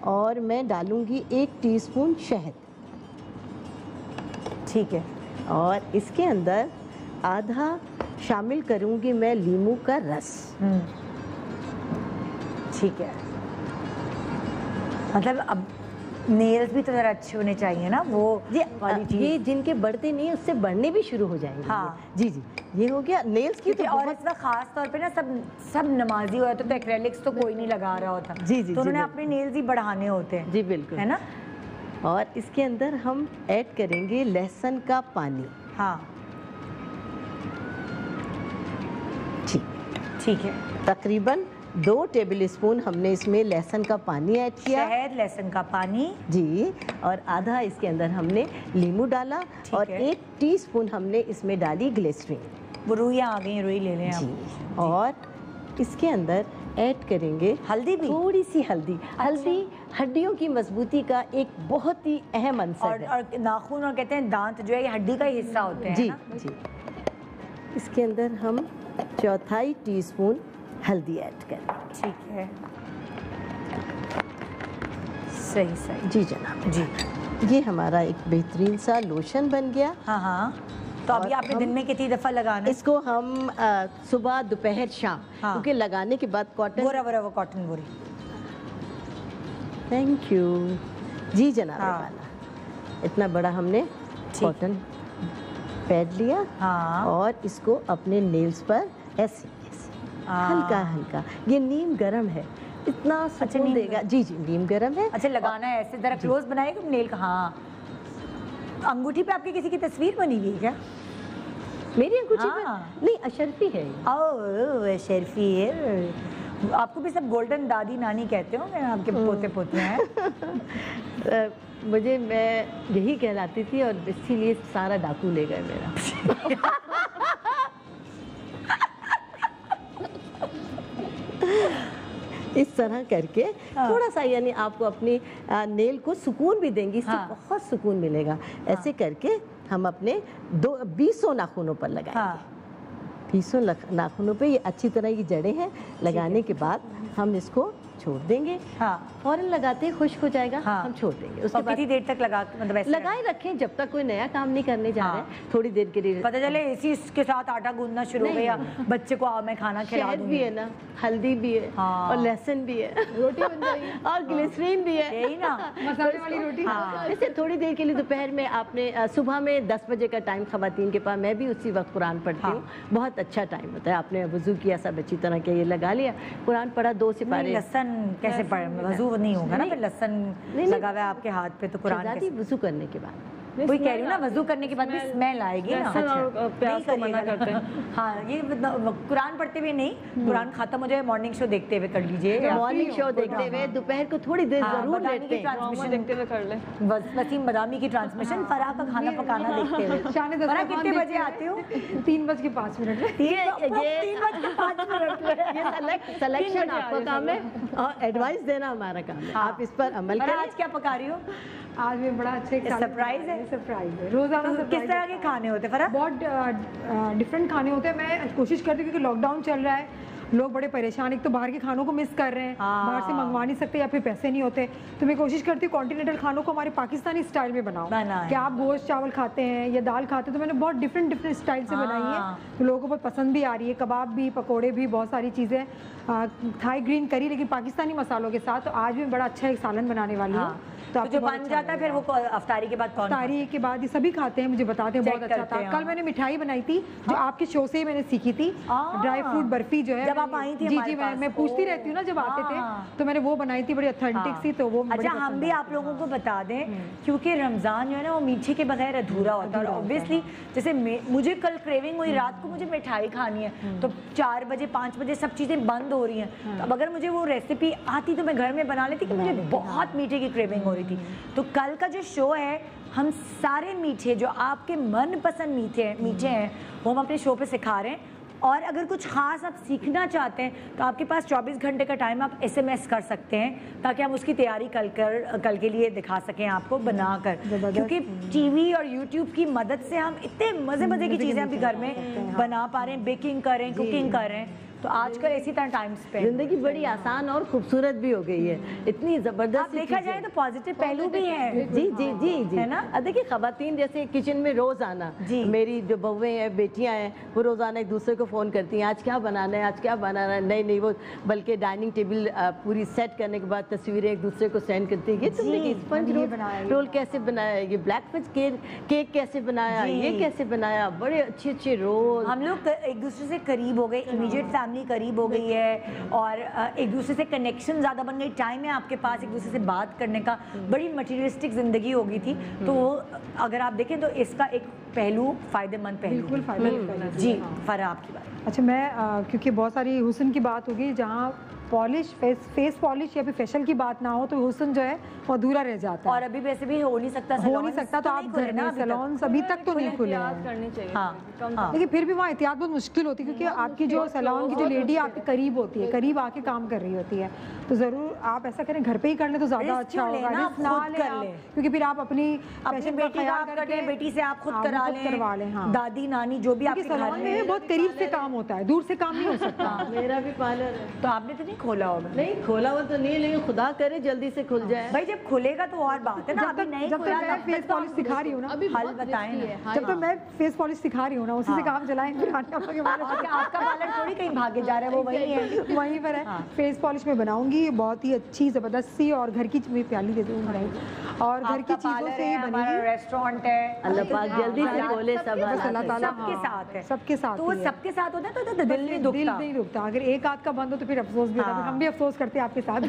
और मैं डालूंगी 1 टीस्पून शहद। ठीक है। और इसके अंदर आधा शामिल करूंगी मैं लीमू का रस। ठीक है। मतलब अब नेल्स भी तो जरा अच्छे होने चाहिए ना, वो वाली चीज। ये जिनके बढ़ते नहीं है उससे बढ़ने भी शुरू हो जाएंगे। हाँ जी जी, ये हो गया नेल्स की। तो और इसमें खास तौर पे ना सब नमाजी हो तो एक्रेलिक्स तो कोई नहीं लगा रहा होता। जी जी, तो उन्होंने अपने नेल्स ही बढ़ाने होते हैं। जी बिल्कुल, है ना। और इसके अंदर हम ऐड करेंगे लहसुन का पानी। हाँ ठीक है। तकरीबन 2 टेबलस्पून हमने इसमें लहसुन का पानी ऐड किया। शहद, लहसुन का पानी जी। और आधा इसके अंदर हमने नींबू डाला और 1 टीस्पून हमने इसमें डाली ग्लिसरीन। वो रुइयाँ आ गई, रुई ले लें जी। और इसके अंदर ऐड करेंगे हल्दी भी, थोड़ी सी हल्दी। हल्दी हड्डियों की मजबूती का एक बहुत ही अहम अंसर है। और नाखून और कहते हैं दांत जो है ये हड्डी का ही हिस्सा होते हैं। जी जी। इसके अंदर हम 1/4 टीस्पून हल्दी ऐड करें। ठीक है, सही सही। जी जनाब जी। ये हमारा एक बेहतरीन सा लोशन बन गया। हाँ हाँ। तो अभी आपने दिन में कितनी दफ़ा लगाना? इसको हम सुबह, दोपहर, शाम, क्योंकि लगाने के बाद कॉटन वो कॉटन बोरी। थैंक यू जी जनाब। इतना बड़ा हमने कॉटन पैड लिया। हाँ। और इसको अपने नेल्स पर ऐसे हल्का हल्का। ये नीम गरम है, इतना सुकून देगा। जी जी, नीम गरम है। अच्छा, लगाना है ऐसे, जरा क्लोज बनाएगा नेल का। हाँ, अंगूठी पे आपकी किसी की तस्वीर बनी हुई क्या? मेरी अंगूठी पे नहीं, अशरफी है। ओह, अशरफी है। आपको भी सब गोल्डन दादी नानी कहते हो, आपके पोते पोते हैं। मुझे, मैं यही कहलाती थी और इसीलिए सारा डाकू ले गए मेरा। इस तरह करके थोड़ा सा, यानी आपको अपनी नेल को सुकून भी देंगी, इससे बहुत सुकून मिलेगा। ऐसे करके हम अपने 20 नाखूनों पर लगाएंगे। 20 नाखूनों पे ये अच्छी तरह की जड़ें हैं। लगाने के बाद हम इसको छोड़ देंगे। फौरन लगाते ही खुश्क हो जाएगा। हम छोड़ देंगे। उसके बाद कितनी देर तक मतलब ऐसे लगाए रखें जब तक कोई नया काम नहीं करने जा रहे हैं। थोड़ी देर के लिए पता चले इसी के साथ आटा गूंदना शुरू हो गया, बच्चे को मैं खाना खिला दूंगी। भी है ना, हल्दी भी है और लहसुन भी है, रोटी बन जाएगी और ग्लिसरीन भी है। यही ना, मसाले वाली रोटी। इसे थोड़ी देर के लिए दोपहर में आपने, सुबह में 10 बजे का टाइम खवातीन के पास, मैं भी उसी वक्त कुरान पढ़ती हूँ। बहुत अच्छा टाइम होता है। आपने वजू किया, सब अच्छी तरह के ये लगा लिया, कुरान पढ़ा, 2 सिपारे। लहसन कैसे पढ़, वजू नहीं होगा ना, फिर लहसन लगा हुआ है आपके हाथ पे तो कुरान कैसे? वजू करने के बाद, वही कह रही हूँ ना, वजू करने के बाद भी स्मेल आएगी ना। अच्छा, प्याज को मना करते हैं। हाँ, ये कुरान पढ़ते हुए नहीं, कुरान खत्म हो जाए मॉर्निंग शो देखते हुए कर लीजिए। मॉर्निंग शो देखते हुए दोपहर को थोड़ी देर जरूर देखते हैं। देखते हुए कर ले। वसीम बदामी की ट्रांसमिशन, फराह का खाना पकाना देखते हुए। फराह कितने बजे आते हो? 3:05 मिनट। ये 3:05 आपका काम है और एडवाइस देना हमारा काम है। आप इस पर अमल करें। आज क्या पका रही हो? आज में बड़ा अच्छा एक सरप्राइज है। सरप्राइज है, रोजाना किस तरह के खाने होते हैं? बहुत डिफरेंट खाने होते हैं। मैं कोशिश करती हूँ, क्योंकि लॉकडाउन चल रहा है, लोग बड़े परेशान, एक तो बाहर के खानों को मिस कर रहे हैं, बाहर से मंगवा नहीं सकते या फिर पैसे नहीं होते, तो मैं कोशिश करती हूँ कॉन्टिनेंटल खानों को हमारे पाकिस्तानी स्टाइल में बनाओ। क्या आप गोश्त चावल खाते हैं या दाल खाते हैं? तो मैंने बहुत डिफरेंट स्टाइल से बनाई है, तो लोगों को बहुत पसंद भी आ रही है। कबाब भी, पकोड़े भी, बहुत सारी चीज़ें, थाई ग्रीन करी लेकिन पाकिस्तानी मसालों के साथ। तो आज भी बड़ा अच्छा एक सालन बनाने वाली हूँ। तो जो बन जाता है फिर वो अफ्तारी के बाद कौन? अफ्तारी के बाद ये सभी खाते हैं, मुझे बताते हैं बहुत अच्छा था। कल मैंने मिठाई बनाई थी जो आपके शो से ही मैंने सीखी थी, ड्राई फ्रूट बर्फी जो है। जब आप आई थी जी, मैं पूछती रहती हूँ ना जब आते थे, तो मैंने वो बनाई थी, बड़ी ऑथेंटिक सी। तो वो अच्छा, हम भी आप लोगों को बता दें, क्योंकि रमजान जो है ना वो मीठे के बगैर अधूरा होता है। और ऑब्वियसली जैसे मुझे कल क्रेविंग हुई, रात को मुझे मिठाई खानी है, तो 4 बजे 5 बजे सब चीज़ें बंद हो रही हैं। तो अगर मुझे वो रेसिपी आती तो मैं घर में बना लेती, कि मुझे बहुत मीठे की क्रेविंग हो रही थी। तो कल का जो शो है, हम सारे मीठे जो आपके मनपसंद मीठे हैं वो हम अपने शो पे सिखा रहे हैं। और अगर कुछ ख़ास आप सीखना चाहते हैं तो आपके पास 24 घंटे का टाइम, आप SMS कर सकते हैं, ताकि हम उसकी तैयारी कल के लिए दिखा सकें आपको बनाकर। क्योंकि टीवी और यूट्यूब की मदद से हम इतने मज़े की चीज़ें अभी घर में बना पा रहे हैं, बेकिंग कर रहे हैं, कुकिंग कर रहे हैं। तो आजकल इसी तरह टाइम स्पेंड, जिंदगी बड़ी आसान और खूबसूरत भी हो गई है, इतनी जबरदस्त देखा जाए तो पॉजिटिव पहलू भी है। जी जी जी जी है ना। देखिए खवातीन जैसे किचन में रोज आना, मेरी जो बहुएं हैं बेटियां हैं वो रोजाना एक दूसरे को फोन करती हैं, आज क्या बनाना है, आज क्या बनाना है, नहीं वो बल्कि डाइनिंग टेबल पूरी सेट करने के बाद तस्वीरें एक दूसरे को सेंड करती है, तुमने स्पंज रोल कैसे बनाया, ये ब्लैक फॉरेस्ट केक कैसे बनाया, ये कैसे बनाया, बड़े अच्छे अच्छे रोल। हम लोग एक दूसरे से करीब हो गए, इमीडिएट फैमिली करीब हो गई है और एक दूसरे से कनेक्शन ज़्यादा बन गई, टाइम है आपके पास एक दूसरे से बात करने का। बड़ी मटीरियलिस्टिक ज़िंदगी हो गई थी, तो अगर आप देखें तो इसका एक पहलू फ़ायदेमंद पहलू, बिल्कुल फायदेमंद। जी फरा आपकी बात। अच्छा मैं क्योंकि बहुत सारी हुस्न की बात होगी, जहाँ पॉलिश फेस पॉलिश या फिर फेशियल की बात ना हो तो हुस्न जो है वो अधूरा रह जाता है। और अभी वैसे भी हो नहीं सकता, तो आप घर में सैलून अभी तक तो नहीं खुले हैं। हाँ, लेकिन फिर भी वहाँ एहतियात बहुत मुश्किल होती है, क्योंकि आपकी जो सैलून की जो लेडी आपके करीब होती है, करीब आके काम कर रही होती है, तो जरूर आप ऐसा करें घर पे ही कर लें तो ज्यादा अच्छा होगा, क्योंकि फिर आप अपनी बेटी से आप खुद करवा लें, दादी नानी जो भी आपके सैलून में बहुत करीब से काम होता है, दूर से काम नहीं हो सकता। मेरा भी पार्लर है। तो आपने तो नहीं खोला होगा? नहीं खोला हुआ तो नहीं, लेकिन खुदा करे जल्दी से खुल जाए। भाई जब खुलेगा तो और बात है ना। जब तक मैं फेस पॉलिश सिखा रही हूँ ना, हल बताएं, जब तक मैं फेस पॉलिश सिखा रही हूँ ना, उसी से काम चलाएं। आपका पार्लर थोड़ी कहीं भागे जा रहा है, वो वही है, वहीं पर है। फेस पॉलिश में बनाऊंगी, बहुत ही अच्छी जबरदस्त सी, और घर की प्याली दे दूंगी, और घर की चीजों से ही बनेगी। रेस्टोरेंट है, अल्लाह पाक जल्दी से खोले, सब अल्लाह ताला सबके साथ है, सबके साथ। तो सबके साथ होता है तो दिल नहीं दुखता। अगर एक आध का बंद हो तो फिर अफसोस भी होता है, हम भी अफसोस करते हैं आपके साथ।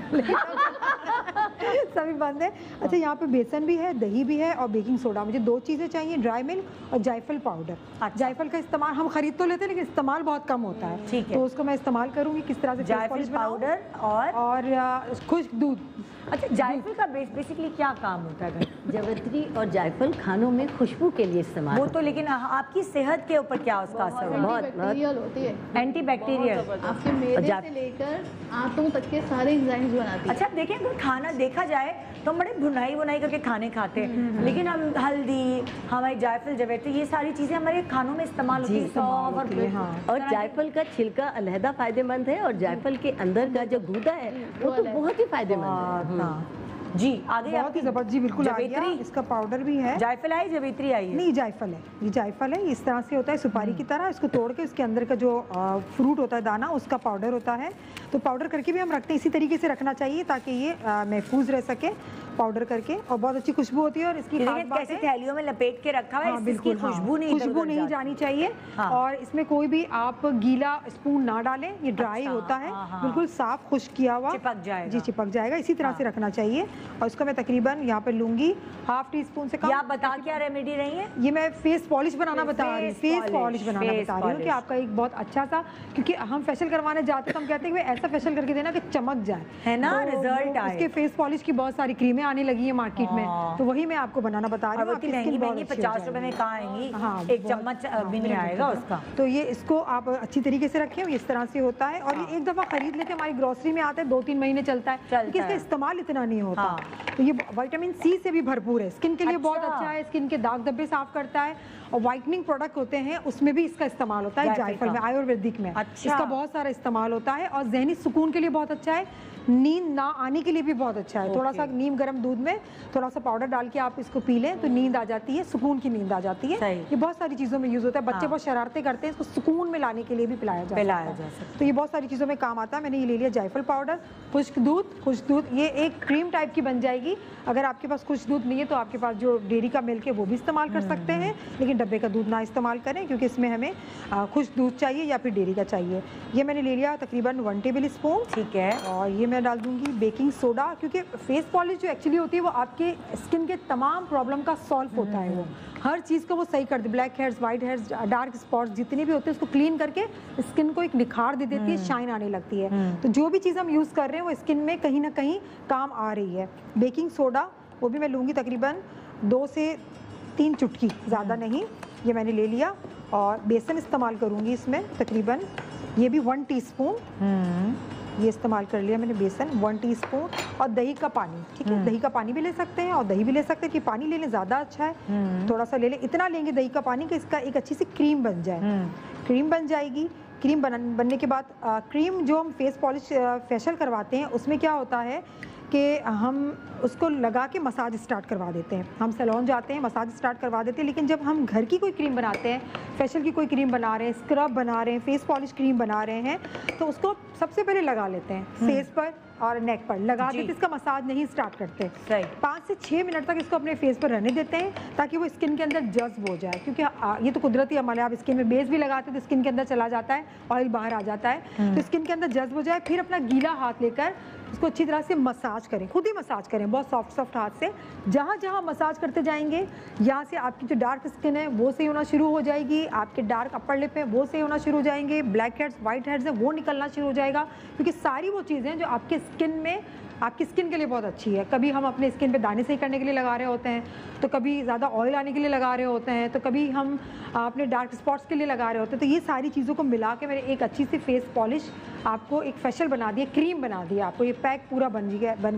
सभी बंद है। अच्छा यहाँ पे बेसन भी है, दही भी है और बेकिंग सोडा। मुझे दो चीजें चाहिए, ड्राई मिल्क और जायफल पाउडर। जायफल का इस्तेमाल हम खरीद तो लेते हैं, लेकिन इस्तेमाल बहुत कम होता है, ठीक है, तो उसको मैं इस्तेमाल करूंगी। किस तरह से? जायफल पाउडर और खुश्क दूध। अच्छा जायफल का बेसिकली क्या काम होता है? जावित्री और जायफल खानों में खुशबू के लिए इस्तेमाल। वो तो लेकिन आपकी सेहत के ऊपर क्या उसका असर है? एंटीबैक्टीरियल होती है, एंटीबैक्टीरियल, आपके मैदे से लेकर आंतों तक के सारे एंजाइम्स बनाती है। अच्छा देखिए, अगर खाना देखा जाए तो हम बड़े भुनाई करके खाने खाते हैं, लेकिन हम हल्दी, हमारी जायफल जावित्री, ये सारी चीजें हमारे खानों में इस्तेमाल होती है। और जायफल का छिलका अलहदा फायदेमंद है, और जायफल के अंदर का जो गूदा है वो तो बहुत ही फायदेमंद है। जी आगे बहुत ही जबरदस्त। जी बिल्कुल आ गया। इसका पाउडर भी है। जायफल आई, जावित्री आई है? नहीं जायफल है, ये जायफल है। इस तरह से होता है सुपारी की तरह, इसको तोड़ के इसके अंदर का जो फ्रूट होता है, दाना, उसका पाउडर होता है। तो पाउडर करके भी हम रखते हैं, इसी तरीके से रखना चाहिए ताकि ये महफूज रह सके, पाउडर करके। और बहुत अच्छी खुशबू होती है। और इसकी कैसे थैलियों में लपेट के रखा है, बिल्कुल खुशबू नहीं जानी चाहिए। और इसमें कोई भी आप गीला स्पून ना डालें, ये ड्राई होता है, बिल्कुल साफ खुश्क किया हुआ, चिपक जाएगा। जी चिपक जाएगा, इसी तरह से रखना चाहिए। और इसको मैं तकरीबन यहाँ पे लूंगी हाफ टी स्पून से कम। आप बता क्या रेमेडी रही है? ये मैं फेस पॉलिश बनाना बता रही हूँ, फेस पॉलिश बनाना बता रही हूँ कि आपका एक बहुत अच्छा सा, क्योंकि हम फेशियल करवाने जाते हैं तो हम कहते हैं कि ऐसा फेशियल करके देना कि चमक जाए, है ना, रिजल्ट आए। इसके फेस पॉलिश की बहुत सारी क्रीमें आने लगी है मार्केट में, तो वही मैं आपको बनाना बता रही हूँ। 50 रुपए में कहाँ आएंगी? हाँ, एक चम्मच भी नहीं आएगा उसका। तो ये इसको आप अच्छी तरीके से रखें, इस तरह से होता है। और ये एक दफा खरीद लेते हैं, हमारी ग्रोसरी में आता है, 2-3 महीने चलता है, क्योंकि इसका इस्तेमाल इतना नहीं होता। तो ये विटामिन सी से भी भरपूर है, स्किन के लिए बहुत अच्छा है, स्किन के दाग धब्बे साफ करता है। और व्हाइटनिंग प्रोडक्ट होते हैं उसमें भी इसका इस्तेमाल होता है, जायफल में, आयुर्वेदिक में इसका बहुत सारा इस्तेमाल होता है। और जहनी सुकून के लिए बहुत अच्छा है, नींद ना आने के लिए भी बहुत अच्छा है। थोड़ा सा नीम गर्म दूध में थोड़ा सा पाउडर डाल के आप इसको पी लें तो नींद आ जाती है, सुकून की नींद आ जाती है। ये बहुत सारी चीज़ों में यूज़ होता है। बच्चे बहुत शरारतें करते हैं, इसको सुकून में लाने के लिए भी पिलाया जा सकता है। तो ये बहुत सारी चीज़ों में काम आता है। मैंने ये ले लिया जायफल पाउडर, खुश्क दूध, ये एक क्रीम टाइप की बन जाएगी। अगर आपके पास खुश्क दूध नहीं है तो आपके पास जो डेयरी का मिल्क है वो भी इस्तेमाल कर सकते हैं, लेकिन डब्बे का दूध ना इस्तेमाल करें, क्योंकि इसमें हमें खुश्क दूध चाहिए या फिर डेयरी का चाहिए। ये मैंने ले लिया तकरीबन 1 टेबल स्पून, ठीक है। और ये मैं डाल दूंगी बेकिंग सोडा, क्योंकि फेस पॉलिश जो एक्चुअली होती है वो आपके स्किन के तमाम प्रॉब्लम का सॉल्व होता है। वो हर चीज़ को वो सही कर दे, black hairs, white hairs, dark spots जितने भी होते हैं उसको क्लीन करके स्किन को एक निखार दे देती है, शाइन आने लगती है। तो जो भी चीज़ हम यूज़ कर रहे हैं वो स्किन में कहीं ना कहीं काम आ रही है। बेकिंग सोडा वो भी मैं लूँगी तकरीबन 2 से 3 चुटकी, ज़्यादा नहीं, ये मैंने ले लिया। और बेसन इस्तेमाल करूँगी इसमें तकरीबन, ये भी 1 टीस्पून, ये इस्तेमाल कर लिया मैंने बेसन, 1 टीस्पून। और दही का पानी, ठीक है, दही का पानी भी ले सकते हैं और दही भी ले सकते हैं, कि पानी ले लें ज़्यादा अच्छा है, थोड़ा सा ले लें, इतना लेंगे दही का पानी कि इसका एक अच्छी सी क्रीम बन जाए। क्रीम बन जाएगी, क्रीम बनने के बाद क्रीम जो हम फेस पॉलिश फेशियल करवाते हैं उसमें क्या होता है कि हम उसको लगा के मसाज स्टार्ट करवा देते हैं। हम सैलून जाते हैं, मसाज स्टार्ट करवा देते हैं, लेकिन जब हम घर की कोई क्रीम बनाते हैं, फेशियल की कोई क्रीम बना रहे हैं, स्क्रब बना रहे हैं, फेस पॉलिश क्रीम बना रहे हैं, तो उसको सबसे पहले लगा लेते हैं फेस पर और नेक पर लगा देते, इसका मसाज नहीं स्टार्ट करते। 5 से 6 मिनट तक इसको अपने फेस पर रहने देते हैं ताकि वो स्किन के अंदर जज्ब हो जाए, क्योंकि ये तो कुदरती अमल है। आप स्किन में बेस भी लगाते हैं तो स्किन के अंदर चला जाता है, ऑयल बाहर आ जाता है, तो स्किन के अंदर जज्ब हो जाए। फिर अपना गीला हाथ लेकर इसको अच्छी तरह से मसाज करें, खुद ही मसाज करें बहुत सॉफ्ट हाथ से। जहाँ जहाँ मसाज करते जाएंगे, यहाँ से आपकी जो डार्क स्किन है वो सही होना शुरू हो जाएगी, आपके डार्क अपर लिप है वो सही होना शुरू हो जाएंगे, ब्लैक हेड्स वाइट हेड्स है वो निकलना शुरू हो जाएगा, क्योंकि सारी वो चीज़ें जो आपके स्किन में आपकी स्किन के लिए बहुत अच्छी है। कभी हम अपने स्किन पे दाने सही करने के लिए लगा रहे होते हैं, तो कभी ज़्यादा ऑयल आने के लिए लगा रहे होते हैं, तो कभी हम अपने डार्क स्पॉट्स के लिए लगा रहे होते हैं। तो ये सारी चीज़ों को मिला के मैंने एक अच्छी सी फेस पॉलिश आपको एक फेशियल बना दिया, क्रीम बना दिया आपको। ये पैक पूरा बन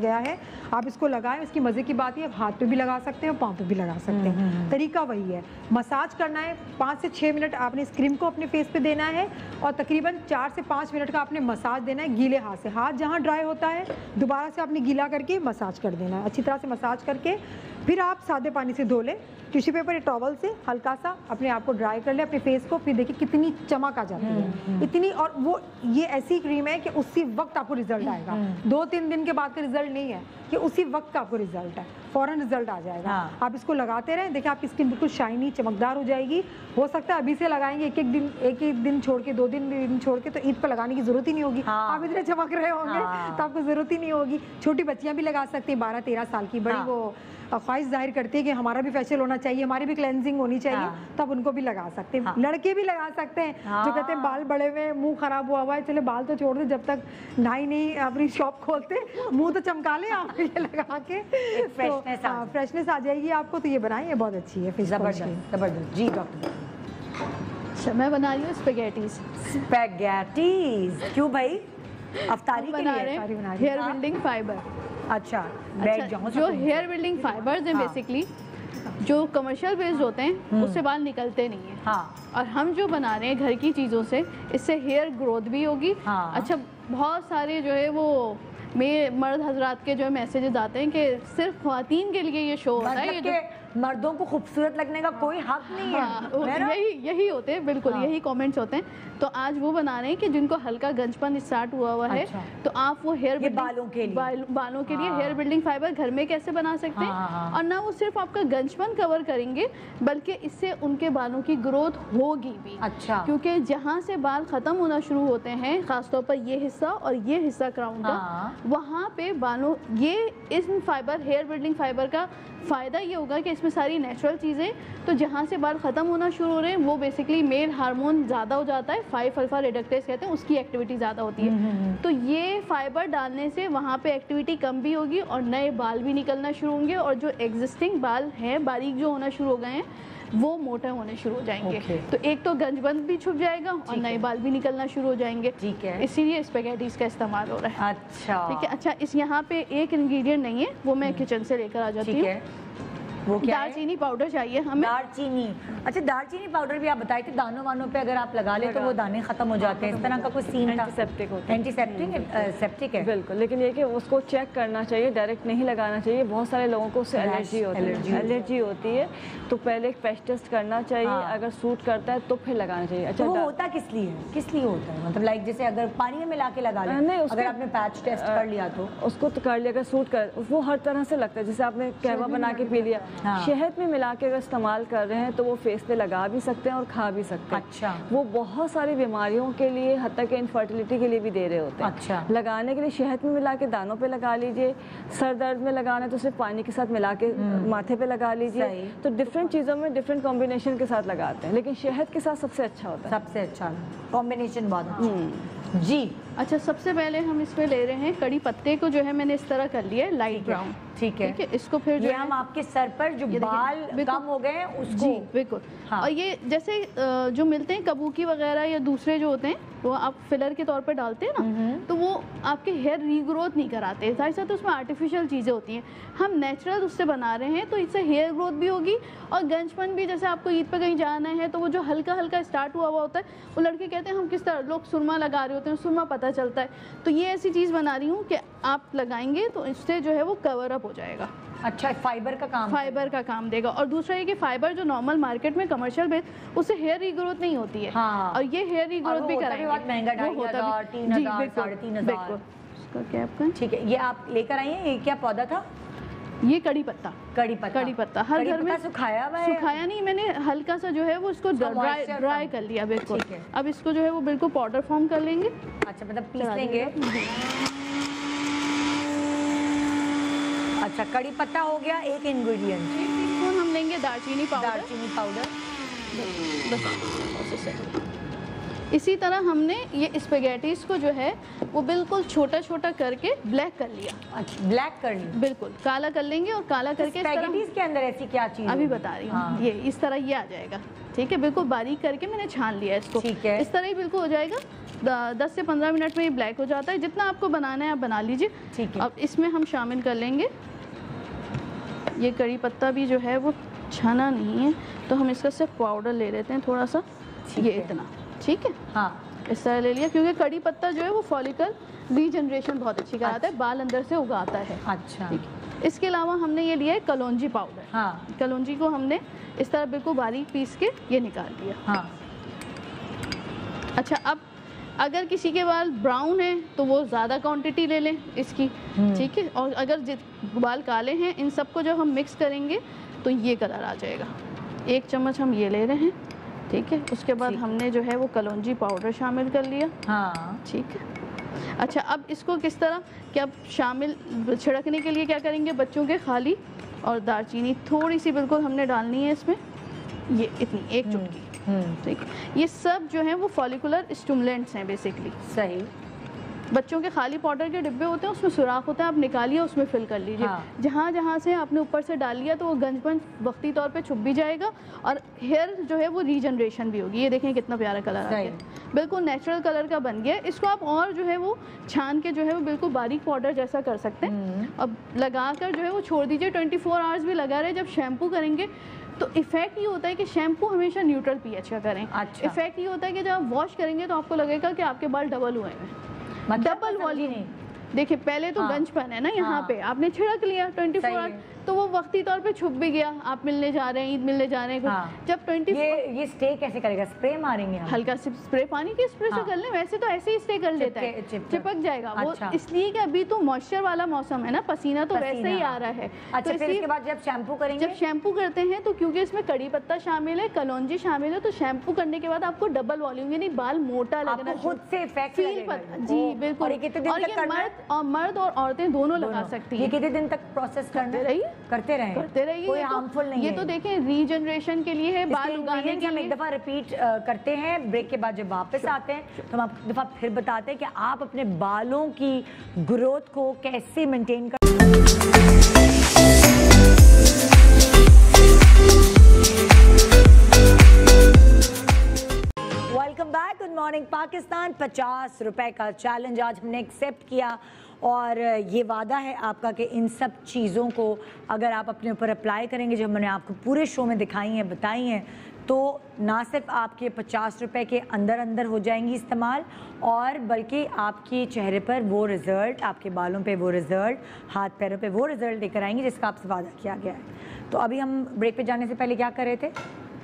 गया है। आप इसको लगाएं। इसकी मज़े की बात है, आप हाथ पे भी लगा सकते हैं और पाँव पे भी लगा सकते हैं। तरीका वही है, मसाज करना है। 5 से 6 मिनट आपने इस क्रीम को अपने फेस पे देना है और तकरीबन 4 से 5 मिनट का आपने मसाज देना है गीले हाथ से। हाथ जहाँ ड्राई होता है दोबारा से आपने गीला करके मसाज कर देना है। अच्छी तरह से मसाज करके फिर आप सादे पानी से धो लें, टिश्यू पेपर या टॉवल से हल्का सा अपने आप को ड्राई कर ले अपने फेस को। फिर देखिए कितनी चमक आ जाती है इतनी। और वो ये ऐसी क्रीम है कि उसी वक्त आपको रिजल्ट आएगा। 2-3 दिन के बाद का रिजल्ट नहीं है कि उसी वक्त का आपको रिजल्ट है, फौरन रिजल्ट आ जाएगा। आप इसको लगाते रहें, देखिए आपकी स्किन बिल्कुल शाइनी चमकदार हो जाएगी। हो सकता है अभी से लगाएंगे एक एक दिन छोड़ के, 2 दिन छोड़ के, तो ईद पर लगाने की जरूरत ही नहीं होगी। आप इतने चमक रहे होंगे तो आपको जरूरत ही नहीं होगी। छोटी बच्चियां भी लगा सकती हैं, 12-13 साल की, बड़ी वो ख्वाहिश जाहिर करती है कि हमारा भी फेशियल होना चाहिए, हमारी भी क्लेंजिंग होनी चाहिए, तब उनको भी लगा सकते हैं। लड़के भी लगा सकते हैं जो कहते हैं बाल बड़े हुए, मुंह खराब हुआ है, चले बाल तो छोड़ दे, जब तक नाई नहीं अपनी शॉप खोलते मुंह तो चमका ले आप ये लगा के, फ्रेशनेस आ जाएगी आपको। तो ये बनाएं, ये बहुत अच्छी है। जबरदस्त जी डॉक्टर। अच्छा, मैं बना रही हूँ स्पेगेटीज। क्यों भाई? अफ्तारी के लिए हेयर बिल्डिंग फाइबर। अच्छा, जो हेयर बिल्डिंग फाइबर्स हैं बेसिकली जो कमर्शियल बेस्ड होते हैं उससे बाल निकलते नहीं है। और हम जो बना रहे हैं घर की चीज़ों से, इससे हेयर ग्रोथ भी होगी। अच्छा, बहुत सारे जो है वो मर्द हजरात के जो मैसेजेस आते हैं कि सिर्फ ख्वातीन के लिए ये शो होता है, ये जो मर्दों को खूबसूरत लगने का कोई हक नहीं है। यही होते हैं, बिल्कुल यही कमेंट्स होते हैं। तो आज वो बना रहे हैं कि जिनको हल्का गंजपन स्टार्ट हुआ है, तो आप वो हेयर बालों के लिए हेयर बिल्डिंग फाइबर घर में कैसे बना सकते हैं। और ना वो सिर्फ आपका गंजपन कवर करेंगे, बल्कि इससे उनके बालों की ग्रोथ होगी भी। अच्छा, क्योंकि जहाँ से बाल खत्म होना शुरू होते हैं, खासतौर पर ये हिस्सा और ये हिस्सा क्राउन का, वहाँ पे बालों इस फाइबर हेयर बिल्डिंग फाइबर का फ़ायदा ये होगा कि इसमें सारी नेचुरल चीज़ें, तो जहाँ से बाल ख़त्म होना शुरू हो रहे हैं वो बेसिकली मेल हार्मोन ज़्यादा हो जाता है, 5-अल्फा रिडक्टेज कहते हैं, उसकी एक्टिविटी ज़्यादा होती है। तो ये फाइबर डालने से वहाँ पे एक्टिविटी कम भी होगी और नए बाल भी निकलना शुरू होंगे, और जो एग्जिस्टिंग बाल हैं बारीक जो होना शुरू हो गए हैं वो मोटे होने शुरू हो जाएंगे। तो एक तो गंजबंद भी छुप जाएगा और नए बाल भी निकलना शुरू हो जाएंगे। ठीक है, इसीलिए स्पेगेटीज का इस्तेमाल हो रहा है। अच्छा, ठीक है। अच्छा, इस यहाँ पे एक इंग्रेडिएंट नहीं है, वो मैं किचन से लेकर आ जाती हूँ। वो क्या दालचीनी पाउडर चाहिए हमें। दालचीनी, अच्छा दालचीनी पाउडर भी आप बताए थे, दानों वानों पे अगर आप लगा ले तो वो दाने खत्म हो जाते हैं, इस तरह का कुछ सीन था। एंटीसेप्टिक होता है। एंटीसेप्टिक है बिल्कुल, लेकिन ये कि उसको चेक करना चाहिए, डायरेक्ट नहीं लगाना चाहिए। बहुत सारे लोगों को उससे एलर्जी होती है, तो पहले एक पैच टेस्ट करना चाहिए। अगर सूट करता है तो फिर लगाना चाहिए। अच्छा, वो होता किस लिए होता है? मतलब लाइक जैसे अगर पानी में मिला के लगा लें, नहीं अगर आपने पैच टेस्ट कर लिया तो उसको तो कर लिया, अगर सूट कर, वो हर तरह से लगता है। जैसे आपने कहवा बना के पी लिया, शहद में मिला के अगर इस्तेमाल कर रहे हैं तो वो फेस पे लगा भी सकते हैं और खा भी सकते हैं। अच्छा, वो बहुत सारी बीमारियों के लिए, हत्ता के इनफर्टिलिटी के लिए भी दे रहे होते हैं। अच्छा, लगाने के लिए शहद में मिला के दानों पे लगा लीजिए। सर दर्द में लगाना है तो सिर्फ पानी के साथ मिला के माथे पे लगा लीजिए। तो डिफरेंट चीज़ों में डिफरेंट कॉम्बिनेशन के साथ लगाते हैं, लेकिन शहद के साथ सबसे अच्छा होता है। सबसे अच्छा कॉम्बिनेशन बहुत अच्छा जी। अच्छा, सबसे पहले हम इसमें ले रहे हैं कड़ी पत्ते को, जो है मैंने इस तरह कर लिया है लाइट ब्राउन। ठीक है। इसको फिर जो हम आपके सर पर जो बाल कम हो गए हैं उसको, बिल्कुल। और ये जैसे जो मिलते हैं कबूकी वगैरह या दूसरे जो होते हैं वो आप फिलर के तौर पे डालते हैं ना, तो वो आपके हेयर रीग्रोथ नहीं कराते, साथ ही साथ उसमें आर्टिफिशियल चीज़ें होती हैं। हम नेचुरल उससे बना रहे हैं तो इससे हेयर ग्रोथ भी होगी और गंजपन भी। जैसे आपको ईद पे कहीं जाना है तो वो जो हल्का हल्का स्टार्ट हुआ होता है, वो लड़के कहते हैं हम किस तरह, लोग सुरमा लगा रहे होते हैं, सुरमा पता चलता है। तो ये ऐसी चीज़ बना रही हूँ कि आप लगाएंगे तो इससे जो है वो कवर अप हो जाएगा। अच्छा, फाइबर का काम देगा। और दूसरा ये कि फाइबर जो नॉर्मल मार्केट में कमर्शियल बेस, उससे हेयर रीग्रोथ नहीं होती है। हाँ। और ये हेयर रीग्रोथ भी कराएंगे। बहुत महंगा, 2,500, 3,000, 3,500। इसका क्या आपका? ठीक है, ये आप लेकर आई हैं। ये क्या पौधा था? ये कड़ी पत्ता। हर घर में सुखाया हुआ है? सुखाया नहीं, मैंने हल्का सा जो है वो इसको ड्राई कर लिया। बिल्कुल। अब इसको जो है वो बिल्कुल पाउडर फॉर्म कर लेंगे। अच्छा, मतलब पीस लेंगे। अच्छा, कड़ी पत्ता हो गया एक इंग्रेडिएंट। 1 टीस्पून हम लेंगे दालचीनी पाउडर। इसी तरह हमने ये स्पेगेटीज को जो है वो बिल्कुल छोटा छोटा करके ब्लैक कर लिया। अच्छा, ब्लैक कर लिया। बिल्कुल काला कर लेंगे और काला करके स्पेगेटीज के अंदर ऐसी क्या चीज अभी बता रही हूँ। हाँ। ये इस तरह ये आ जाएगा। ठीक है, बिल्कुल बारीक करके मैंने छान लिया इसको। ठीक है, इस तरह ही बिल्कुल हो जाएगा। 10 से 15 मिनट में ये ब्लैक हो जाता है। जितना आपको बनाना है आप बना लीजिए। ठीक है। अब इसमें हम शामिल कर लेंगे ये कड़ी पत्ता भी जो है वो छाना नहीं है, तो हम इसका सिर्फ पाउडर ले लेते हैं थोड़ा सा। ये इतना ठीक है। हाँ, इस तरह ले लिया, क्योंकि कड़ी पत्ता जो है वो फॉलिकल रीजनरेशन बहुत अच्छी कराता है, बाल अंदर से उगाता है। अच्छा, ठीक है। इसके अलावा हमने ये लिया है कलौंजी पाउडर। हाँ। कलौंजी को हमने इस तरह बिल्कुल बारीक पीस के ये निकाल दिया। हाँ। अच्छा, अब अगर किसी के बाल ब्राउन है तो वो ज़्यादा क्वांटिटी ले लें इसकी। ठीक है। और अगर बाल काले हैं, इन सबको जब हम मिक्स करेंगे तो ये कलर आ जाएगा। 1 चम्मच हम ये ले रहे हैं। ठीक है। उसके बाद हमने जो है वो कलौंजी पाउडर शामिल कर लिया। हाँ। ठीक है। अच्छा, अब इसको किस तरह कि अब शामिल छिड़कने के लिए क्या करेंगे, बच्चों के खाली और दालचीनी थोड़ी सी बिल्कुल हमने डालनी है इसमें, ये इतनी 1 चुटकी। ठीक है। ये सब जो है वो फॉलिकुलर स्टिमुलेंट्स हैं बेसिकली। सही। बच्चों के खाली पाउडर के डिब्बे होते हैं, उसमें सुराख होता है, आप निकालिए, उसमें फिल कर लीजिए। हाँ। जहाँ जहाँ से आपने ऊपर से डाल लिया तो वो गंजपन वक्ती तौर पे छुप भी जाएगा और हेयर जो है वो रीजनरेशन भी होगी। ये देखें कितना प्यारा कलर आ गया, बिल्कुल नेचुरल कलर का बन गया। इसको आप और जो है वो छान के जो है वो बिल्कुल बारीक पाउडर जैसा कर सकते हैं। अब लगा कर जो है वो छोड़ दीजिए। 24 आवर्स भी लगा रहे। जब शैम्पू करेंगे तो इफेक्ट ये होता है कि शैम्पू हमेशा न्यूट्रल पीएच का करें। अच्छा। इफेक्ट ये होता है कि जब आप वॉश करेंगे तो आपको लगेगा कि आपके बाल डबल हुए हैं। Double volume. देखिए, पहले तो गंजपन है ना यहाँ पे, आपने छिड़क लिया 24 आवर, तो वो वक्ती तौर पे छुप भी गया। आप मिलने जा रहे हैं, ईद मिलने जा रहे हैं। हाँ। जब 24 ये स्टे कैसे करेगा? स्प्रे मारेंगे हम? हल्का से स्प्रे, पानी के स्प्रे से कर लें। वैसे तो ऐसे ही स्टे कर लेता है, चिपक जाएगा। अच्छा। वो इसलिए कि अभी तो मॉइस्चर वाला मौसम है ना, पसीना तो वैसे ही आ रहा है। अच्छा, तो फिर इसके बाद जब शैम्पू करेंगे, जब शैम्पू करते हैं तो क्योंकि इसमें कड़ी पत्ता शामिल है, कलौंजी शामिल है, तो शैम्पू करने के बाद आपको डबल वॉल्यूम यानी बाल मोटा लगना, खुद से इफेक्ट लगेगा। जी बिल्कुल। और ये मर्द और औरतें दोनों लगा सकती हैं। ये कितने दिन तक प्रोसेस करते रहिए? कोई हार्मफुल नहीं है। ये तो देखें रीजनरेशन के लिए है, बाल उगाने के लिए। हम एक दफा रिपीट करते हैं ब्रेक के बाद। जब वापस आते हैं तो हम एक दफा फिर बताते हैं कि आप अपने बालों की ग्रोथ को कैसे मेंटेन कर। Welcome back, good morning Pakistan. 50 रुपए का चैलेंज आज हमने एक्सेप्ट किया और ये वादा है आपका कि इन सब चीज़ों को अगर आप अपने ऊपर अप्लाई करेंगे जो मैंने आपको पूरे शो में दिखाई हैं, बताई हैं, तो ना सिर्फ आपके 50 रुपए के अंदर अंदर हो जाएंगी इस्तेमाल, और बल्कि आपके चेहरे पर वो रिज़ल्ट, आपके बालों पे वो रिज़ल्ट, हाथ पैरों पे वो रिज़ल्ट लेकर आएंगी जिसका आपसे वादा किया गया है। तो अभी हम ब्रेक पे जाने से पहले क्या कर रहे थे?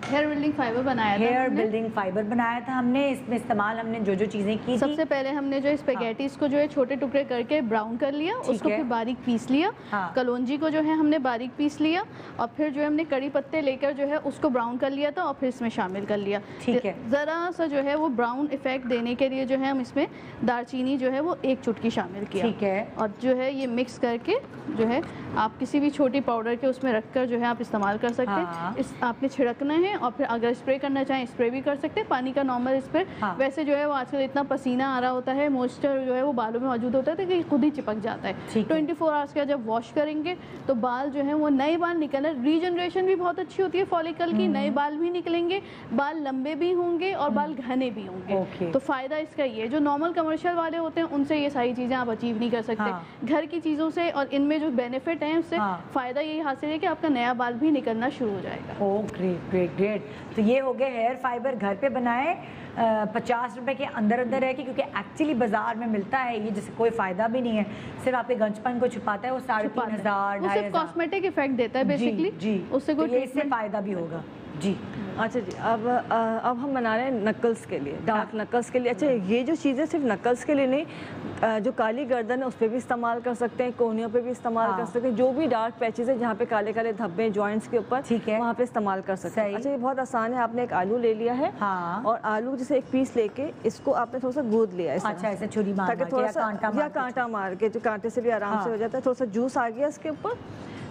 हेयर बिल्डिंग फाइबर बनाया था। हेयर बिल्डिंग फाइबर बनाया था हमने। इसमें इस्तेमाल हमने जो जो चीज़ें की, सबसे पहले हमने जो स्पेगेटीज को जो है छोटे टुकड़े करके ब्राउन कर लिया, उसको फिर बारीक पीस लिया। कलौंजी को जो है हमने बारीक पीस लिया और फिर जो है हमने कड़ी पत्ते लेकर जो है उसको ब्राउन कर लिया था और फिर इसमें शामिल कर लिया। ठीक है। ज़रा सा जो है वो ब्राउन इफेक्ट देने के लिए जो है हम इसमें दालचीनी जो है वो 1 चुटकी शामिल किया। ठीक है। और जो है ये मिक्स करके जो है आप किसी भी छोटी पाउडर के उसमें रखकर जो है आप इस्तेमाल कर सकते हैं। इस आपने छिड़कना है हैं और फिर अगर स्प्रे करना चाहें स्प्रे भी कर सकते हैं, पानी का नॉर्मल स्प्रे। वैसे जो है वो आजकल इतना पसीना आ रहा होता है, मॉइस्चर जो है वो बालों में मौजूद होता है तो खुद ही चिपक जाता है। 24 आवर्स का जब वॉश करेंगे तो बाल जो है वो नए बाल निकलना, रीजनरेशन भी बहुत अच्छी होती है फॉलिकल की, नए बाल भी निकलेंगे, बाल लंबे भी होंगे और बाल घने भी होंगे। तो फायदा इसका ये, जो नॉर्मल कमर्शियल वाले होते हैं उनसे ये सारी चीजें आप अचीव नहीं कर सकते। घर की चीजों से और इनमें जो बेनिफिट है उससे फायदा यही हासिल है कि आपका नया बाल भी निकलना शुरू हो जाएगा। Oh great great great. तो ये हो गए हेयर फाइबर घर पे बनाए, 50 रुपए के अंदर अंदर है कि क्योंकि एक्चुअली बाजार में मिलता है ये, जिससे कोई फायदा भी नहीं है, सिर्फ आपके गंजपन को छुपाता है, वो 3,500 2,500 कॉस्मेटिक इफेक्ट देता है बेसिकली जी, उससे कोई इससे फायदा भी होगा जी। अच्छा जी, अब हम बना रहे हैं नकल्स के लिए, डार्क नकल्स के लिए। अच्छा, ये जो चीज़ें सिर्फ नकल्स के लिए नहीं, जो काली गर्दन है उस पर भी इस्तेमाल कर सकते हैं, कोहनियों पे भी इस्तेमाल कर सकते हैं, जो भी डार्क पैचेस है जहाँ पे काले काले धब्बे जॉइंट्स के ऊपर, ठीक है, वहाँ पे इस्तेमाल कर सकते हैं। अच्छा, ये बहुत आसान है। आपने एक आलू ले लिया है और आलू जैसे एक पीस लेके इसको आपने थोड़ा सा गूंद लिया, अच्छा ऐसे छुरी मार ताकि थोड़ा सा या कांटा मार के, जो कांटे से भी आराम से हो जाता है, थोड़ा सा जूस आ गया इसके ऊपर।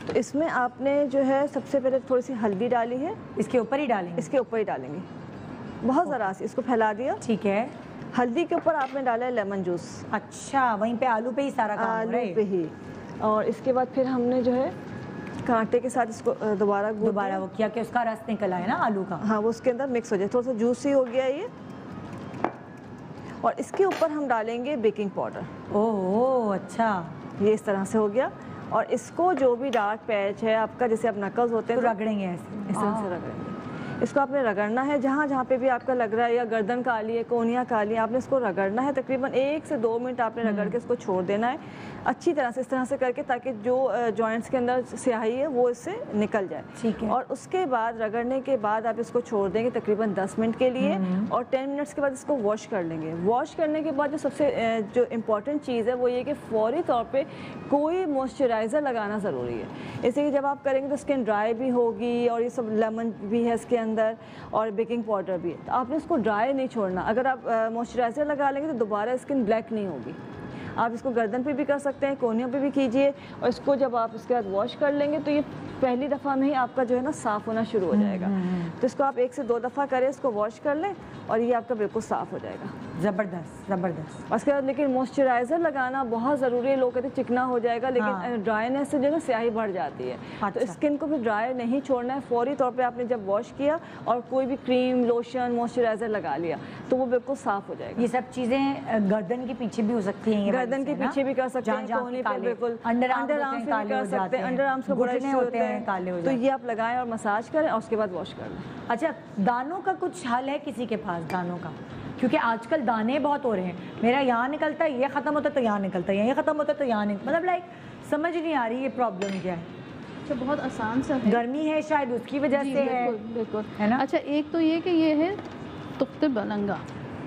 तो इसमें आपने जो है सबसे पहले थोड़ी सी हल्दी डाली है, इसके ऊपर ही डालेंगे, इसके ऊपर ही डालेंगे, बहुत ज़रा सी इसको फैला दिया, ठीक है। हल्दी के ऊपर आपने डाला है लेमन जूस। अच्छा, वहीं पे आलू पे ही सारा काम हो रहा है, आलू पे ही। और इसके बाद फिर हमने जो है कांटे के साथ इसको दोबारा वो किया कि उसका रस निकला है ना आलू का, हाँ, वो उसके अंदर मिक्स हो जाए, थोड़ा सा जूसी हो गया ये। और इसके ऊपर हम डालेंगे बेकिंग पाउडर। ओह अच्छा, ये इस तरह से हो गया। और इसको जो भी डार्क पैच है आपका, जैसे अब नकल्स होते हैं, तो रगड़ेंगे ऐसे, इस तरह से रगड़ेंगे। इसको आपने रगड़ना है, जहाँ जहाँ पे भी आपका लग रहा है या गर्दन काली है, कोहनियाँ काली है, आपने इसको रगड़ना है। तकरीबन 1 से 2 मिनट आपने रगड़ के इसको छोड़ देना है अच्छी तरह से, इस तरह से करके, ताकि जो जॉइंट्स के अंदर स्याही है वो इससे निकल जाए, ठीक है। और उसके बाद रगड़ने के बाद आप इसको छोड़ देंगे तकरीबन 10 मिनट के लिए, और 10 मिनट्स के बाद इसको वॉश कर लेंगे। वॉश करने के बाद जो सबसे जो इम्पॉर्टेंट चीज़ है वो ये कि फौरी तौर पर कोई मॉइस्चराइज़र लगाना ज़रूरी है। इससे कि जब आप करेंगे तो स्किन ड्राई भी होगी, और ये सब लेमन भी है इसके अंदर और बेकिंग पाउडर भी है, तो आपने इसको ड्राई नहीं छोड़ना। अगर आप मॉइस्चराइज़र लगा लेंगे तो दोबारा स्किन ब्लैक नहीं होगी। आप इसको गर्दन पे भी कर सकते हैं, कोहनियों पे भी कीजिए, और इसको जब आप इसके बाद वॉश कर लेंगे तो ये पहली दफ़ा में ही आपका जो है ना साफ़ होना शुरू हो जाएगा। तो इसको आप 1 से 2 दफ़ा करें, इसको वॉश कर लें और ये आपका बिल्कुल साफ़ हो जाएगा। ज़बरदस्त ज़बरदस्त। उसके बाद लेकिन मॉइस्चराइज़र लगाना बहुत ज़रूरी है। लोग कहते हैं चिकना हो जाएगा, लेकिन ड्राइनेस से जो है ना स्याही बढ़ जाती है। तो स्किन को फिर ड्राई नहीं छोड़ना है। फौरी तौर पे आपने जब वॉश किया और कोई भी क्रीम, लोशन, मॉइस्चराइज़र लगा लिया तो वो बिल्कुल साफ़ हो जाएगा। ये सब चीज़ें गर्दन के पीछे भी हो सकती हैं, गर्दन के पीछे भी कर सकते हैं, कोहनी पे बिल्कुल, अंडर आर्म्स पे भी कर सकते हैं, अंडर आर्म्स को बड़े होते हैं काले हो जाते हैं। तो ये आप लगाएं और मसाज करें और उसके बाद वॉश कर लें। अच्छा, दानों का कुछ हल है किसी के पास? दानों का, क्योंकि आजकल दाने बहुत हो रहे हैं, मेरा यहाँ निकलता है, ये ख़त्म होता है तो यहाँ निकलता है, ये ख़त्म होता है तो यहाँ निकलता, मतलब लाइक समझ नहीं आ रही ये प्रॉब्लम क्या है। अच्छा, बहुत आसान सा है, गर्मी है शायद उसकी वजह से है, बिल्कुल है ना। अच्छा, एक तो ये कि ये है तुख्ते बलंगा,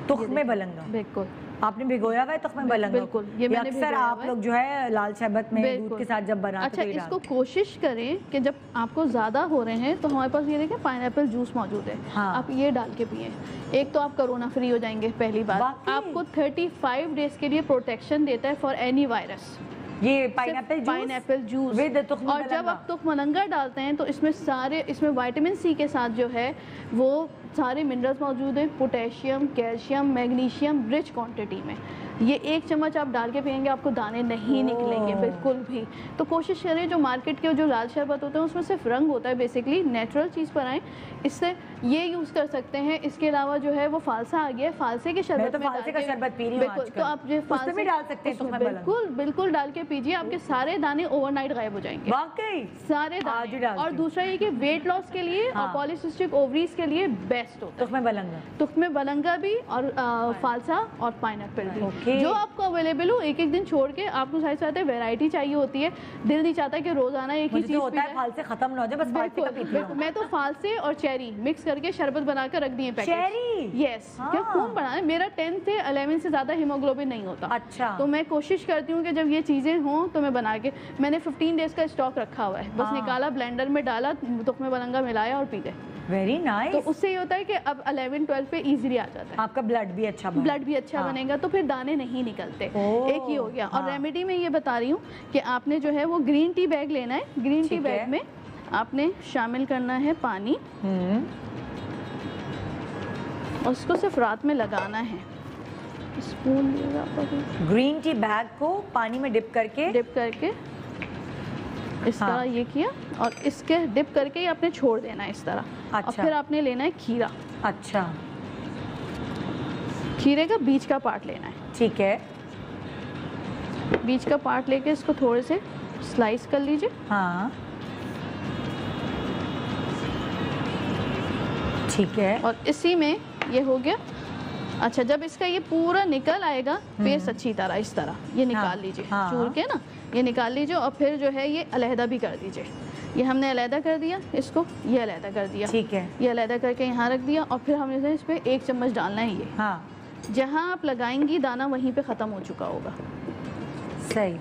तुख्मे बलंगा, बिल्कुल आपने भिगोया हुआ है तुख्मे बलंगा? बिल्कुल, ये मैंने अक्सर आप लोग जो है लाल शरबत में दूध के साथ जब बनाते हैं। अच्छा, इसको कोशिश करें कि जब आपको ज़्यादा हो रहे हैं तो हमारे पास ये देखिए पाइनएप्पल जूस मौजूद है, आप ये डाल के पिए। एक तो आप कोरोना फ्री हो जाएंगे, पहली बात। आपको 35 डेज के लिए प्रोटेक्शन देता है फॉर एनी वायरस, ये पाइनएप्पल जूस विद तुख्म। और जब आप तुख्मलंगा डालते हैं तो इसमें विटामिन सी के साथ जो है वो सारे मिनरल्स मौजूद हैं, potassium, calcium, magnesium rich quantity में। ये 1 चम्मच आप डाल के पियेंगे, आपको दाने नहीं निकलेंगे बिल्कुल भी। तो कोशिश करें जो मार्केट के जो लाल शरबत होते हैं उसमें सिर्फ रंग होता है, बेसिकली नेचुरल चीज़ पर आएँ, इससे ये यूज़ कर सकते हैं। इसके अलावा जो है वो फालसा आ गया है, फालसे के शरबत, तो फालसे का शरबत पी रही हूं आजकल, तो आप जो फालसे भी डाल सकते हैं, बिल्कुल बिल्कुल डाल के पीजिए, आपके सारे दाने ओवरनाइट गायब हो जाएंगे, वाकई सारे दाने। और दूसरा ये कि वेट लॉस के लिए और पॉलीसिस्टिक ओवरीज के लिए बेस्ट होता है तुख्मे बलंगा भी, और फालसा और पाइनएप्पल भी, जो आपको अवेलेबल हो। एक दिन छोड़ के आपको साथ वैरायटी चाहिए होती है, दिल नहीं चाहता कि रोजाना एक ही चीज होता है, फालसे खत्म ना हो जाए, बस फालसे का पीती हूं। मैं तो फालसे और चेरी मिक्स करके शरबत बनाकर रख दिए पैकेट। चेरी, यस, क्या खून बढ़ाना है। मेरा 10 से 11 से ज्यादा हीमोग्लोबिन नहीं होता। अच्छा, तो मैं कोशिश करती हूँ कि जब ये चीजें हों तो मैं बना के, मैंने 15 डेज का स्टॉक रखा हुआ है, बस निकाला, ब्लेंडर में डाला, तुख्मे बलंगा मिलाया और पी गए। Very nice. तो उससे ये होता है कि अब 11-12 पे इजीली आ जाता है, आपका ब्लड भी अच्छा बनेगा, तो फिर दाने नहीं निकलते। एक ही हो गया। और रेमेडी में ये बता रही हूँ कि आपने जो है वो ग्रीन टी बैग लेना है, ग्रीन टी बैग में आपने शामिल करना है पानी, और इसको सिर्फ रात में लगाना है। स्पून ग्रीन टी बैग को पानी में डिप करके इस तरह ये किया और इसके डिप करके ये आपने छोड़ देना है इस तरह। अच्छा। और फिर आपने लेना है खीरा। अच्छा, खीरे का बीच का पार्ट लेना है। ठीक है। बीच का पार्ट लेके इसको थोड़े से स्लाइस कर लीजिए। हाँ, ठीक है। और इसी में ये हो गया। अच्छा, जब इसका ये पूरा निकल आएगा पेस्ट अच्छी तरह इस तरह ये निकाल लीजिए। हाँ। चूर के ना ये निकाल लीजिए और फिर जो है ये अलहदा भी कर दीजिए। ये हमने अलहदा कर दिया, इसको ये अलहदा कर दिया। ठीक है। ये अलहदा करके यहाँ रख दिया और फिर हमने इस पे 1 चम्मच डालना है ये। हाँ, जहाँ आप लगाएंगी दाना वहीं पे ख़त्म हो चुका होगा। सही।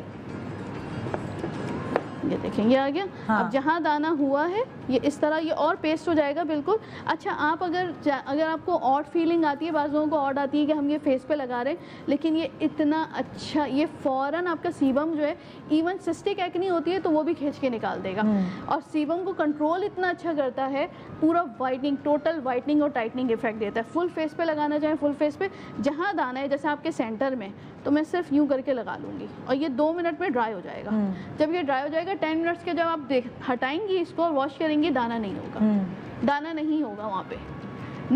ये देखें ये आ गया। हाँ। अब जहाँ दाना हुआ है ये इस तरह ये और पेस्ट हो जाएगा बिल्कुल। अच्छा, आप अगर आपको ऑड फीलिंग आती है, बाज़ लोगों को ऑड आती है कि हम ये फेस पे लगा रहे हैं, लेकिन ये इतना अच्छा, ये फ़ौरन आपका सीबम जो है, इवन सिस्टिक एक्ने होती है तो वो भी खींच के निकाल देगा। और सीबम को कंट्रोल इतना अच्छा करता है, पूरा वाइटनिंग, टोटल वाइटनिंग और टाइटनिंग इफेक्ट देता है। फुल फेस पे लगाना चाहें फुल फेस पे, जहाँ दाना है जैसे आपके सेंटर में, तो मैं सिर्फ यूँ करके लगा लूँगी और ये 2 मिनट में ड्राई हो जाएगा। जब ये ड्राई हो जाएगा 10 मिनट्स के जब आप हटाएंगी इसको और वॉश करेंगी, दाना नहीं होगा। दाना नहीं होगा वहाँ पे,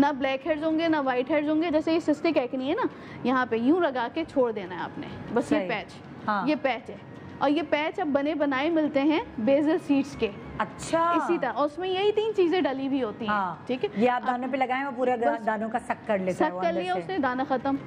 ना ब्लैक हेड्स होंगे ना वाइट हेड्स होंगे। जैसे ये सिस्टिक एक्ने है ना, यहाँ पे यूँ लगा के छोड़ देना है आपने बस। ये पैच, हाँ। ये पैच है और ये पैच अब बने बनाए मिलते हैं बेसल सीड्स के। अच्छा, इसी तरह, और उसमें यही 3 चीजें डली हुई होती हैं। हाँ। ठीक है, ये आप दानों पे लगाएं वो पूरा दानों का सक कर लेता है। सक कर लिया उसने, दाना खत्म।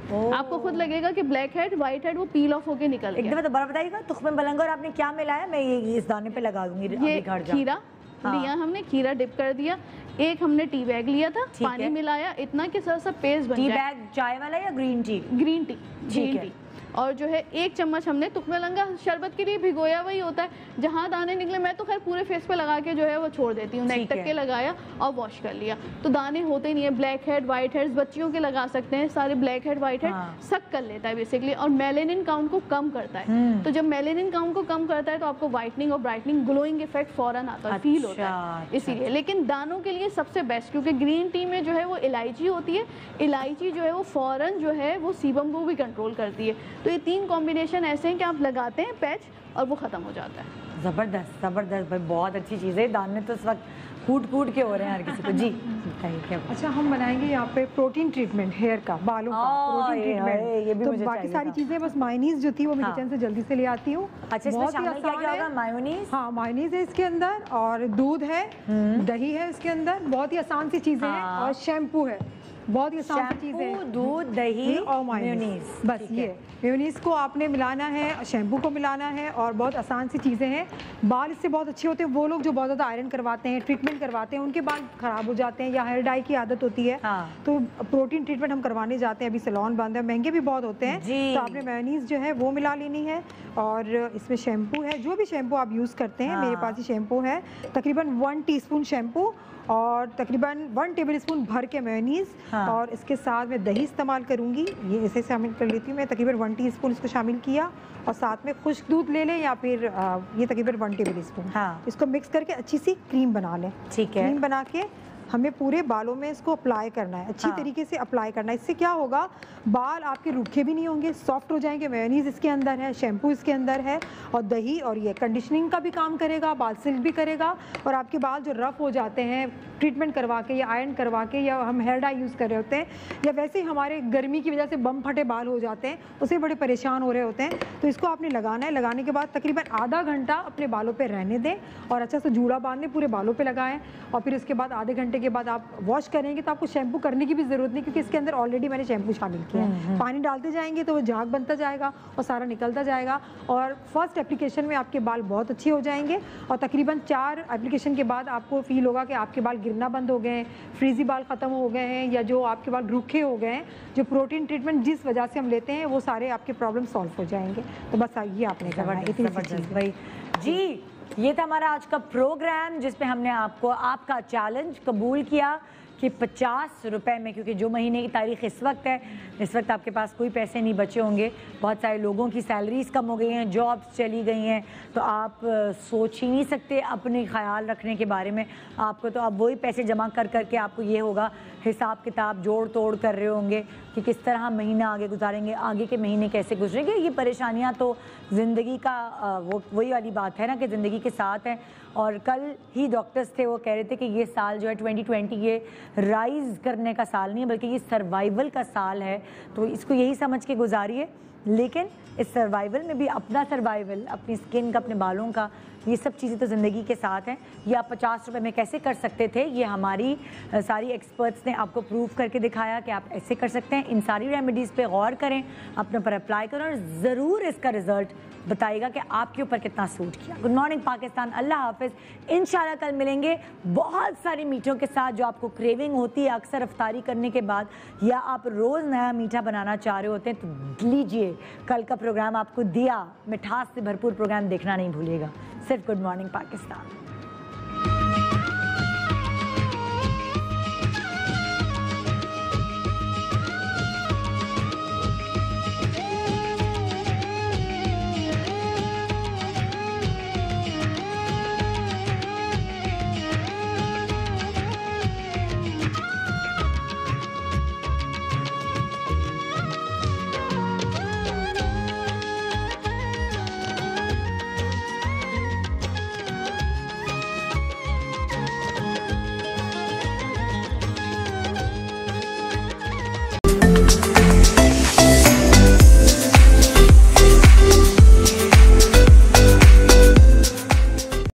आपको खुद लगेगा कि ब्लैक हेड वाइट हेड वो पील ऑफ होके निकल गया। एक दफा दोबारा बताइएगा, तुख्मे मलंग और आपने क्या मिलाया? मैं ये इस दाने पे लगा दूंगी। ये खीरा लिया हमने, खीरा डिप कर दिया। एक हमने टी बैग लिया था, पानी मिलाया इतना कि सर सब पेस्ट बन जाए। टी बैग चाय वाला या green tea? Green tea, green tea. और जो है 1 चम्मच हमने तुख्मे लंगा शरबत के लिए भिगोया वही होता है, जहाँ दाने निकले। मैं तो खैर पूरे फेस पे लगा के जो है वो छोड़ देती हूँ, नेक तक के लगाया और वॉश कर लिया, तो दाने होते नहीं है। ब्लैक हेड वाइट हेड्स बच्चियों के लगा सकते हैं, सारे ब्लैक हेड वाइट हेड सक कर लेता है बेसिकली, और मेलेनिन काउंट को कम करता है। तो जब मेलेनिन काउंट को कम करता है तो आपको वाइटनिंग और ब्राइटनिंग, ग्लोइंग इफेक्ट फौरन आता है, फील होता है इसीलिए। लेकिन दानों के लिए सबसे बेस्ट, क्योंकि ग्रीन टी में जो है वो इलायची होती है, इलायची जो है वो फौरन जो है वो सीबम को भी कंट्रोल करती है। तो ये 3 कॉम्बिनेशन ऐसे हैं कि आप लगाते हैं पैच और वो ख़त्म हो जाता है। ज़बरदस्त ज़बरदस्त भाई, बहुत अच्छी चीज़ है। दाने तो इस वक्त कूट के हो रहे हैं हर किसी को। जी बताइए क्या? अच्छा, हम बनाएंगे यहाँ पे प्रोटीन ट्रीटमेंट हेयर का, बालों का प्रोटीन ट्रीटमेंट। ये भी तो मुझे बाकी सारी चीजें बस मायोनीज जो थी वो मैं किचन से जल्दी से ले आती हूँ। अच्छा, इसमें शामिल क्या होगा? मायोनीज? हाँ, मायोनीज है इसके अंदर, और दूध है, दही है इसके अंदर, बहुत ही आसान सी चीजें हैं। और शैम्पू है, बहुत ही आसान सी चीज़ है। दूध, दही और मेयोनीज, बस ये मेयोनीज को आपने मिलाना है, शैम्पू को मिलाना है, और बहुत आसान सी चीज़ें हैं। बाल इससे बहुत अच्छे होते हैं। वो लोग जो बहुत ज़्यादा आयरन करवाते हैं, ट्रीटमेंट करवाते हैं, उनके बाल ख़राब हो जाते हैं या हेयर डाई की आदत होती है। तो प्रोटीन ट्रीटमेंट हम करवाने जाते हैं, अभी सैलून बंद है, महंगे भी बहुत होते हैं। तो आपने मेयोनीज जो है वो मिला लेनी है, और इसमें शैम्पू है, जो भी शैम्पू आप यूज़ करते हैं। मेरे पास ही शैम्पू है, तकरीबन 1 टीस्पून शैम्पू और तकरीबन 1 टेबलस्पून भर के मेयोनीज। और इसके साथ मैं दही इस्तेमाल करूँगी, ये ऐसे शामिल कर लेती हूँ मैं। तकरीबन 1 टीस्पून इसको शामिल किया, और साथ में खुश्क दूध ले लें या फिर ये तकरीबन 1 टेबलस्पून। इसको मिक्स करके अच्छी सी क्रीम बना लें। ठीक है, क्रीम बना के हमें पूरे बालों में इसको अप्लाई करना है, अच्छी तरीके से अप्लाई करना है। इससे क्या होगा, बाल आपके रूखे भी नहीं होंगे, सॉफ्ट हो जाएंगे। मेयोनीज इसके अंदर है, शैम्पू इसके अंदर है, और दही, और ये कंडीशनिंग का भी काम करेगा, बाल सिल्क भी करेगा। और आपके बाल जो रफ हो जाते हैं ट्रीटमेंट करवा के या आयरन करवा के, या हम हेयर डाई यूज़ कर रहे होते हैं, या वैसे ही हमारे गर्मी की वजह से बम फटे बाल हो जाते हैं, उससे बड़े परेशान हो रहे होते हैं, तो इसको आपने लगाना है। लगाने के बाद तकरीबन आधा घंटा अपने बालों पर रहने दें, और अच्छा से जूड़ा बांध दें, पूरे बालों पर लगाएं। और फिर उसके बाद आधे घंटे के बाद आप वॉश करेंगे, तो आपको शैम्पू करने की भी ज़रूरत नहीं, क्योंकि इसके अंदर ऑलरेडी मैंने शैम्पू शामिल किया है। पानी डालते जाएंगे तो वो झाग बनता जाएगा और सारा निकलता जाएगा, और फर्स्ट एप्लीकेशन में आपके बाल बहुत अच्छे हो जाएंगे। और तकरीबन 4 एप्लीकेशन के बाद आपको फील होगा कि आपके बाल गिरना बंद हो गए हैं, फ्रीजी बाल ख़त्म हो गए हैं, या जो आपके बाल रूखे हो गए हैं। जो प्रोटीन ट्रीटमेंट जिस वजह से हम लेते हैं वो सारे आपके प्रॉब्लम सॉल्व हो जाएंगे। तो बस ये आपने करना है, इतनी सी चीज़ भाई। जी, ये था हमारा आज का प्रोग्राम, जिसमें हमने आपको आपका चैलेंज कबूल किया कि 50 रुपए में, क्योंकि जो महीने की तारीख इस वक्त है, इस वक्त आपके पास कोई पैसे नहीं बचे होंगे, बहुत सारे लोगों की सैलरीज कम हो गई हैं, जॉब्स चली गई हैं, तो आप सोच ही नहीं सकते अपने ख्याल रखने के बारे में। आपको तो अब वही पैसे जमा कर करके आपको ये होगा, हिसाब किताब जोड़ तोड़ कर रहे होंगे कि किस तरह महीना आगे गुजारेंगे, आगे के महीने कैसे गुजरेंगे। ये परेशानियां तो ज़िंदगी का वही वाली बात है ना कि ज़िंदगी के साथ है। और कल ही डॉक्टर्स थे, वो कह रहे थे कि ये साल जो है 2020 ये राइज़ करने का साल नहीं है बल्कि ये सर्वाइवल का साल है। तो इसको यही समझ के गुजारिए, लेकिन इस सर्वाइवल में भी अपना सर्वाइवल, अपनी स्किन का, अपने बालों का, ये सब चीज़ें तो ज़िंदगी के साथ हैं। ये आप 50 रुपए में कैसे कर सकते थे, ये हमारी सारी एक्सपर्ट्स ने आपको प्रूव करके दिखाया कि आप ऐसे कर सकते हैं। इन सारी रेमेडीज़ पे गौर करें, अपने ऊपर अप्लाई करें और ज़रूर इसका रिजल्ट बताइएगा कि आपके ऊपर कितना सूट किया। गुड मॉर्निंग पाकिस्तान, अल्लाह हाफिज़। इंशाल्लाह कल मिलेंगे बहुत सारी मीठों के साथ जो आपको क्रेविंग होती है अक्सर अफ्तारी करने के बाद, या आप रोज़ नया मीठा बनाना चाह रहे होते हैं तो लीजिए, कल का प्रोग्राम आपको दिया, मिठास से भरपूर प्रोग्राम देखना नहीं भूलिएगा। सिर्फ गुड मॉर्निंग पाकिस्तान।